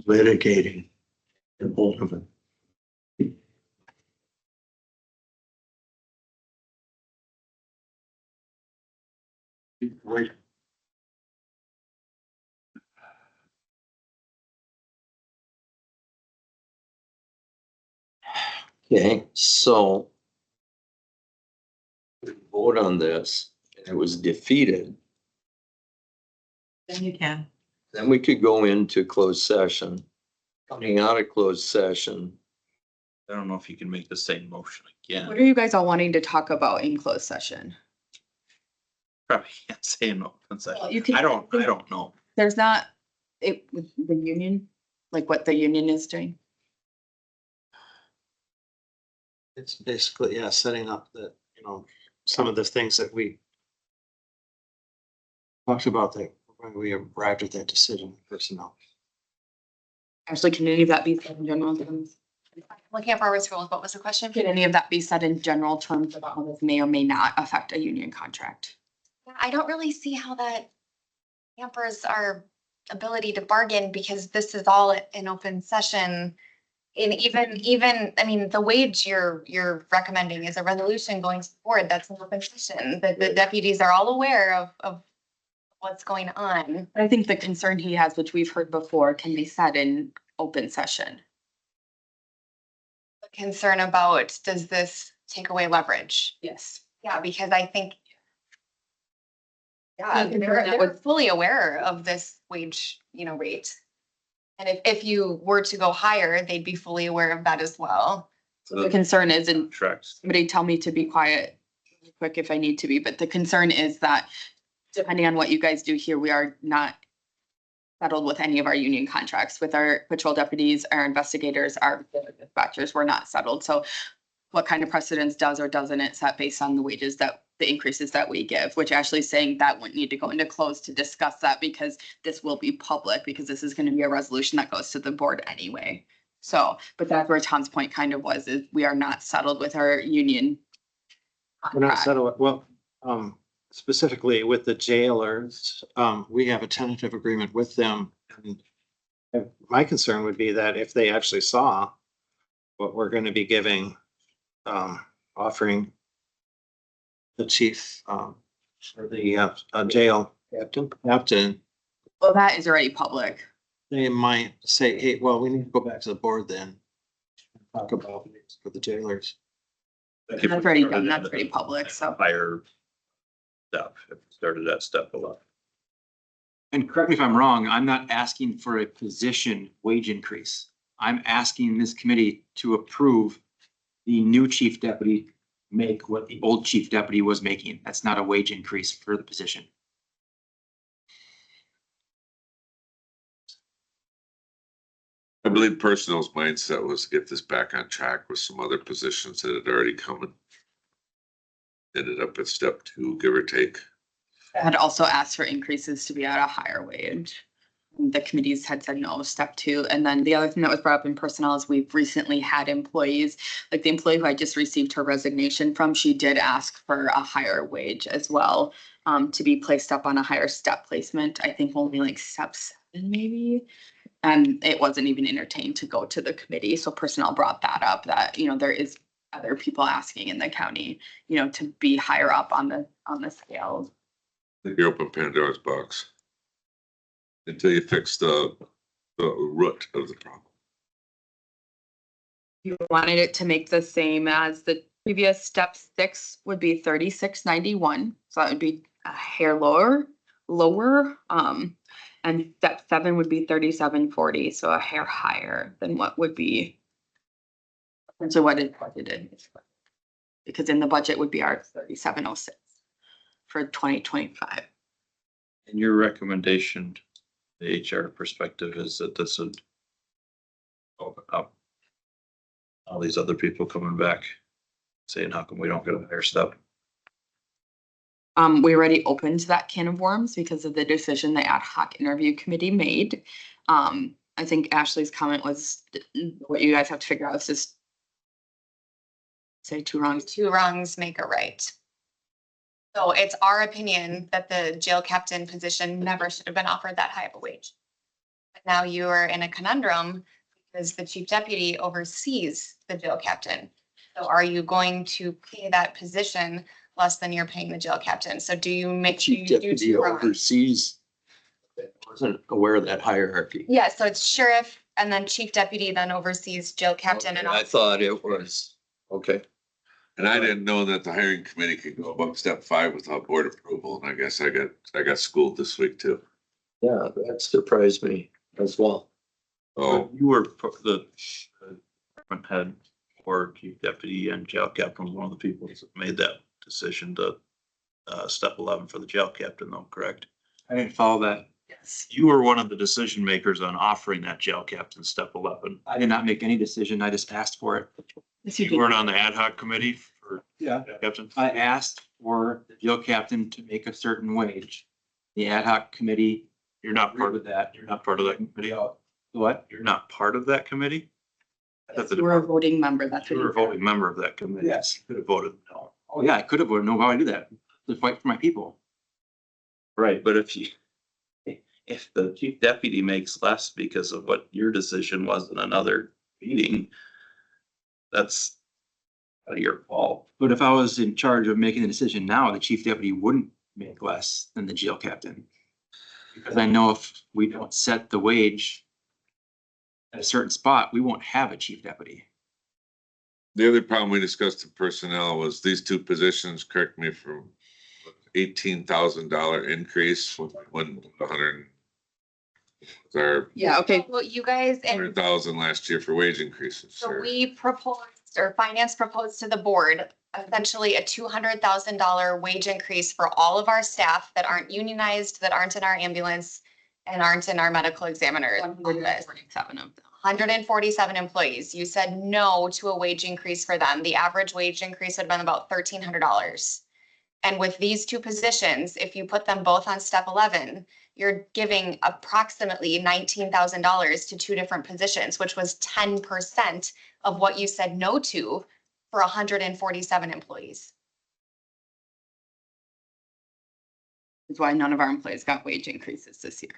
Litigating. And both of it. Wait. Okay, so. we Vote on this, and it was defeated, Then you can. then we could go into closed session. Coming out of closed session, I don't know if you can make the same motion again. What are you guys all wanting to talk about in closed session? Probably can't say in open Well, session. you can- I don't know. There's not, it, with the union, like what the union is doing. It's basically, yeah, setting up that, some of the things that we talked about that when we arrived at that decision, personnel. Actually, can any of that be said in general terms? Looking at Robert's rules, what was the question? Can any of that be said in general terms about how this may or may not affect a union contract? I don't really see how that hampers our ability to bargain because this is all in open session. And even, I mean, the wage you're recommending is a resolution going forward. That's an open session. The deputies are all aware of what's going on. I think the concern he has, which we've heard before, can be said in open session. The concern about, does this take away leverage? Yes. Yeah, because I think. Yeah, The concern they're that would- fully aware of this wage, rate. And if you were to go higher, they'd be fully aware of that as well. So the concern is, and Tracks. somebody tell me to be quiet really quick if I need to be, but the concern is that depending on what you guys do here, we are not settled with any of our union contracts with our patrol deputies, our investigators, our dispatchers, we're not settled. So what kind of precedence does or doesn't it set based on the wages that the increases that we give, which Ashley's saying that wouldn't need to go into close to discuss that because this will be public, because this is gonna be a resolution that goes to the board anyway. So, but that's where Tom's point kind of was, is we are not settled with our union. We're not contract. settled, well, specifically with the jailers, we have a tentative agreement with them. And my concern would be that if they actually saw what we're gonna be giving, offering the chief, or the, jail captain, Well, that is already public. they might say, hey, well, we need to go back to the board then. Talk about it for the jailers. Like if That's we already started done, at that's a pretty public, so. Higher step, if we started at step 11. And correct me if I'm wrong, I'm not asking for a position wage increase. I'm asking this committee to approve the new chief deputy make what the old chief deputy was making. That's not a wage increase for the position. I believe personnel's mindset was to get this back on track with some other positions that had already come and ended up at step 2, give or take. I had also asked for increases to be at a higher wage. The committees had said no, step 2. And then the other thing that was brought up in personnel is we've recently had employees, like the employee who I just received her resignation from, she did ask for a higher wage as well, to be placed up on a higher step placement. I think only like step 7 maybe. And it wasn't even entertained to go to the committee. So personnel brought that up, that, you know, there is other people asking in the county, you know, to be higher up on the scale. I think you're open Pandora's box. Until you fix the root of the problem. You wanted it to make the same as the previous step 6 would be 36.91. So that would be a hair lower. And step 7 would be 37.40, so a hair higher than what would be. And so what is budgeted? Because in the budget would be our 37.06 for 2025. And your recommendation, the HR perspective, is that this would open up all these other people coming back saying, how come we don't get a higher step? We already opened that can of worms because of the decision the ad hoc interview committee made. I think Ashley's comment was what you guys have to figure out is just say 2 wrongs. 2 wrongs make a right. So it's our opinion that the jail captain position never should have been offered that high of a wage. But now you are in a conundrum because the chief deputy oversees the jail captain. So are you going to pay that position less than you're paying the jail captain? So do you make sure you do 2 wrongs? Oversees. I wasn't aware of that hierarchy. Yeah, so it's sheriff and then chief deputy then oversees jail captain and. I thought it was, okay. And I didn't know that the hiring committee could go above step 5 without board approval. And I guess I got schooled this week too. Yeah, that surprised me as well. Oh, You were the department head or chief deputy and jail captain was one of the people that made that decision to step 11 for the jail captain though, correct? I didn't follow that. Yes. You were one of the decision makers on offering that jail captain step 11. I did not make any decision. I just asked for it. Yes, you You did. weren't on the ad hoc committee for Yeah. jail captain? I asked for the jail captain to make a certain wage. The ad hoc committee You're not agreed part with of, that. you're not part of that committee? What? You're not part of that committee? I thought the You were a department- voting member, that's You what were a you voting member of that committee. Yes. You could have voted no. Oh, yeah, I could have voted. No, why would I do that? To fight for my people. Right, but if the chief deputy makes less because of what your decision was in another meeting, that's not your fault. But if I was in charge of making the decision now, the chief deputy wouldn't make less than the jail captain. Because I know if we don't set the wage at a certain spot, we won't have a chief deputy. the other problem we discussed in personnel was these 2 positions, correct me from $18,000 increase when 100. Our Yeah, okay. Well, you guys, and 100,000 last year for wage increases. so or- we proposed or finance proposed to the board essentially a $200,000 wage increase for all of our staff that aren't unionized, that aren't in our ambulance, and aren't in our medical examiner. 147 of them. 147 employees. You said no to a wage increase for them. The average wage increase would have been about $1,300. And with these two positions, if you put them both on step 11, you're giving approximately $19,000 to two different positions, which was 10% of what you said no to for 147 employees. That's why none of our employees got wage increases this year.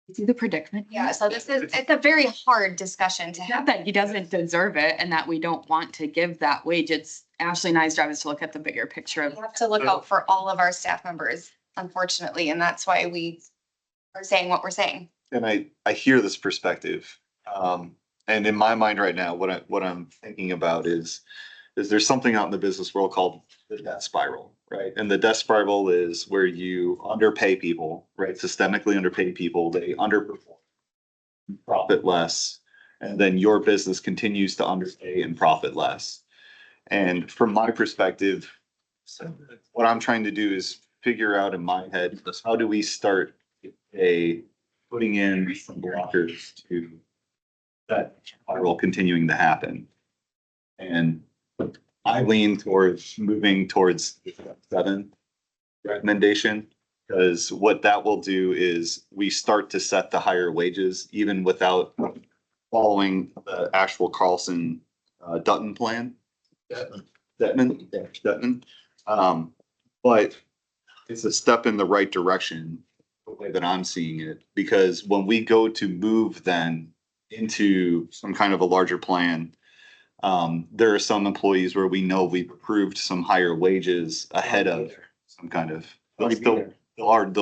You see the predicament? Yeah, so it's a very hard discussion to Not have. that he doesn't deserve it and that we don't want to give that wage. It's Ashley and I's job is to look at the bigger picture of. We have to look out for all of our staff members, unfortunately, and that's why we are saying what we're saying. And I hear this perspective. And in my mind right now, what I'm thinking about is there's something out in the business world called the death spiral, right? And the death spiral is where you underpay people, right? Systemically underpay people, they underperform, profit less, and then your business continues to underpay and profit less. And from my perspective, what I'm trying to do is figure out in my head, how do we start putting in some blockers to that spiral continuing to happen? And I lean towards moving towards the step 7 recommendation, because what that will do is we start to set the higher wages even without following the actual Carlson Dutton plan. Dutton. But it's a step in the right direction, the way that I'm seeing it, because when we go to move then into some kind of a larger plan, there are some employees where we know we've approved some higher wages ahead of some kind of, they'll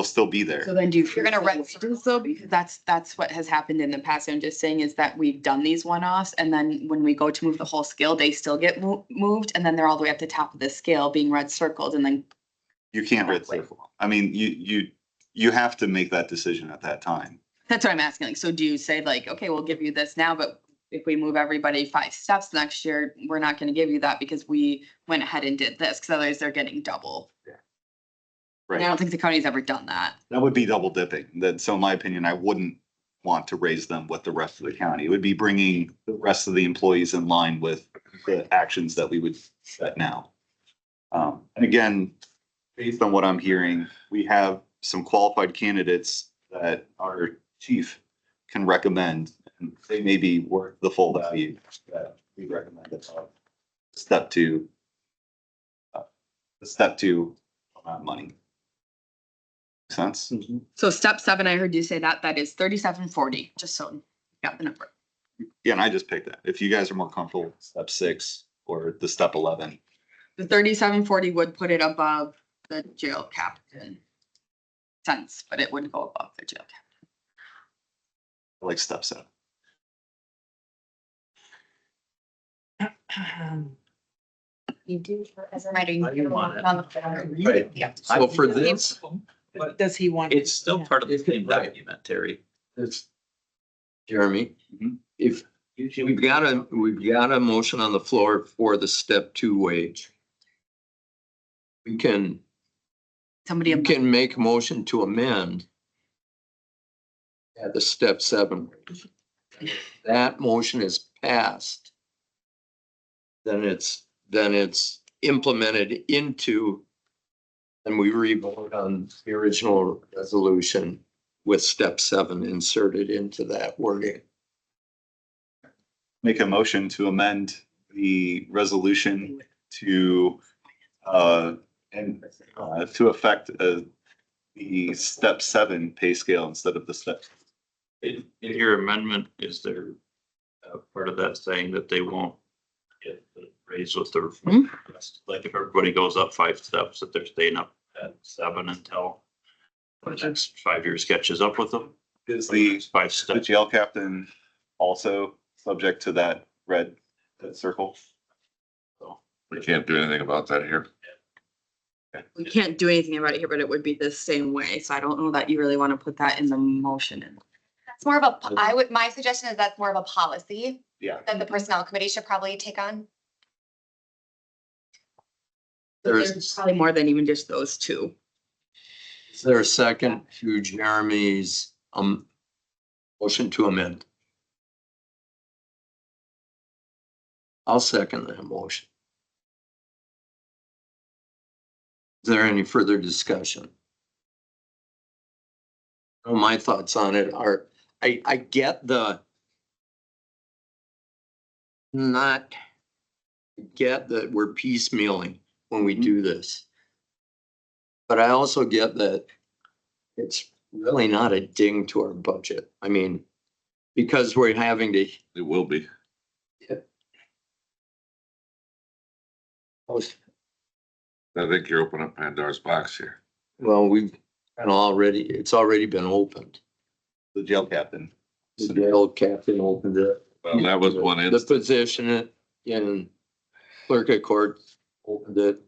still be there. So then do you? You're gonna rent- So because that's what has happened in the past. I'm just saying is that we've done these one-offs and then when we go to move the whole scale, they still get moved and then they're all the way up the top of the scale being red circled and then. You can't red circle. I mean, you have to make that decision at that time. That's what I'm asking. Like, so do you say like, okay, we'll give you this now, but if we move everybody 5 steps next year, we're not gonna give you that because we went ahead and did this, because otherwise they're getting double. And I Right. don't think the county's ever done that. That would be double dipping. So in my opinion, I wouldn't want to raise them with the rest of the county. It would be bringing the rest of the employees in line with the actions that we would set now. And again, based on what I'm hearing, we have some qualified candidates that our chief can recommend, and they may be worth the full value that we recommend. Step 2. The step 2 amount of money. Sense? So step 7, I heard you say that is 3740, just so you got the number. Yeah, and I just picked that. If you guys are more comfortable with step 6 or the step 11, The 3740 would put it above the jail captain. Sense, but it wouldn't go above the jail captain. I like step 7. You do, as a reminder, you How do you want it? on the floor. Right. Yeah. So for this, But does he want? It's still part of the same Right. document, Terry. it's Jeremy, Mhm. if we've got a motion on the floor for the step 2 wage. We can, Somebody. you can make a motion to amend at the step 7 wage. That motion is passed. Then it's implemented into, and we revote on the original resolution with step 7 inserted into that wording. Make a motion to amend the resolution to to affect the step 7 pay scale instead of the step. In your amendment, is there part of that saying that they won't get the raise with the rest? Like if everybody goes up 5 steps, that they're staying up at 7 until the next 5 years catches up with them? Is Or the the next 5 the steps? jail captain also subject to that red circle? We can't do anything about that here. We can't do anything about it here, but it would be the same way. So I don't know that you really want to put that in the motion. That's more of a, my suggestion is that's more of a policy Yeah. that the personnel committee should probably take on. There's probably more than even just those two. Is there a second to Jeremy's, motion to amend? I'll second that motion. Is there any further discussion? Well, my thoughts on it are, I get that we're piecemealing when we do this. But I also get that it's really not a ding to our budget. I mean, because we're having to. It will be. I think you're opening up Pandora's box here. Well, we've kind of it's already been opened. The jail captain. The jail captain opened it. Well, that was one The instance. position in clerk of court opened it.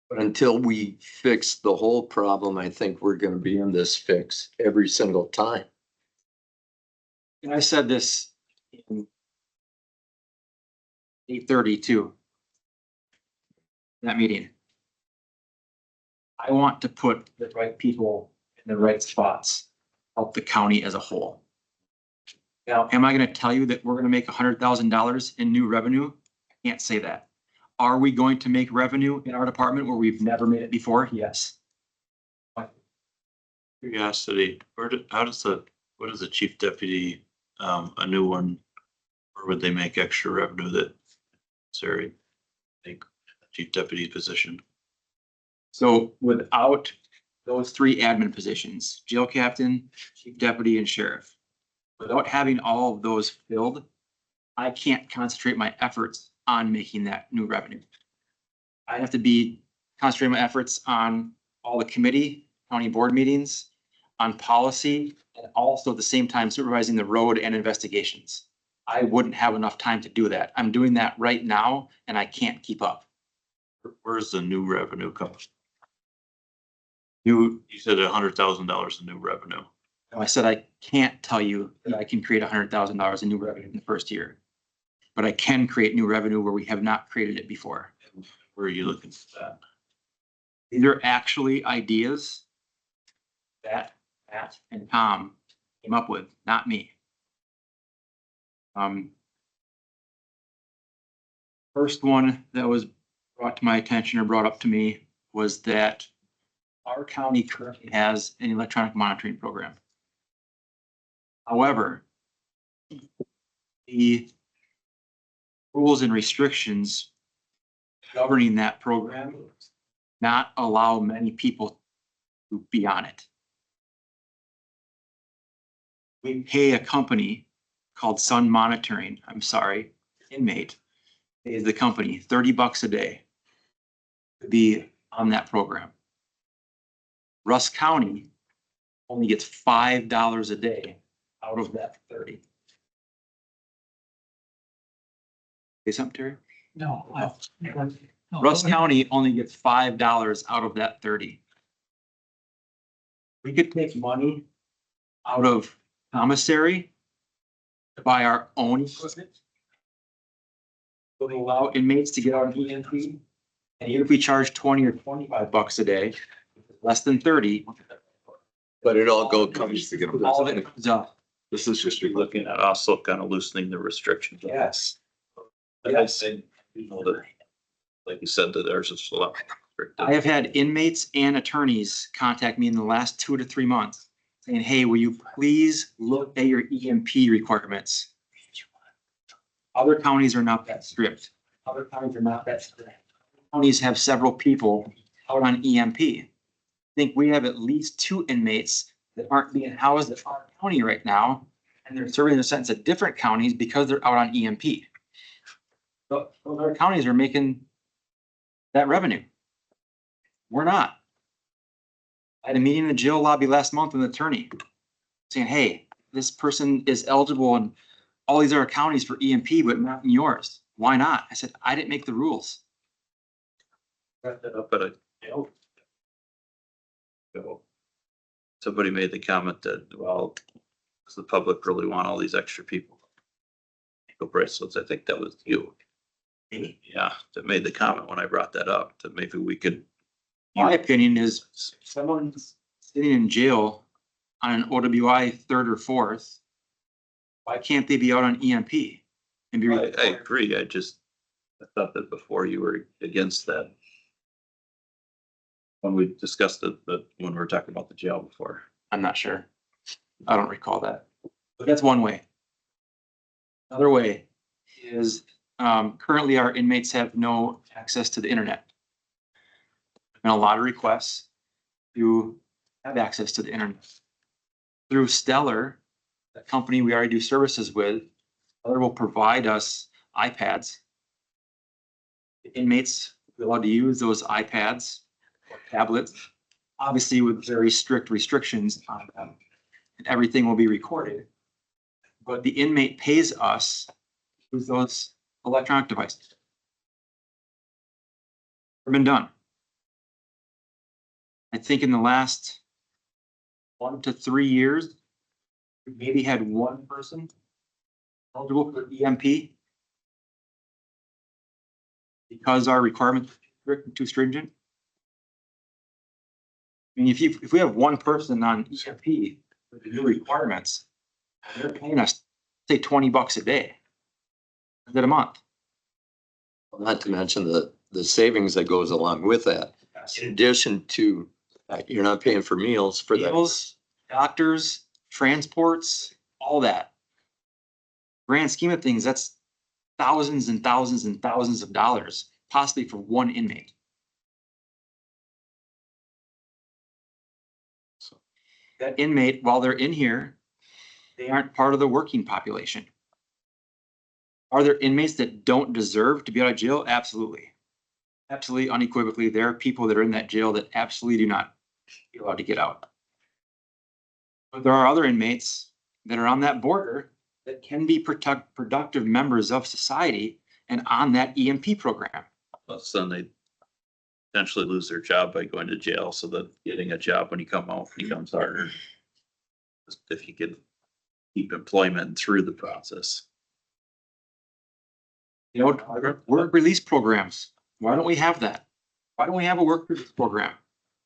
But until we fix the whole problem, I think we're gonna be in this fix every single time. And I said this in 8:32. That meeting. I want to put the right people in the right spots, help the county as a whole. Now, am I gonna tell you that we're gonna make $100,000 in new revenue? I can't say that. Are we going to make revenue in our department where we've never made it before? Yes. Curiosity, what is the chief deputy, a new one? Or would they make extra revenue that, sorry, make chief deputy position? So without those three admin positions, jail captain, chief deputy, and sheriff, without having all of those filled, I can't concentrate my efforts on making that new revenue. I have to concentrate my efforts on all the committee, county board meetings, on policy, and also at the same time supervising the road and investigations. I wouldn't have enough time to do that. I'm doing that right now and I can't keep up. Where's the new revenue come? You said $100,000 in new revenue. I said, I can't tell you that I can create $100,000 in new revenue in the first year. But I can create new revenue where we have not created it before. Where are you looking for that? These are actually ideas that Pat and Tom came up with, not me. First one that was brought to my attention or brought up to me was that our county currently has an electronic monitoring program. However, the rules and restrictions governing that program not allow many people to be on it. We pay a company called Sun Monitoring, Inmate, pays the company $30 a day to be on that program. Russ County only gets $5 a day out of that 30. Say something, Terry? No. No, Russ County only gets $5 out of that 30. We could take money out of commissary to buy our own equipment. It would allow inmates to get on EMP. And even if we charge 20 or $25 a day, less than 30. But it all comes together. All of it comes up. This is just you're looking at also kind of loosening the restrictions. Yes. I said, you know, that, like you said, that ours is a lot. I have had inmates and attorneys contact me in the last 2 to 3 months saying, hey, will you please look at your EMP requirements? Other counties are not that strict. Other counties are not that strict. Counties have several people out on EMP. I think we have at least 2 inmates that aren't being housed at our county right now, and they're serving their sentence at different counties because they're out on EMP. So other counties are making that revenue. We're not. I had a meeting in the jail lobby last month with an attorney saying, hey, this person is eligible in all these other counties for EMP, but not in yours. Why not? I said, I didn't make the rules. Brought that up at a jail. So, somebody made the comment that, well, does the public really want all these extra people? Ankle bracelets, I think that was you. Yeah, that made the comment when I brought that up, that maybe we could. My opinion is someone's sitting in jail on an OWI third or fourth. Why can't they be out on EMP? And be I agree, I thought that before you were against that. When we discussed it, but when we were talking about the jail before. I'm not sure. I don't recall that. But that's one way. Another way is currently our inmates have no access to the internet. And a lot of requests to have access to the internet. Through Stellar, the company we already do services with, Stellar will provide us iPads. The inmates will be allowed to use those iPads or tablets, obviously with very strict restrictions on them. And everything will be recorded. But the inmate pays us with those electronic devices. Never been done. I think in the last 1 to 3 years, we maybe had one person eligible for EMP because our requirements are too stringent. I mean, if we have one person on EMP with the new requirements, they're paying us, say, $20 a day. Is it a month? Not to mention the savings that goes along with that. In addition to, you're not paying for meals for that. Meals, doctors, transports, all that. Grand scheme of things, that's thousands and thousands and thousands of dollars, possibly for one inmate. That inmate, while they're in here, they aren't part of the working population. Are there inmates that don't deserve to be out of jail? Absolutely. Absolutely, unequivocally, there are people that are in that jail that absolutely do not be allowed to get out. But there are other inmates that are on that border that can be productive members of society and on that EMP program. Plus then they potentially lose their job by going to jail, so that getting a job when you come out becomes harder. If you can keep employment through the process. You know, work release programs. Why don't we have that? Why don't we have a work release program?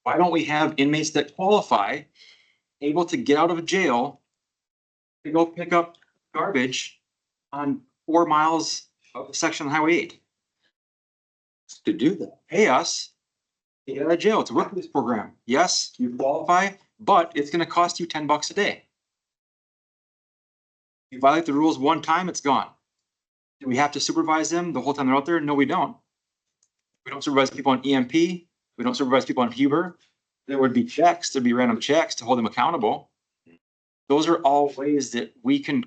Why don't we have inmates that qualify, able to get out of jail to go pick up garbage on 4 miles of the section of Highway 8? To do that. Pay us to get out of jail. It's a work release program. Yes, you qualify, but it's gonna cost you $10 a day. You violate the rules one time, it's gone. Do we have to supervise them the whole time they're out there? No, we don't. We don't supervise people on EMP. We don't supervise people on Huber. There would be checks, there'd be random checks to hold them accountable. Those are all ways that we can.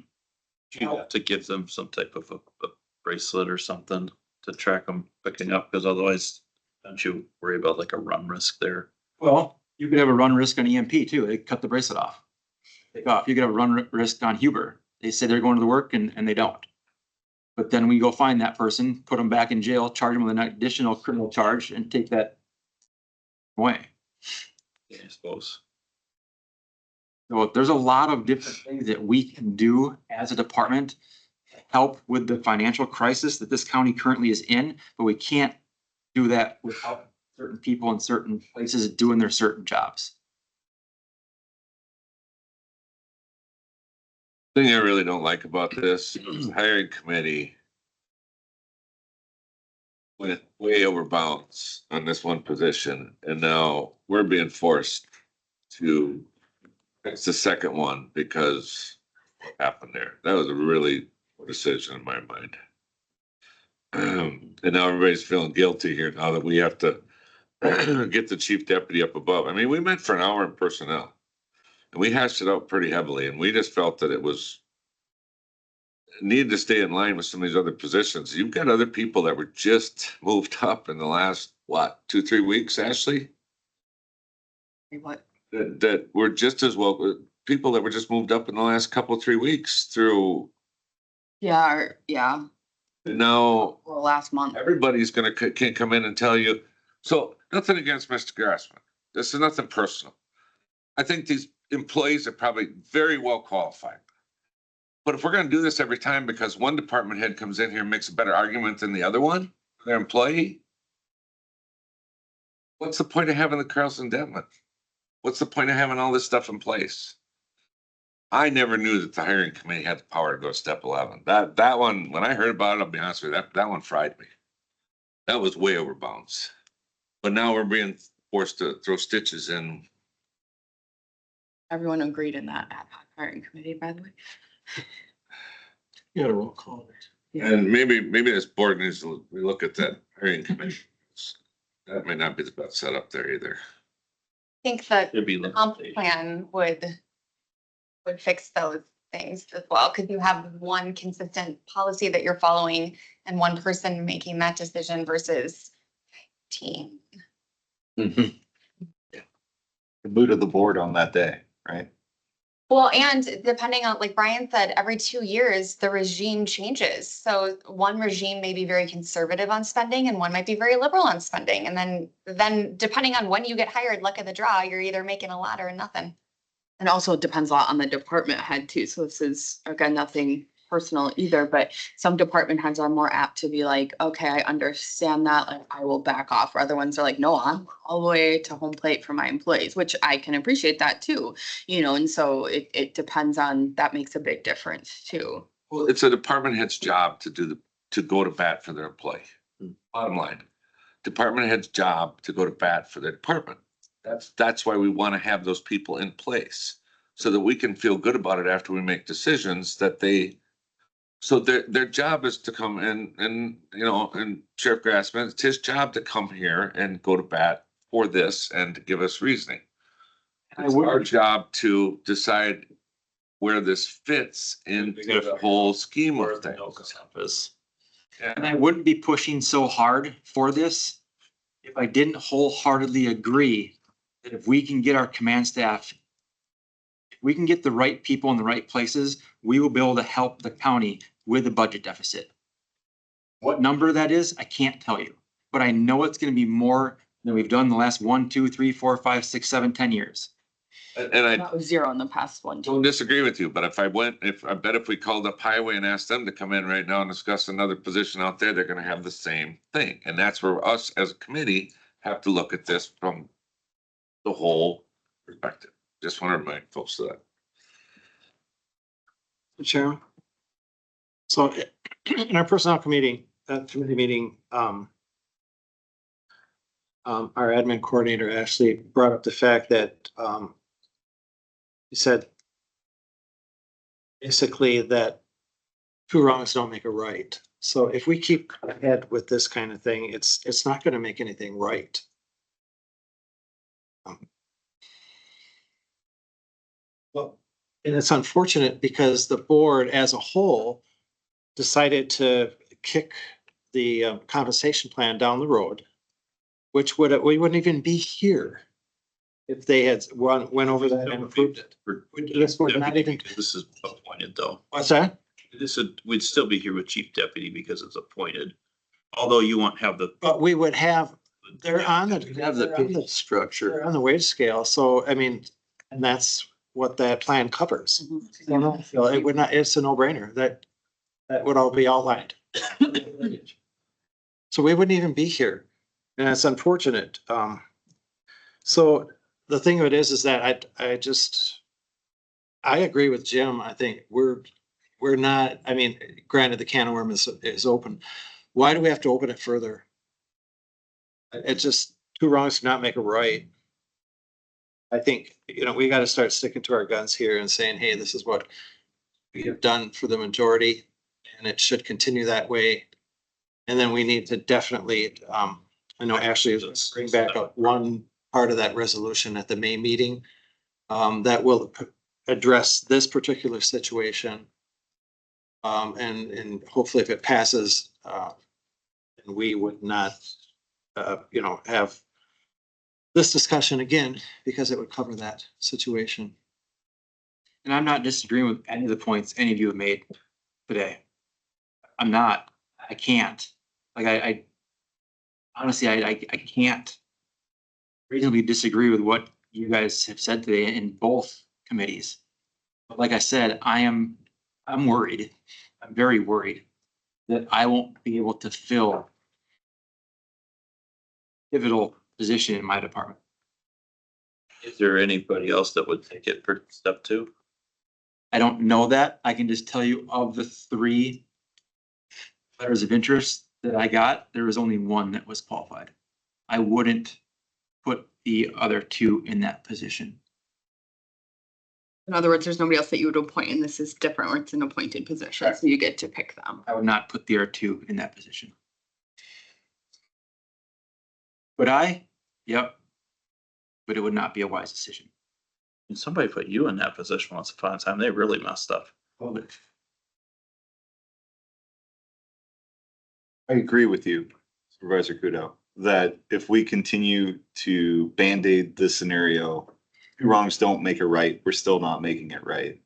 You have to give them some type of a bracelet or something to track them picking up, because otherwise, don't you worry about like a run risk there? Well, you could have a run risk on EMP too. They cut the bracelet off. Take off. You could have a run risk on Huber. They say they're going to the work and they don't. But then we go find that person, put them back in jail, charge them with an additional criminal charge and take that away. I suppose. So there's a lot of different things that we can do as a department to help with the financial crisis that this county currently is in, but we can't do that without certain people in certain places doing their certain jobs. Thing I really don't like about this is the hiring committee went way over bounds on this one position, and now we're being forced to fix the second one because what happened there. That was a really poor decision in my mind. And now everybody's feeling guilty here now that we have to get the chief deputy up above. I mean, we met for an hour in personnel. And we hashed it out pretty heavily, and we just felt that it was needed to stay in line with some of these other positions. You've got other people that were just moved up in the last, what, 2-3 weeks, Ashley? What? That were just as well, people that were just moved up in the last couple, 3 weeks through. Yeah, Now, well, last month. everybody's can't come in and tell you. So nothing against Mr. Grassman. This is nothing personal. I think employees are probably very well qualified. But if we're gonna do this every time because one department head comes in here and makes a better argument than the other one, their employee, what's the point of having the Carlson Denton? What's the point of having all this stuff in place? I never knew that the hiring committee had the power to go to step 11. That one, when I heard about it, I'll be honest with you, that one fried me. That was way over bounds. But now we're being forced to throw stitches in. Everyone agreed in that ad hoc hiring committee, by the way. You got a roll call. And maybe this board needs to look at that hiring committee. That may not be the best setup there either. I think that It'd be comp plan would fix those things as well, because you have one consistent policy that you're following and one person making that decision versus team. Mhm. The mood of the board on that day, right? Well, and depending on, like Brian said, every 2 years, the regime changes. So one regime may be very conservative on spending and one might be very liberal on spending. And then depending on when you get hired, luck of the draw, you're either making a lot or nothing. And also it depends a lot on the department head too. So this is, again, nothing personal either, but some department heads are more apt to be like, okay, I understand that, like I will back off. Or other ones are like, no, I'm all the way to home plate for my employees, which I can appreciate that too, and so it depends on, that makes a big difference too. Well, it's a department head's job to go to bat for their employee. Bottom line, department head's job to go to bat for their department. That's why we want to have those people in place so that we can feel good about it after we make decisions so their job is to come in and Sheriff Grassman, it's his job to come here and go to bat for this and to give us reasoning. It's our job to decide where this fits into the whole scheme of things. And I wouldn't be pushing so hard for this if I didn't wholeheartedly agree that if we can get our command staff, if we can get the right people in the right places, we will be able to help the county with the budget deficit. What number that is, I can't tell you, but I know it's gonna be more than we've done the last 1, 2, 3, 4, 5, 6, 7, 10 years. And I That was 0 in the past one too. don't disagree with you, but if we called up highway and asked them to come in right now and discuss another position out there, they're gonna have the same thing. And that's where us as a committee have to look at this from the whole perspective. Just want to remind folks of that. Chairman. So in our personnel committee meeting, our admin coordinator actually brought up the fact that, he said basically that 2 wrongs don't make a right. So if we keep ahead with this kind of thing, it's not going to make anything right. Well, and it's unfortunate because the board as a whole decided to kick the compensation plan down the road, which we wouldn't even be here if they had went over that and approved it. This would not even. This is appointed though. What's that? We'd still be here with chief deputy because it's appointed. Although you won't have the. But we would have, they're on the. We have the pay structure. They're on the wage scale, so I mean, and that's what that plan covers. So it would not, it's a no-brainer, that would all be outlined. So we wouldn't even be here, and it's unfortunate. So the thing of it is that I agree with Jim. I think we're not, I mean, granted, the can of worms is open. Why do we have to open it further? It's just 2 wrongs do not make a right. I think, we got to start sticking to our guns here and saying, hey, this is what we have done for the majority, and it should continue that way. And then we need to definitely, I know Ashley is bring back up one part of that resolution at the May meeting that will address this particular situation. And hopefully if it passes, and we would not, have this discussion again, because it would cover that situation. And I'm not disagreeing with any of the points any of you have made today. I'm not, I can't, like, I honestly, I can't reasonably disagree with what you guys have said today in both committees. But like I said, I'm worried. I'm very worried that I won't be able to fill pivotal position in my department. Is there anybody else that would take it for step two? I don't know that. I can just tell you of the 3 letters of interest that I got, there was only 1 that was qualified. I wouldn't put the other 2 in that position. In other words, there's nobody else that you would appoint, and this is different, where it's an appointed position, so you get to pick them. I would not put the other 2 in that position. Would I? Yep. But it would not be a wise decision. And somebody put you in that position once upon a time. They really messed up. I agree with you, Supervisor Kudo, that if we continue to Band-Aid this scenario, wrongs don't make it right, we're still not making it right.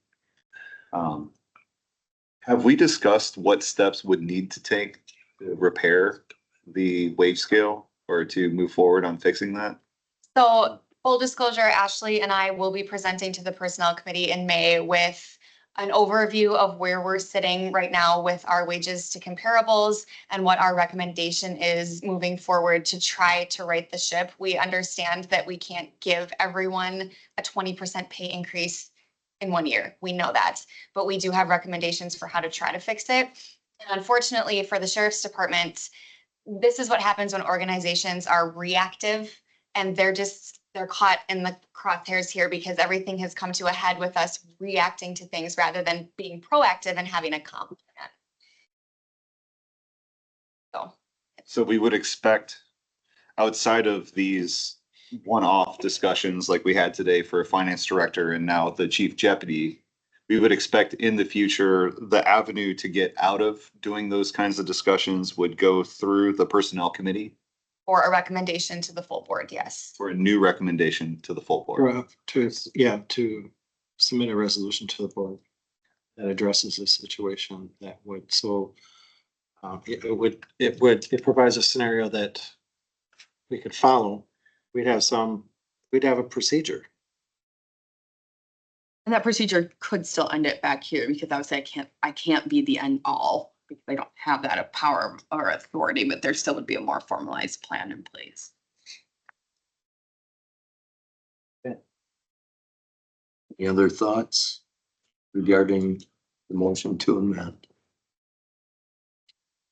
Have we discussed what steps would need to take to repair the wage scale or to move forward on fixing that? So full disclosure, Ashley and I will be presenting to the Personnel Committee in May with an overview of where we're sitting right now with our wages to comparables and what our recommendation is moving forward to try to right the ship. We understand that we can't give everyone a 20% pay increase in 1 year. We know that, but we do have recommendations for how to try to fix it. And unfortunately for the Sheriff's Department, this is what happens when organizations are reactive and they're caught in the crosshairs here because everything has come to a head with us reacting to things rather than being proactive and having a comp plan. So we would expect, outside of these one-off discussions like we had today for a finance director and now the chief deputy, we would expect in the future, the avenue to get out of doing those kinds of discussions would go through the personnel committee Or a recommendation to the full board, yes. for a new recommendation to the full board. To submit a resolution to the board that addresses this situation that would, so it provides a scenario that we could follow. We'd have a procedure. And that procedure could still end it back here, because I would say I can't be the end all, because I don't have that power or authority, but there still would be a more formalized plan in place. Any other thoughts regarding the motion to amend?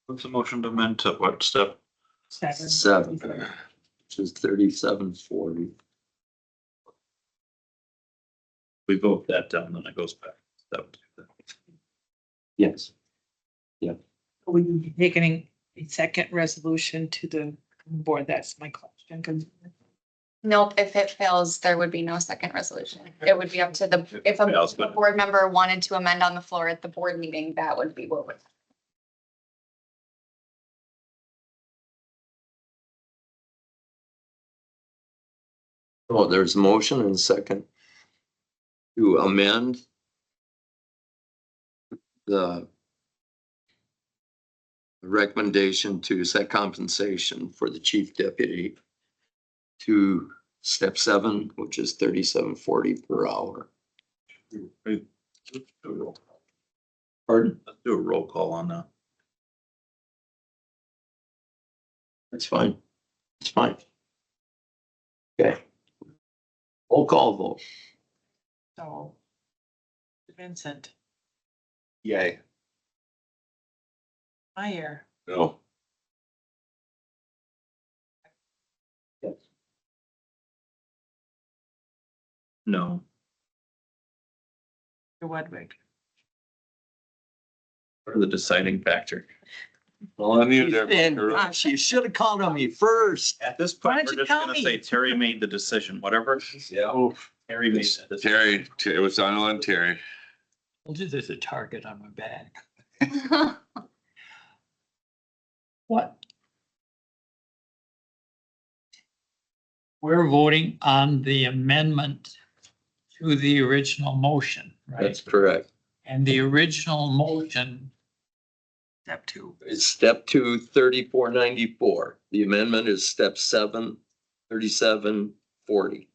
What's the motion to amend to what step? 7, which is 3740. We vote that down, then it goes back. Step two. Yes. Will you be taking a second resolution to the board? That's my question. 'Cause Nope, if it fails, there would be no second resolution. It would be up to if Fails, a but- board member wanted to amend on the floor at the board meeting, that would be what would. Oh, there's a motion and a second to amend the recommendation to set compensation for the chief deputy to step 7, which is 3740 per hour. Pardon? Let's do a roll call on that. That's fine. It's fine. Okay. Roll call vote. So. Vincent, Yay. Meyer, No. No. Wedwig. Or the deciding factor. Well, I knew there. Gosh, you should have called on me first. At this Why point, don't we're you just tell gonna me? say Terry made the decision, whatever. Yeah. Terry made the decision. Terry, it was on Terry. I'll do this a target on my back. What? We're voting on the amendment to the original motion, That's right? correct. And the original motion Step 2. It's step 2, 3494. The amendment is step 7, 3740.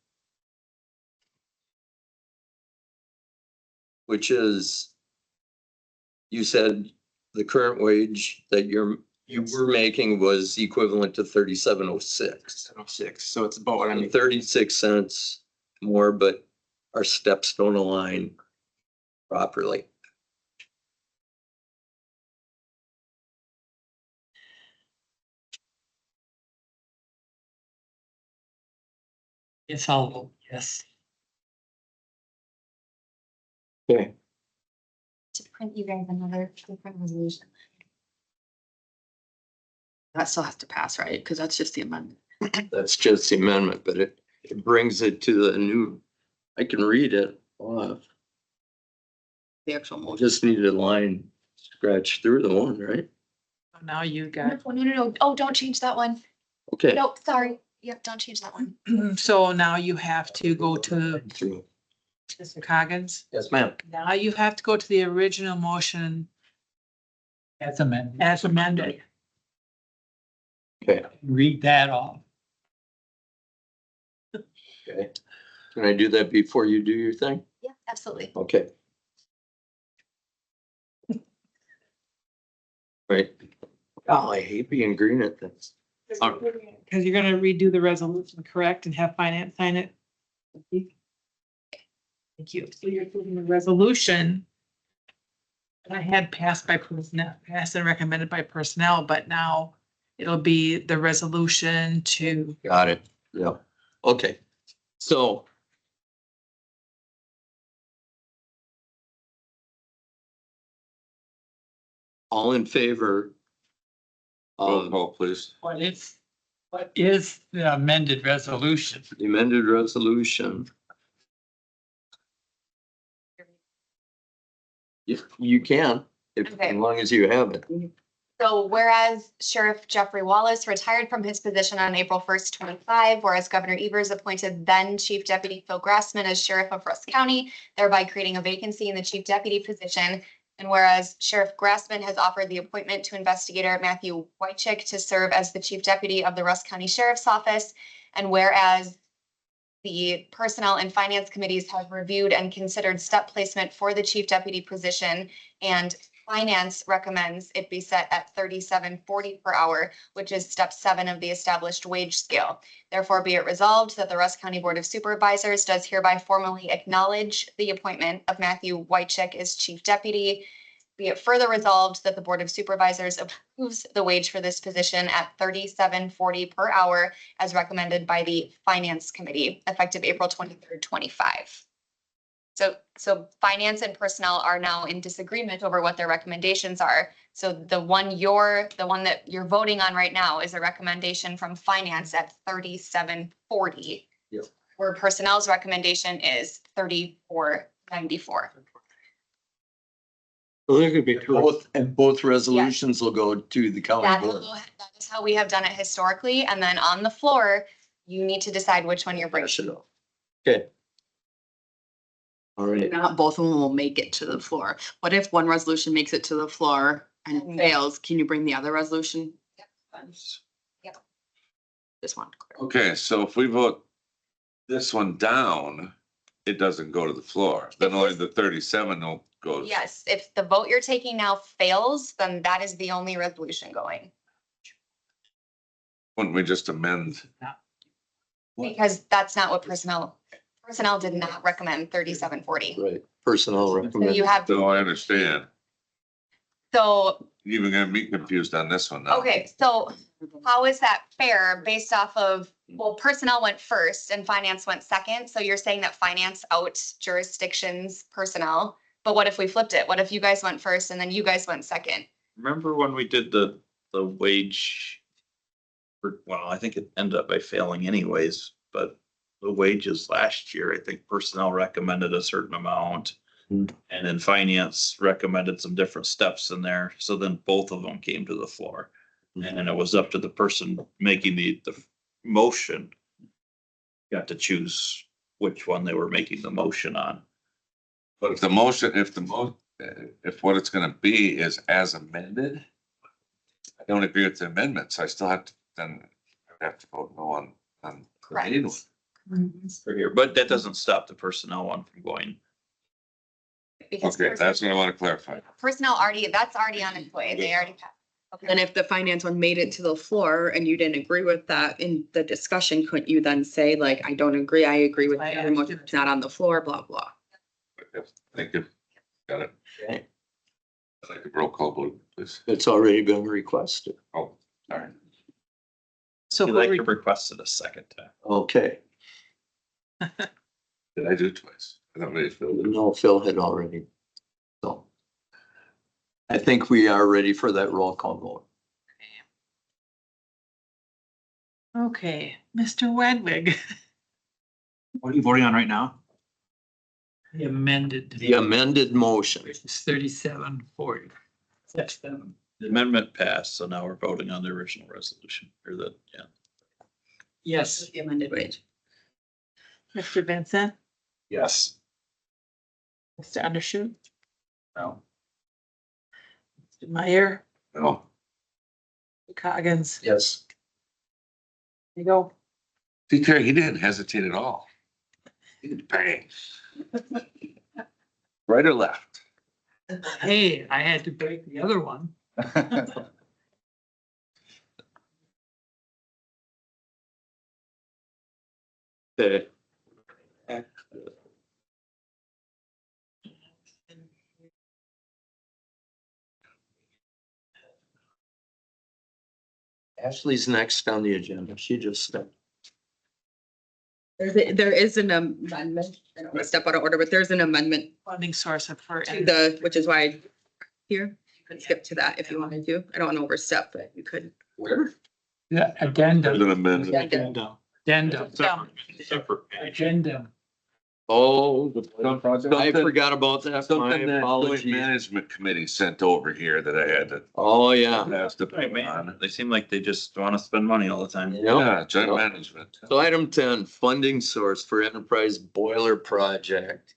which is, you said the current wage that you were making was equivalent to 3706. 6, so it's about what I mean. 36 cents more, but our steps don't align properly. Yes, I'll vote yes. Okay. To print you guys another different resolution. That still has to pass, right? Because that's just the amendment. That's just the amendment, but it brings it to the new, I can read it off. The actual I motion. just need a line scratch through the one, right? Now you got, No. Oh, don't change that one. Okay. Nope, sorry. Yep, don't change that one. so now you have to go to Through. Mr. Coggins. Yes, ma'am. Now you have to go to the original motion That's amendment. as amended. Okay, Read that off. okay. Can I do that before you do your thing? Yeah, absolutely. Okay. Right. Oh, I hate being green at this. Because you're gonna redo the resolution, correct, and have finance sign it? Thank you. So you're approving the resolution that I had passed by personnel, passed and recommended by personnel, but now it'll be the resolution to, Got it. Yeah. Okay. So. All in favor Roll of call, please. What is the amended resolution? the amended resolution? You can, if, Okay. as long as you have it. So whereas Sheriff Jeffrey Wallace retired from his position on April 1st, 25, whereas Governor Evers appointed then Chief Deputy Phil Grassman as Sheriff of Rusk County, thereby creating a vacancy in the Chief Deputy position. And whereas Sheriff Grassman has offered the appointment to Investigator Matthew Wychick to serve as the Chief Deputy of the Rusk County Sheriff's Office. And whereas the Personnel and Finance Committees have reviewed and considered step placement for the Chief Deputy position, and Finance recommends it be set at $37.40 per hour, which is step 7 of the established wage scale. Therefore, be it resolved that the Rusk County Board of Supervisors does hereby formally acknowledge the appointment of Matthew Wychick as Chief Deputy. Be it further resolved that the Board of Supervisors approves the wage for this position at $37.40 per hour as recommended by the Finance Committee, effective April 23rd, 25. So Finance and Personnel are now in disagreement over what their recommendations are. So the one that you're voting on right now is a recommendation from Finance at $37.40. Yep. Where Personnel's recommendation is $34.94. So there could be two. Both resolutions will go to the county That board. is how we have done it historically. And then on the floor, you need to decide which one you're bringing. Pass it up. Okay. All right. Not both of them will make it to the floor. What if one resolution makes it to the floor and it fails? Can you bring the other resolution? Yep. Just one. Okay, so if we vote this one down, it doesn't go to the floor. Then only the 37 will go. Yes, if the vote you're taking now fails, then that is the only resolution going. Wouldn't we just amend? Because that's not what personnel did not recommend $37.40. Right. Personnel So recommend. you have, So I understand. so, You're even gonna be confused on this one now. okay, so how is that fair based off of, well, personnel went first and finance went second. So you're saying that finance out jurisdictions personnel. But what if we flipped it? What if you guys went first and then you guys went second? Remember when we did the wage? Well, I think it ended up by failing anyways, but the wages last year, I think personnel recommended a certain amount. Hmm. And then finance recommended some different steps in there. So then both of them came to the floor. And then it was up to the person making the motion. Got to choose which one they were making the motion on. But if if what it's gonna be is as amended, I don't agree with the amendments. I still have to, then I have to vote no on the main one. For here, but that doesn't stop the personnel one from going. Because Okay, that's what I want to clarify. personnel already, that's already on its way. They already passed. And if the finance one made it to the floor and you didn't agree with that in the discussion, couldn't you then say like, I don't agree, I agree with I your motion, it's not on the floor, blah, blah. Thank you. Got it. Okay. I'd like a roll call vote, please. It's already been requested. Oh, all right. So You who like re- to request it a second time. Okay, Did I do it twice? I thought maybe Phil did. no, Phil had already. So. I think we are ready for that roll call vote. okay, Mr. Wedwig, What are you voting on right now? The amended, The amended motion. which is 3740. That's them. The amendment passed, so now we're voting on the original resolution or the, yeah. Yes, The amended wage. Mr. Vincent, Yes. Mr. Undershoot, No. Mr. Meyer, No, Mr. Coggins, Yes. there you go. see, Terry, he didn't hesitate at all. He did bang. Right or left? hey, I had to break the other one. Okay. Ashley's next on the agenda. She just stepped. There is an amendment, I don't want to step out of order, but there's an amendment Funding source for. to the, which is why here, you could skip to that if you wanted to. I don't want to overstep, but you could. Where? The There's addendum, an amendment. Addendum. addendum, Separate page. addendum. Oh, Something- I forgot about that. My Something that joint apologies. management committee sent over here that I had to Oh, yeah. pass the Right, point on. man. They seem like they just want to spend money all the time. Yep. Yeah, joint management. So item 10, funding source for enterprise boiler project.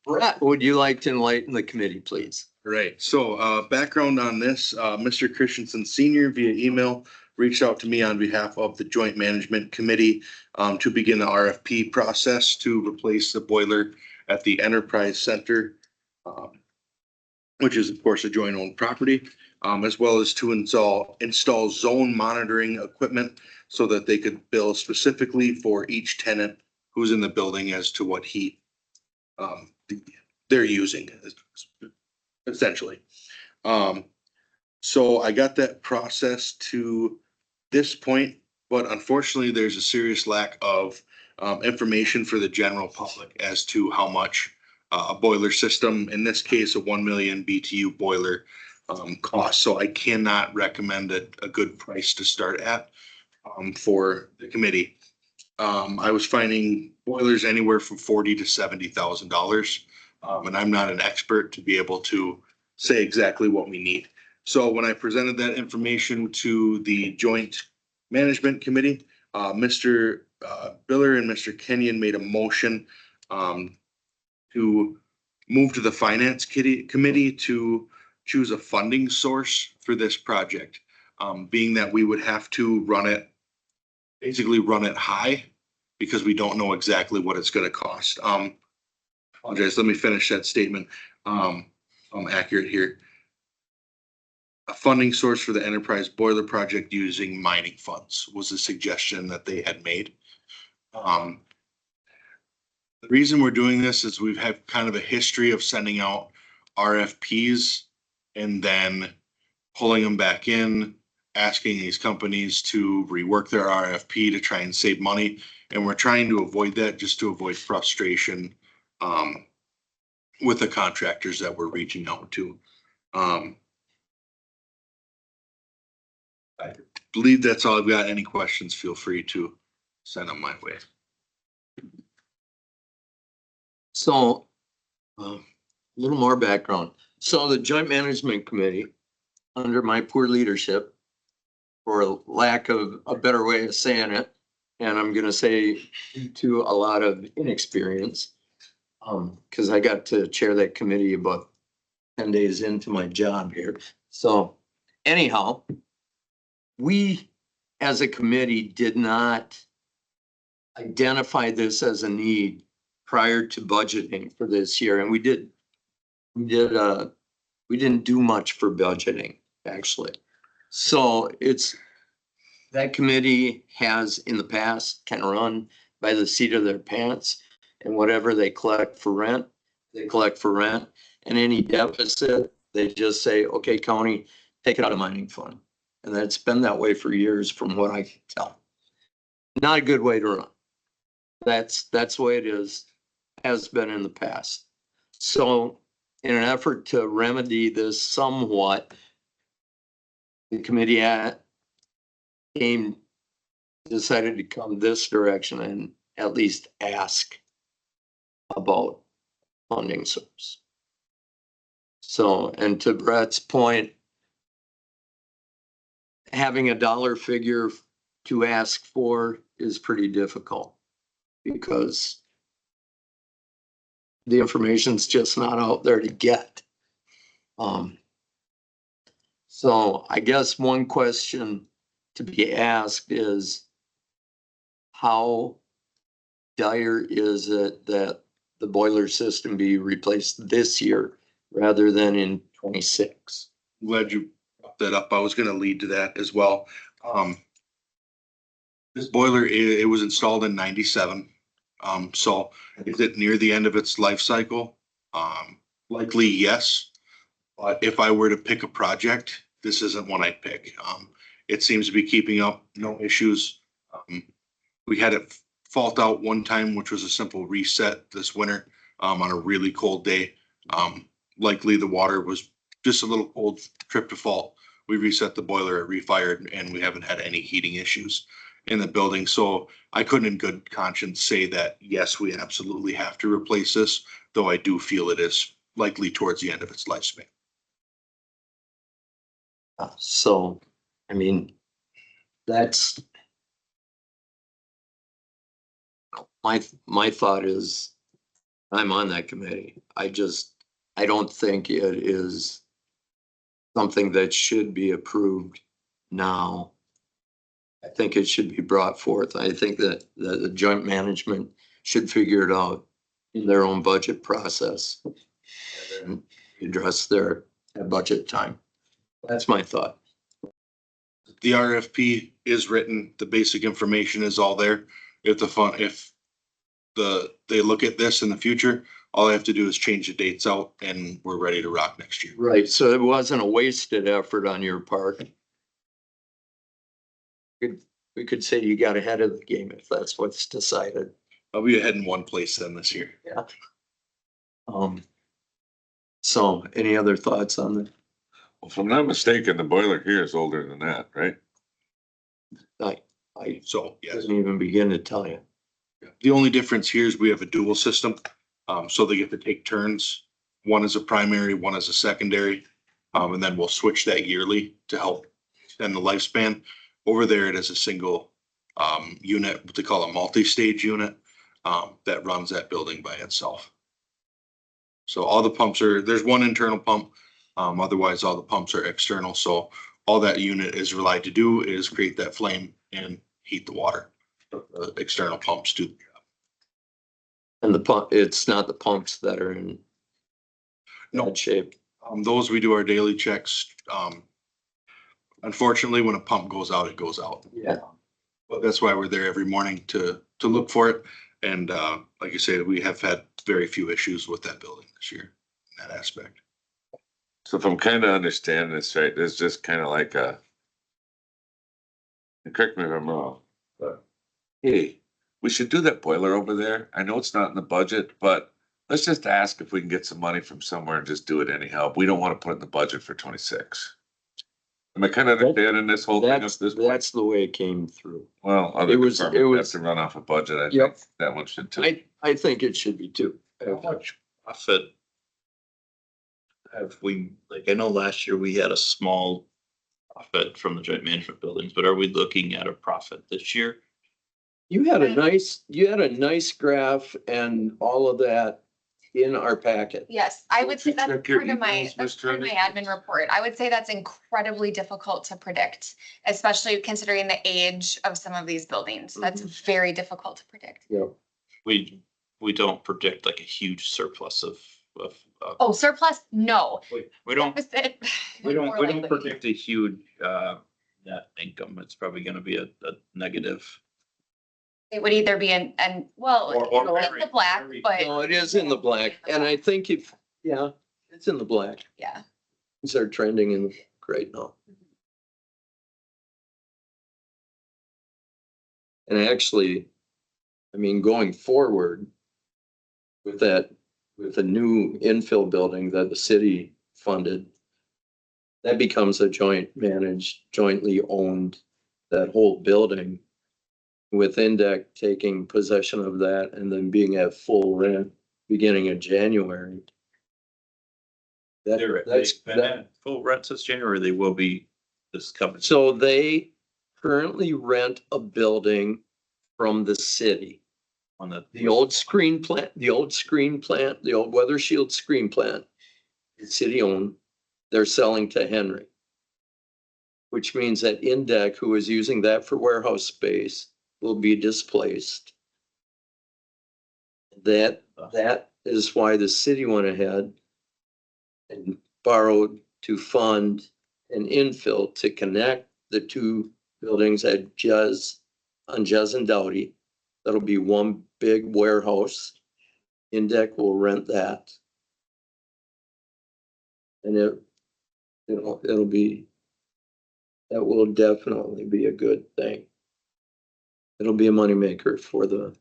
Brett, would you like to enlighten the committee, please? Right, so background on this, Mr. Christensen Senior via email reached out to me on behalf of the Joint Management Committee to begin the RFP process to replace the boiler at the Enterprise Center, which is of course a joint owned property, as well as to install zone monitoring equipment so that they could bill specifically for each tenant who's in the building as to what heat they're using essentially. So I got that process to this point, but unfortunately, there's a serious lack of information for the general public as to how much a boiler system, in this case, a 1 million BTU boiler, costs. So I cannot recommend a good price to start at for the committee. I was finding boilers anywhere from $40,000 to $70,000. And I'm not an expert to be able to say exactly what we need. So when I presented that information to the Joint Management Committee, Mr. Biller and Mr. Kenyon made a motion to move to the Finance Committee to choose a funding source for this project. Being that we would have to basically run it high because we don't know exactly what it's gonna cost. Apologize, let me finish that statement. I'm accurate here. A funding source for the enterprise boiler project using mining funds was a suggestion that they had made. The reason we're doing this is we've had kind of a history of sending out RFPs and then pulling them back in, asking these companies to rework their RFP to try and save money. And we're trying to avoid that just to avoid frustration with the contractors that we're reaching out to. I believe that's all I've got. Any questions, feel free to send them my way. So, a little more background. So the Joint Management Committee, under my poor leadership, for lack of a better way of saying it, and I'm gonna say to a lot of inexperience, because I got to chair that committee about 10 days into my job here. So anyhow, we as a committee did not identify this as a need prior to budgeting for this year, and we did we didn't do much for budgeting, actually. So that committee has in the past kind of run by the seat of their pants, and whatever they collect for rent, they collect for rent. And any deficit, they just say, okay, county, take it out of mining fund. And that's been that way for years from what I can tell. Not a good way to run. That's the way it is, has been in the past. So in an effort to remedy this somewhat, the committee decided to come this direction and at least ask about funding source. So, and to Brett's point, having a dollar figure to ask for is pretty difficult because the information's just not out there to get. So I guess one question to be asked is, how dire is it that the boiler system be replaced this year rather than in 26? Glad you brought that up. I was gonna lead to that as well. This boiler, it was installed in 97. So is it near the end of its life cycle? Likely, yes. But if I were to pick a project, this isn't one I'd pick. It seems to be keeping up, no issues. We had it fault out one time, which was a simple reset this winter, on a really cold day. Likely the water was just a little cold, trip to fault. We reset the boiler, it refired, and we haven't had any heating issues in the building. So I couldn't in good conscience say that, yes, we absolutely have to replace this, though I do feel it is likely towards the end of its lifespan. So, I mean, that's my thought is, I'm on that committee. I don't think it is something that should be approved now. I think it should be brought forth. I think that the joint management should figure it out in their own budget process and then address their budget time. That's my thought. The RFP is written, the basic information is all there. If they look at this in the future, all I have to do is change the dates out and we're ready to rock next year. Right, so it wasn't a wasted effort on your part. We could say you got ahead of the game if that's what's decided. I'll be ahead in one place then this year. Yeah. So any other thoughts on that? Well, if I'm not mistaken, the boiler here is older than that, right? I So, yes. didn't even begin to tell you. The only difference here is we have a dual system. So they get to take turns. One is a primary, one is a secondary. And then we'll switch that yearly to help extend the lifespan. Over there, it is a single unit, what they call a multi-stage unit, that runs that building by itself. So all the pumps there's one internal pump. Otherwise, all the pumps are external. So all that unit is relied to do is create that flame and heat the water. The external pumps do the job. And the pump, it's not the pumps that are in bad shape. Those we do our daily checks. Unfortunately, when a pump goes out, it goes out. Yeah. But that's why we're there every morning to look for it. And like I said, we have had very few issues with that building this year in that aspect. So if I'm kind of understanding this right, there's just kind of like and correct me if I'm wrong, but hey, we should do that boiler over there. I know it's not in the budget, but let's just ask if we can get some money from somewhere and just do it anyhow. We don't want to put it in the budget for 26. Am I kind of understanding this whole thing at this point? That's the way it came through. Well, other departments have to run off a budget. I Yep. think that one should too. I think it should be too. How much profit have we, like, I know last year we had a small profit from the joint management buildings, but are we looking at a profit this year? You had a nice graph and all of that in our packet. Yes, I would say Check that's your part of my, emails, that's Ms. part of my Turner. admin report. I would say that's incredibly difficult to predict, especially considering the age of some of these buildings. That's very difficult to predict. Yep. We don't predict like a huge surplus of Oh, surplus? No. We don't, Deficit, we don't, more we don't likely. predict a huge, net income. It's probably gonna be a negative. It would either be well, Or it'll be in very, the black, very- but No, it is in the black, and I think if, yeah, it's in the black. yeah. These are trending in great now. And actually, I mean, going forward with that, with the new infill building that the city funded, that becomes a joint managed, jointly owned, that whole building, with Indec taking possession of that and then being at full rent beginning of January. That's, Full rent this January, they will be this coming. so they currently rent a building from the city. On The old screen plant, the old Weather Shield screen plant, the city owned, they're selling to Henry. Which means that Indec, who is using that for warehouse space, will be displaced. That is why the city went ahead and borrowed to fund an infill to connect the two buildings at on Jez and Doughty. That'll be one big warehouse. Indec will rent that. And it'll be, that will definitely be a good thing. It'll be a moneymaker for the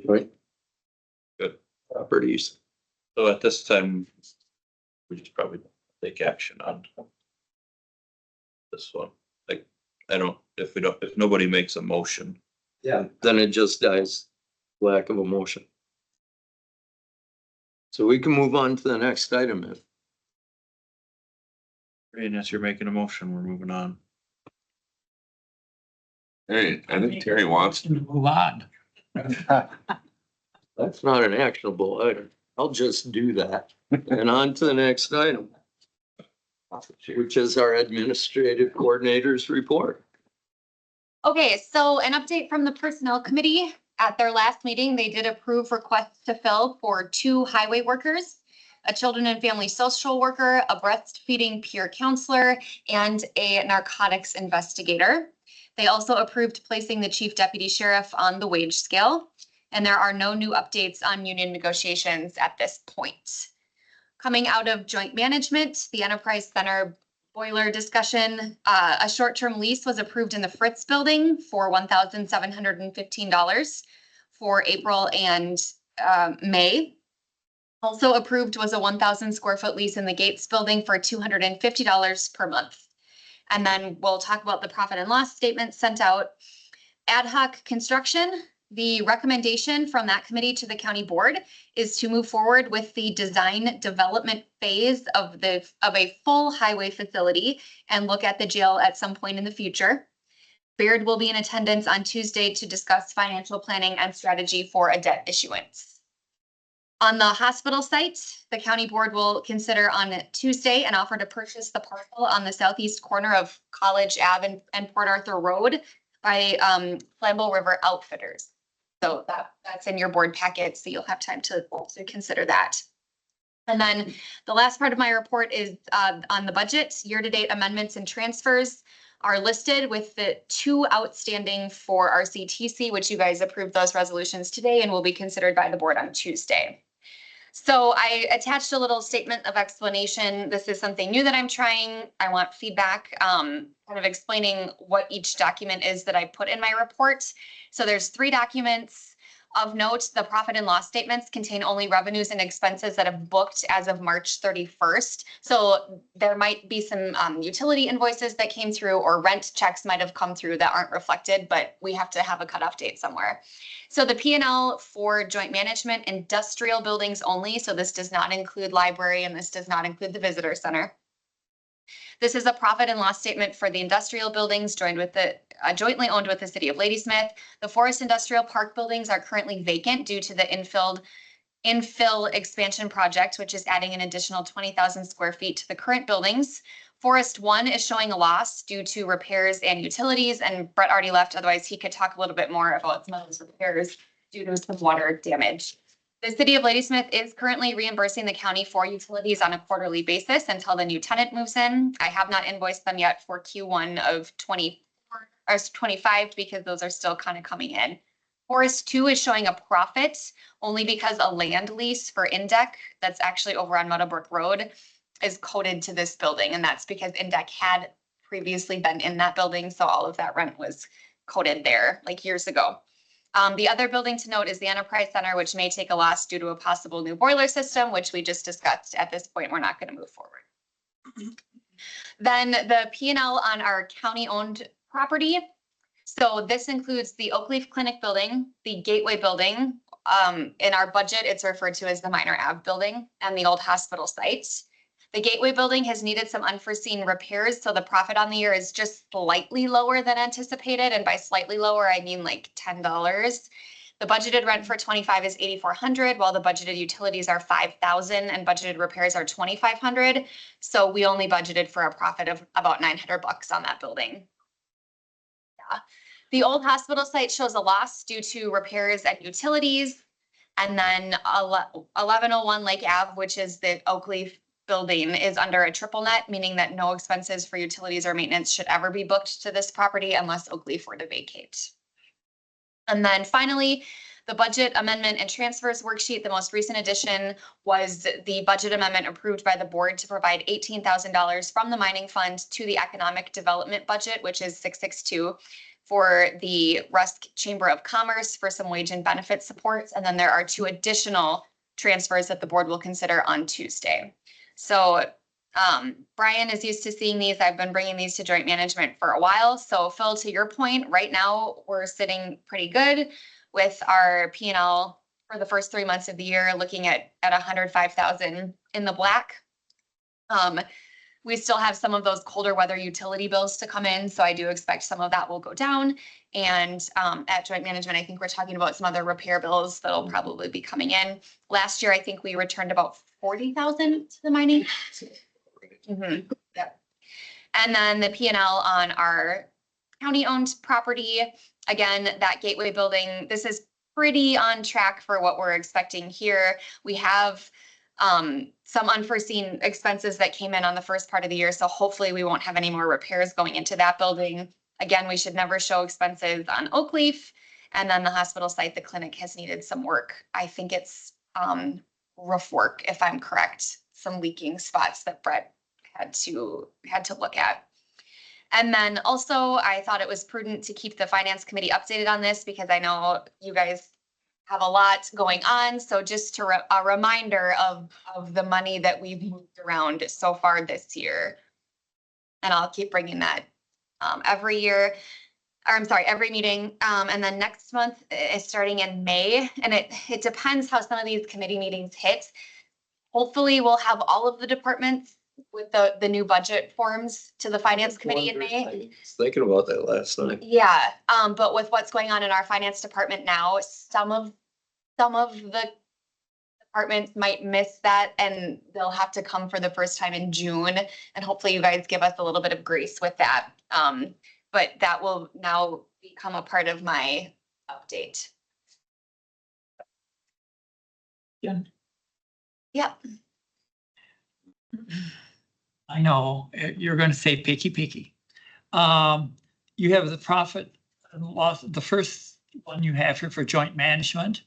joint Good. properties. So at this time, we should probably take action on this one. Like, if nobody makes a motion. Yeah. Then it just dies, lack of emotion. So we can move on to the next item if. Unless you're making a motion, we're moving on. Hey, I think Terry wants to. Move on. That's not an actionable item. I'll just do that. And on to the next item. Which is our administrative coordinator's report. Okay, so an update from the Personnel Committee. At their last meeting, they did approve requests to fill for 2 highway workers, a children and family social worker, a breastfeeding peer counselor, and a narcotics investigator. They also approved placing the chief deputy sheriff on the wage scale, and there are no new updates on union negotiations at this point. Coming out of joint management, the Enterprise Center boiler discussion, a short-term lease was approved in the Fritz building for $1,715 for April and May. Also approved was a 1,000 square foot lease in the Gates building for $250 per month. And then we'll talk about the profit and loss statement sent out. Ad hoc construction, the recommendation from that committee to the county board is to move forward with the design development phase of a full highway facility and look at the jail at some point in the future. Baird will be in attendance on Tuesday to discuss financial planning and strategy for a debt issuance. On the hospital site, the county board will consider on Tuesday an offer to purchase the parcel on the southeast corner of College Ave and Port Arthur Road by Flambeau River Outfitters. So that's in your board packet, so you'll have time to consider that. And then the last part of my report is on the budget. Year-to-date amendments and transfers are listed with the 2 outstanding for RCTC, which you guys approved those resolutions today and will be considered by the board on Tuesday. So I attached a little statement of explanation. This is something new that I'm trying. I want feedback, kind of explaining what each document is that I put in my report. So there's 3 documents. Of note, the profit and loss statements contain only revenues and expenses that have booked as of March 31st. So there might be some utility invoices that came through or rent checks might have come through that aren't reflected, but we have to have a cutoff date somewhere. So the P&L for joint management, industrial buildings only. So this does not include library and this does not include the visitor center. This is a profit and loss statement for the industrial buildings jointly owned with the city of Ladysmith. The Forest Industrial Park buildings are currently vacant due to the infill expansion project, which is adding an additional 20,000 square feet to the current buildings. Forest 1 is showing a loss due to repairs and utilities, and Brett already left, otherwise he could talk a little bit more about some of those repairs due to some water damage. The city of Ladysmith is currently reimbursing the county for utilities on a quarterly basis until the new tenant moves in. I have not invoiced them yet for Q1 of 24 or 25 because those are still kind of coming in. Forest 2 is showing a profit only because a land lease for Indec that's actually over on Meadowbrook Road is coded to this building. And that's because Indec had previously been in that building. So all of that rent was coded there like years ago. The other building to note is the Enterprise Center, which may take a loss due to a possible new boiler system, which we just discussed. At this point, we're not going to move forward. Then the P&L on our county-owned property. So this includes the Oakleaf Clinic building, the Gateway building. In our budget, it's referred to as the Minor Ave building, and the old hospital site. The Gateway building has needed some unforeseen repairs, so the profit on the year is just slightly lower than anticipated. And by slightly lower, I mean like $10. The budgeted rent for 25 is $8,400, while the budgeted utilities are $5,000 and budgeted repairs are $2,500. So we only budgeted for a profit of about $900 on that building. Yeah. The old hospital site shows a loss due to repairs and utilities. And then 1101 Lake Ave, which is the Oakleaf building, is under a triple net, meaning that no expenses for utilities or maintenance should ever be booked to this property unless Oakleaf were to vacate. And then finally, the budget amendment and transfers worksheet, the most recent addition was the budget amendment approved by the board to provide $18,000 from the mining fund to the economic development budget, which is 662, for the Rusk Chamber of Commerce for some wage and benefit supports. And then there are 2 additional transfers that the board will consider on Tuesday. So Brian is used to seeing these. I've been bringing these to joint management for a while. So Phil, to your point, right now we're sitting pretty good with our P&L for the first 3 months of the year, looking at 105,000 in the black. We still have some of those colder weather utility bills to come in. So I do expect some of that will go down. And at joint management, I think we're talking about some other repair bills that'll probably be coming in. Last year, I think we returned about 40,000 to the mining. Yep. And then the P&L on our county-owned property, again, that Gateway building, this is pretty on track for what we're expecting here. We have some unforeseen expenses that came in on the first part of the year. So hopefully we won't have any more repairs going into that building. Again, we should never show expenses on Oakleaf. And then the hospital site, the clinic has needed some work. I think it's roof work, if I'm correct, some leaking spots that Brett had to look at. And then also I thought it was prudent to keep the finance committee updated on this because I know you guys have a lot going on. So just to a reminder of the money that we've moved around so far this year. And I'll keep bringing that every year, or I'm sorry, every meeting. And then next month is starting in May, and it depends how some of these committee meetings hit. Hopefully we'll have all of the departments with the new budget forms to the finance committee in May. I was thinking about that last night. Yeah, but with what's going on in our finance department now, some of the departments might miss that and they'll have to come for the first time in June. And hopefully you guys give us a little bit of grace with that. But that will now become a part of my update. Yeah. Yep. I know, you're gonna say picky. You have the profit and loss, the first one you have here for joint management.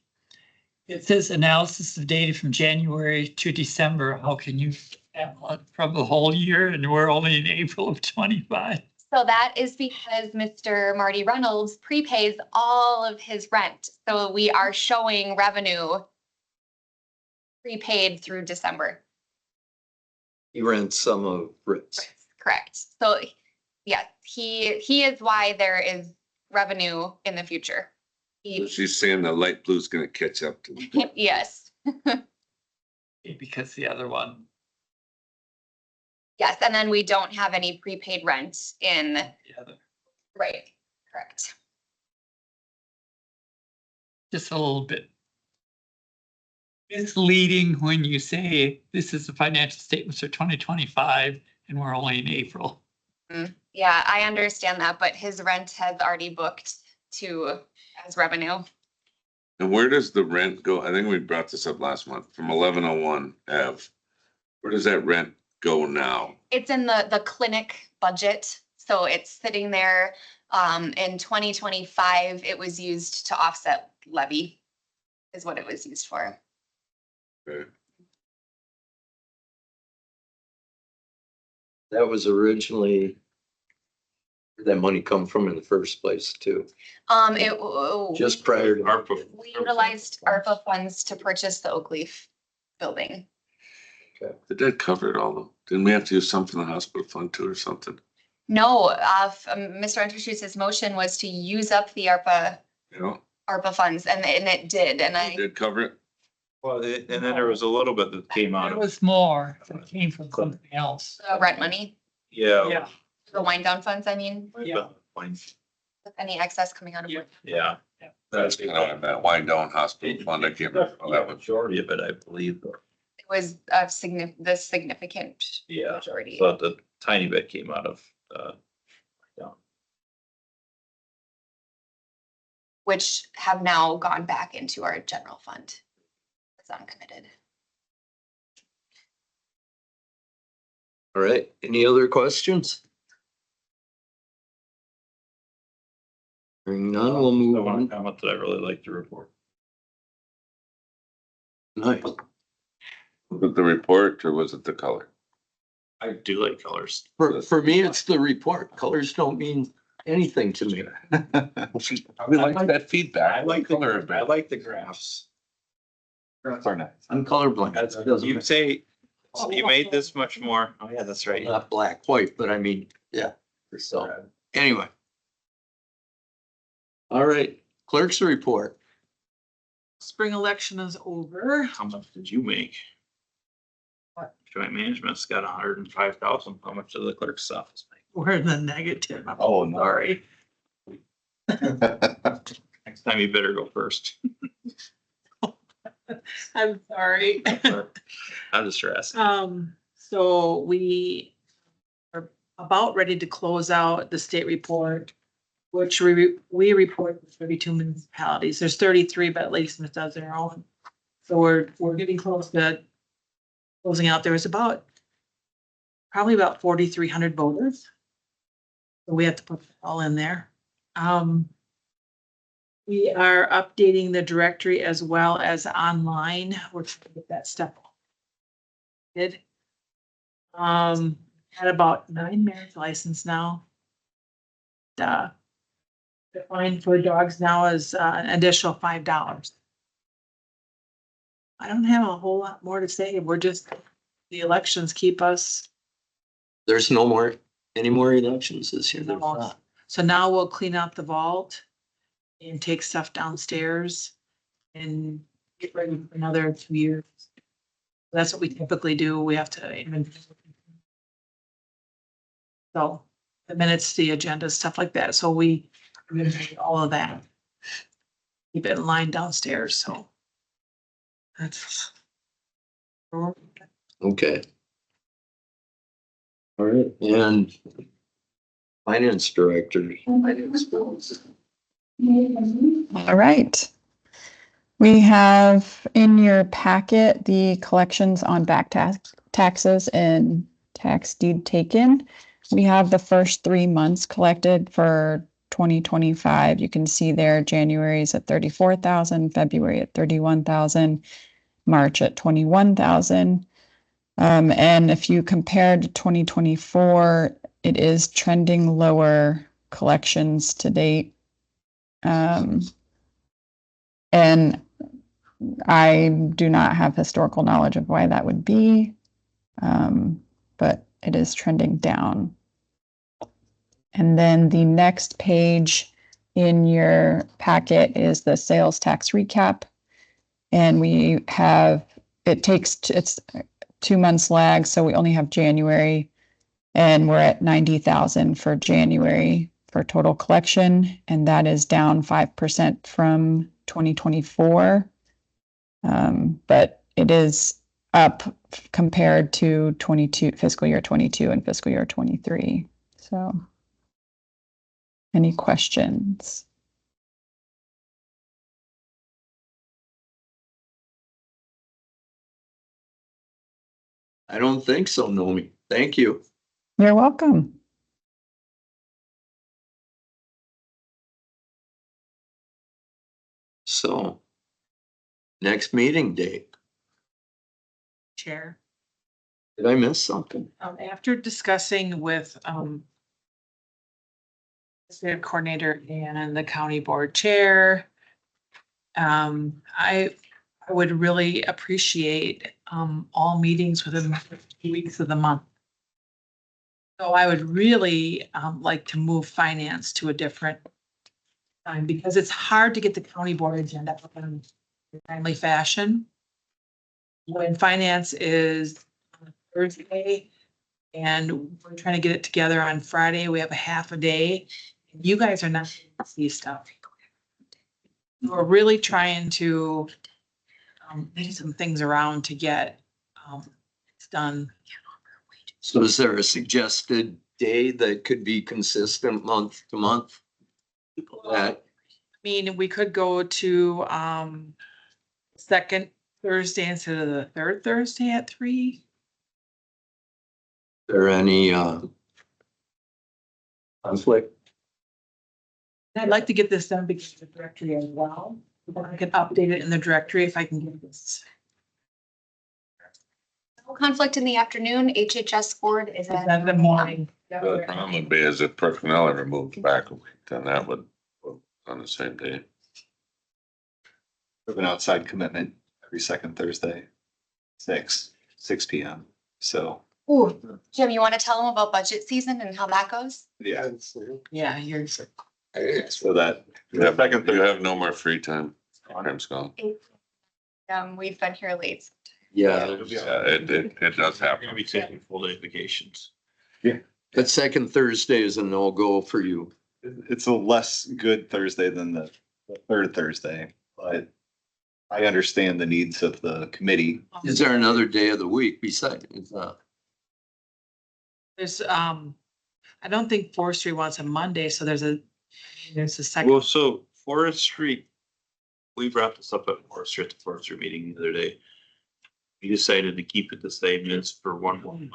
It says analysis of data from January to December. How can you have from the whole year and we're only in April of 25? So that is because Mr. Marty Reynolds prepays all of his rent. So we are showing revenue prepaid through December. He rents some of Ritz. Correct. So yes, he is why there is revenue in the future. She's saying the light blue's gonna catch up to me. Yes. Because the other one, Yes, and then we don't have any prepaid rent in, the other, right, correct. just a little bit misleading when you say this is the financial statements for 2025 and we're only in April. Yeah, I understand that, but his rent has already booked as revenue. And where does the rent go? I think we brought this up last month from 1101 Ave. Where does that rent go now? It's in the clinic budget, so it's sitting there. In 2025, it was used to offset levy, is what it was used for. Okay. That was originally where'd that money come from in the first place too, just prior to. ARPA. we utilized ARPA funds to purchase the Oak Leaf building. Did that cover it all though? Didn't we have to use some from the hospital fund too or something? No, Mr. Entershoots' motion was to use up the You know, ARPA funds, and it did, and I. did cover it? Well, and then there was a little bit that came out It of, was more, that came from something else. The rent money, yeah. the wind down funds, I mean, Yeah. with any excess coming out of. Yeah. Yeah. That's kind of what I meant. Wind down hospital fund. I can't remember how that was. Majority of it, I believe. It was a significant Yeah. majority. But the tiny bit came out of, Which have now gone back into our general fund. It's uncommitted. All right, any other questions? Hearing none, we'll I move want on. to comment that I really like the report. Nice. Was it the report or was it the color? I do like colors. For me, it's the report. Colors don't mean anything to me. We like that feedback. I like Color I like the graphs. Graphs are nice. I'm colorblind. You say, so you made this much more, oh yeah, that's right. Not black, white, but I mean, yeah, so, anyway. All right, clerk's report. Spring election is over. How much did you make? What? Joint management's got 105,000. How much did the clerk's office make? We're in the negative. I'm Oh, no. sorry. Next time you better go first. I'm sorry. I'm just asking. So we are about ready to close out the state report, which we report with 32 municipalities. There's 33, but Ladysmith does their own. So we're getting close to closing out. There was probably about 4,300 voters. So we have to put it all in there. We are updating the directory as well as online. We're trying to get that step did. Had about 9 marriage license now. The fine for dogs now is an additional $5. I don't have a whole lot more to say. We're just, the elections keep us. There's any more elections this year. There's not. So now we'll clean out the vault and take stuff downstairs and get ready for another 2 years. That's what we typically do. We have to inventory. So the minutes, the agenda, stuff like that. So we inventory all of that. Keep it in line downstairs, so. That's. Okay. All right, and finance director. All right. We have in your packet the collections on back taxes and tax deed taken. We have the first 3 months collected for 2025. You can see there January is at 34,000, February at 31,000, March at 21,000. And if you compare to 2024, it is trending lower collections to date. And I do not have historical knowledge of why that would be, but it is trending down. And then the next page in your packet is the sales tax recap. And we have, it's 2 months lag, so we only have January, and we're at 90,000 for January for total collection, and that is down 5% from 2024. But it is up compared to fiscal year 22 and fiscal year 23. So any questions? I don't think so, Nomi. Thank you. You're welcome. So, next meeting date. Chair. Did I miss something? After discussing with, state coordinator and the county board chair, I would really appreciate, all meetings within the first 2 weeks of the month. So I would really, like to move finance to a different time because it's hard to get the county board agenda up in a timely fashion. When finance is on Thursday and we're trying to get it together on Friday, we have a half a day. You guys are not gonna see stuff. We're really trying to move some things around to get it's done. So is there a suggested day that could be consistent month to month? That, I mean, we could go to second Thursday instead of the third Thursday at 3. there any conflict? I'd like to get this done because of the directory as well. I can update it in the directory if I can get this. No conflict in the afternoon. HHS board is Is that the morning? The problem would be is if personnel ever moved back a week, then that would on the same day. We have an outside commitment every second Thursday, 6 PM. So, Ooh, Jim, you want to tell them about budget season and how that goes? yeah. Yeah, you're. So that, You have no more free time. Time's gone. We've been here late. Yeah, Yeah, it does We're happen. gonna be taking full day vacations. that second Thursday is a no-go for you. it's a less good Thursday than the third Thursday, but I understand the needs of the committee. Is there another day of the week besides? It's not. There's, I don't think forestry wants a Monday, so there's a second. Well, so forestry, we brought this up at forestry, at the forestry meeting the other day. We decided to keep it the same as for 1 more month.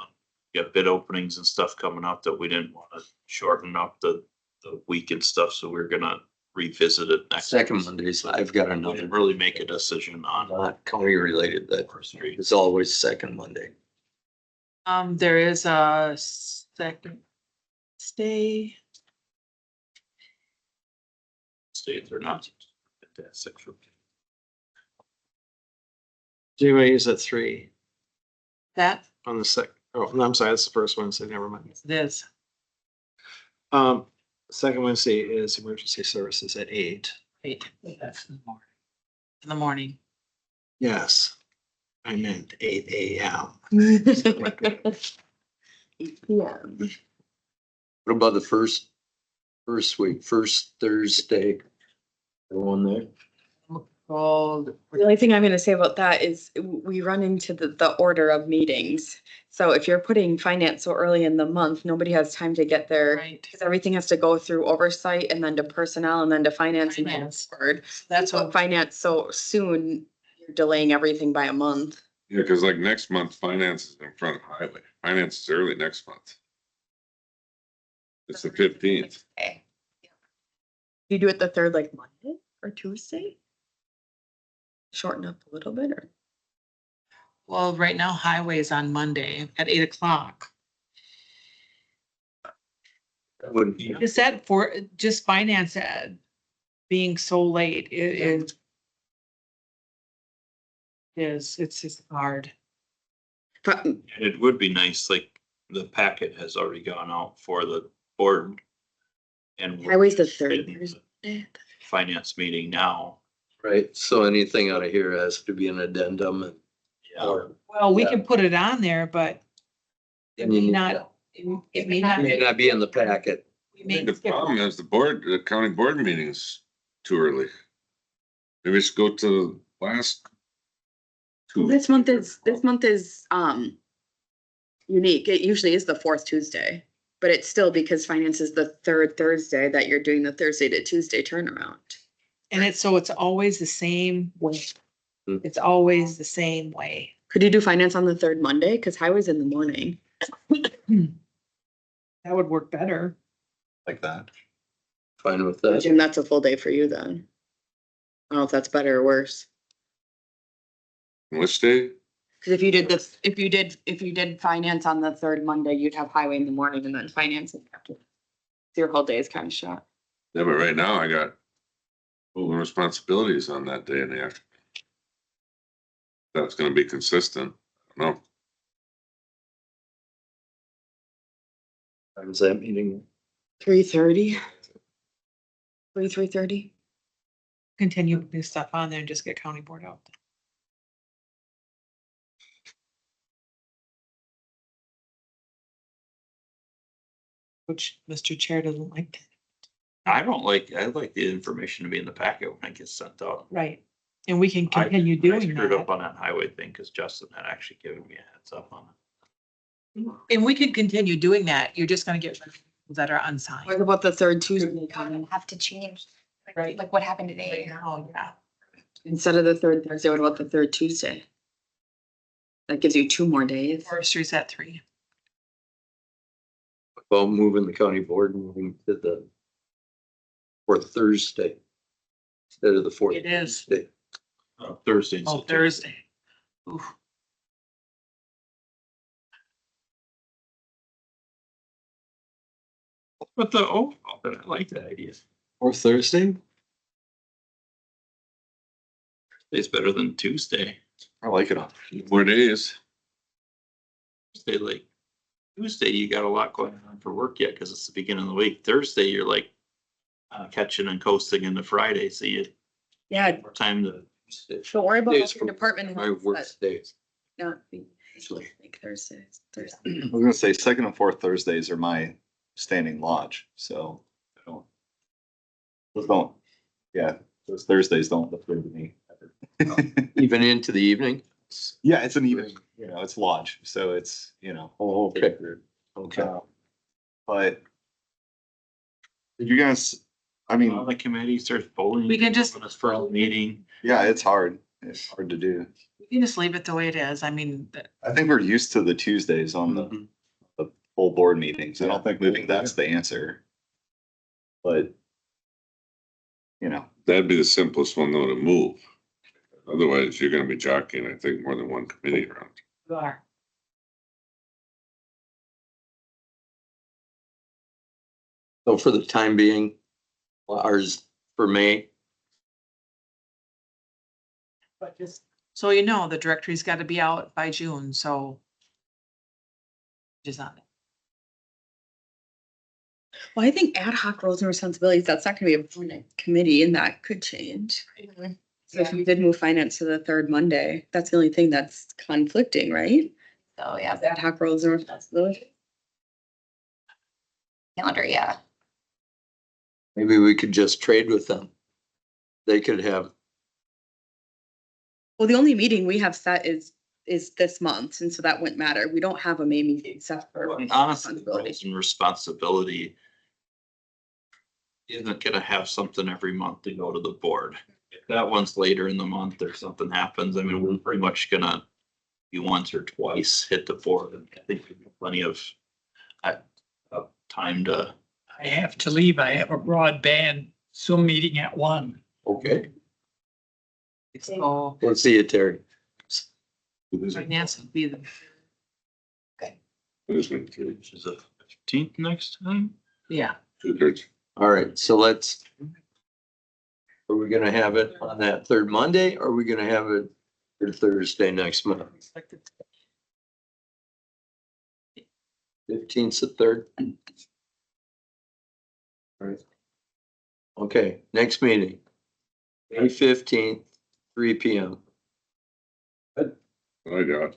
We got bid openings and stuff coming up that we didn't want to shorten up the week and stuff, so we're gonna revisit it next. Second Mondays, I've got We another, didn't really make a decision on not county related, that forestry. is always second Monday. There is a second stay. States are not fantastic for. Anybody is at 3 That on the no, I'm sorry, that's the first Wednesday, never mind. it is. Second Wednesday is emergency services at 8. Wait, that's in the morning. In the morning. Yes, I meant 8 AM. 8 p.m. What about the first week, first Thursday? Everyone there? Called. The only thing I'm gonna say about that is we run into the order of meetings. So if you're putting finance so early in the month, nobody has time to get there. Right. Because everything has to go through oversight and then to personnel and then to finance and then Finance. board. That's So what, finance so soon, you're delaying everything by a month. Yeah, cause like next month, finance is in front of highway. Finance is early next month. It's the 15th. Okay. You do it the third, like Monday or Tuesday? Shorten up a little bit or? well, right now highway is on Monday at 8 o'clock. That wouldn't be. Is that for just finance being so late? It's just hard. And it would be nice, like, the packet has already gone out for the board. And Highway's the third in the Thursday. finance meeting now. Right, so anything out of here has to be an addendum and. Yeah. Well, we can put it on there, but it And you may need not, it may not. May not be in the packet. we I may think the skip- problem is the county board meeting's too early. Maybe we should go to last. two. This month is unique. It usually is the fourth Tuesday, but it's still because finance is the third Thursday that you're doing the Thursday to Tuesday turnaround. And it's always the same way. Hmm. It's always the same way. Could you do finance on the third Monday? Cause highway's in the morning. That would work better. Like that. Fine with that. Jim, that's a full day for you then. I don't know if that's better or worse. Which day? Cause if you did this, if you did finance on the third Monday, you'd have highway in the morning and then finance in the afternoon. So your whole day is kind of shot. Yeah, but right now I got full responsibilities on that day in the afternoon. That's gonna be consistent. I don't know. Time's that meeting? 3:30. 3:30. Continue new stuff on there and just get county board out. Which Mr. Chair doesn't like. I like the information to be in the packet when it gets sent out. Right. And we can I continue I doing screwed up that. on that highway thing, cause Justin had actually given me a heads up on it. And we can continue doing that. You're just gonna get rid of people that are unsigned. What about the third Tuesday coming? Have to change, Right. like what happened today. Oh, yeah. Instead of the third Thursday, what about the third Tuesday? That gives you 2 more days. Forestry's at 3. Well, moving the county board, moving to the fourth Thursday instead of the fourth. It is. Tuesday. Thursday. Oh, Thursday. Oof. But I like that idea. Or Thursday? It's better than Tuesday. I like it on. More days. Tuesday, like, Tuesday, you got a lot going on for work yet, cause it's the beginning of the week. Thursday, you're like catching and coasting into Friday, so you Yeah, have more time to. don't worry about Days your from department. My heads, work but days. Not be like Thursdays. I was gonna say, second and fourth Thursdays are my standing lodge, so. Those don't, yeah, those Thursdays don't look good to me. Even into the evening? Yeah, it's an even, you know, it's lodge, so it's, you know. Oh, okay. Okay. But. Did you guys, I mean, On the committee starts bowling. We can just- On this first meeting. yeah, it's hard. It's hard to do. We can just leave it the way it is. I mean, I think we're used to the Tuesdays on the full board meetings. I don't think moving that's the answer. But. You know, That'd be the simplest one though to move. Otherwise, you're gonna be jockeying, I think, more than one committee around. you are. So for the time being, ours for May, But just so you know, the directory's got to be out by June, so. Just not. Well, I think ad hoc roles and responsibilities, that's not gonna be a permanent committee and that could change. So if you did move finance to the third Monday, that's the only thing that's conflicting, right? So, yeah, Ad hoc roles and responsibilities. calendar, yeah. maybe we could just trade with them. They could have, Well, the only meeting we have set is this month, and so that wouldn't matter. We don't have a May meeting except for. And honestly, responsibility. roles and responsibility isn't gonna have something every month to go to the board. If that one's later in the month or something happens, I mean, we're pretty much gonna be once or twice hit the board. And I think we have plenty of time to. I have to leave. I have a broadband Zoom meeting at 1. okay, So we'll see you, Terry. finance would be the, Which is the 15th next time? yeah. 2/3. All right, so let's. Are we gonna have it on that third Monday, or are we gonna have it for Thursday next month? 15th to third. All right. Okay, next meeting. May 15th, 3 p.m. I got.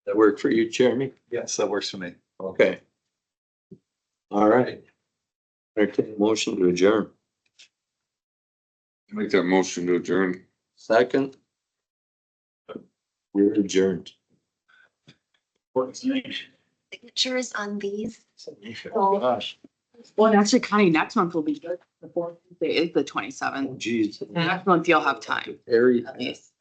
That work for you, Jeremy? yes, that works for me. Okay. All right. Entertain a motion to adjourn. Make that motion to adjourn. Second. We're adjourned. Signatures on these. Oh, gosh. Well, and actually, Connie, next month will be good. The fourth Tuesday is the 27th. Geez. And next month you'll have time. Harry. At least.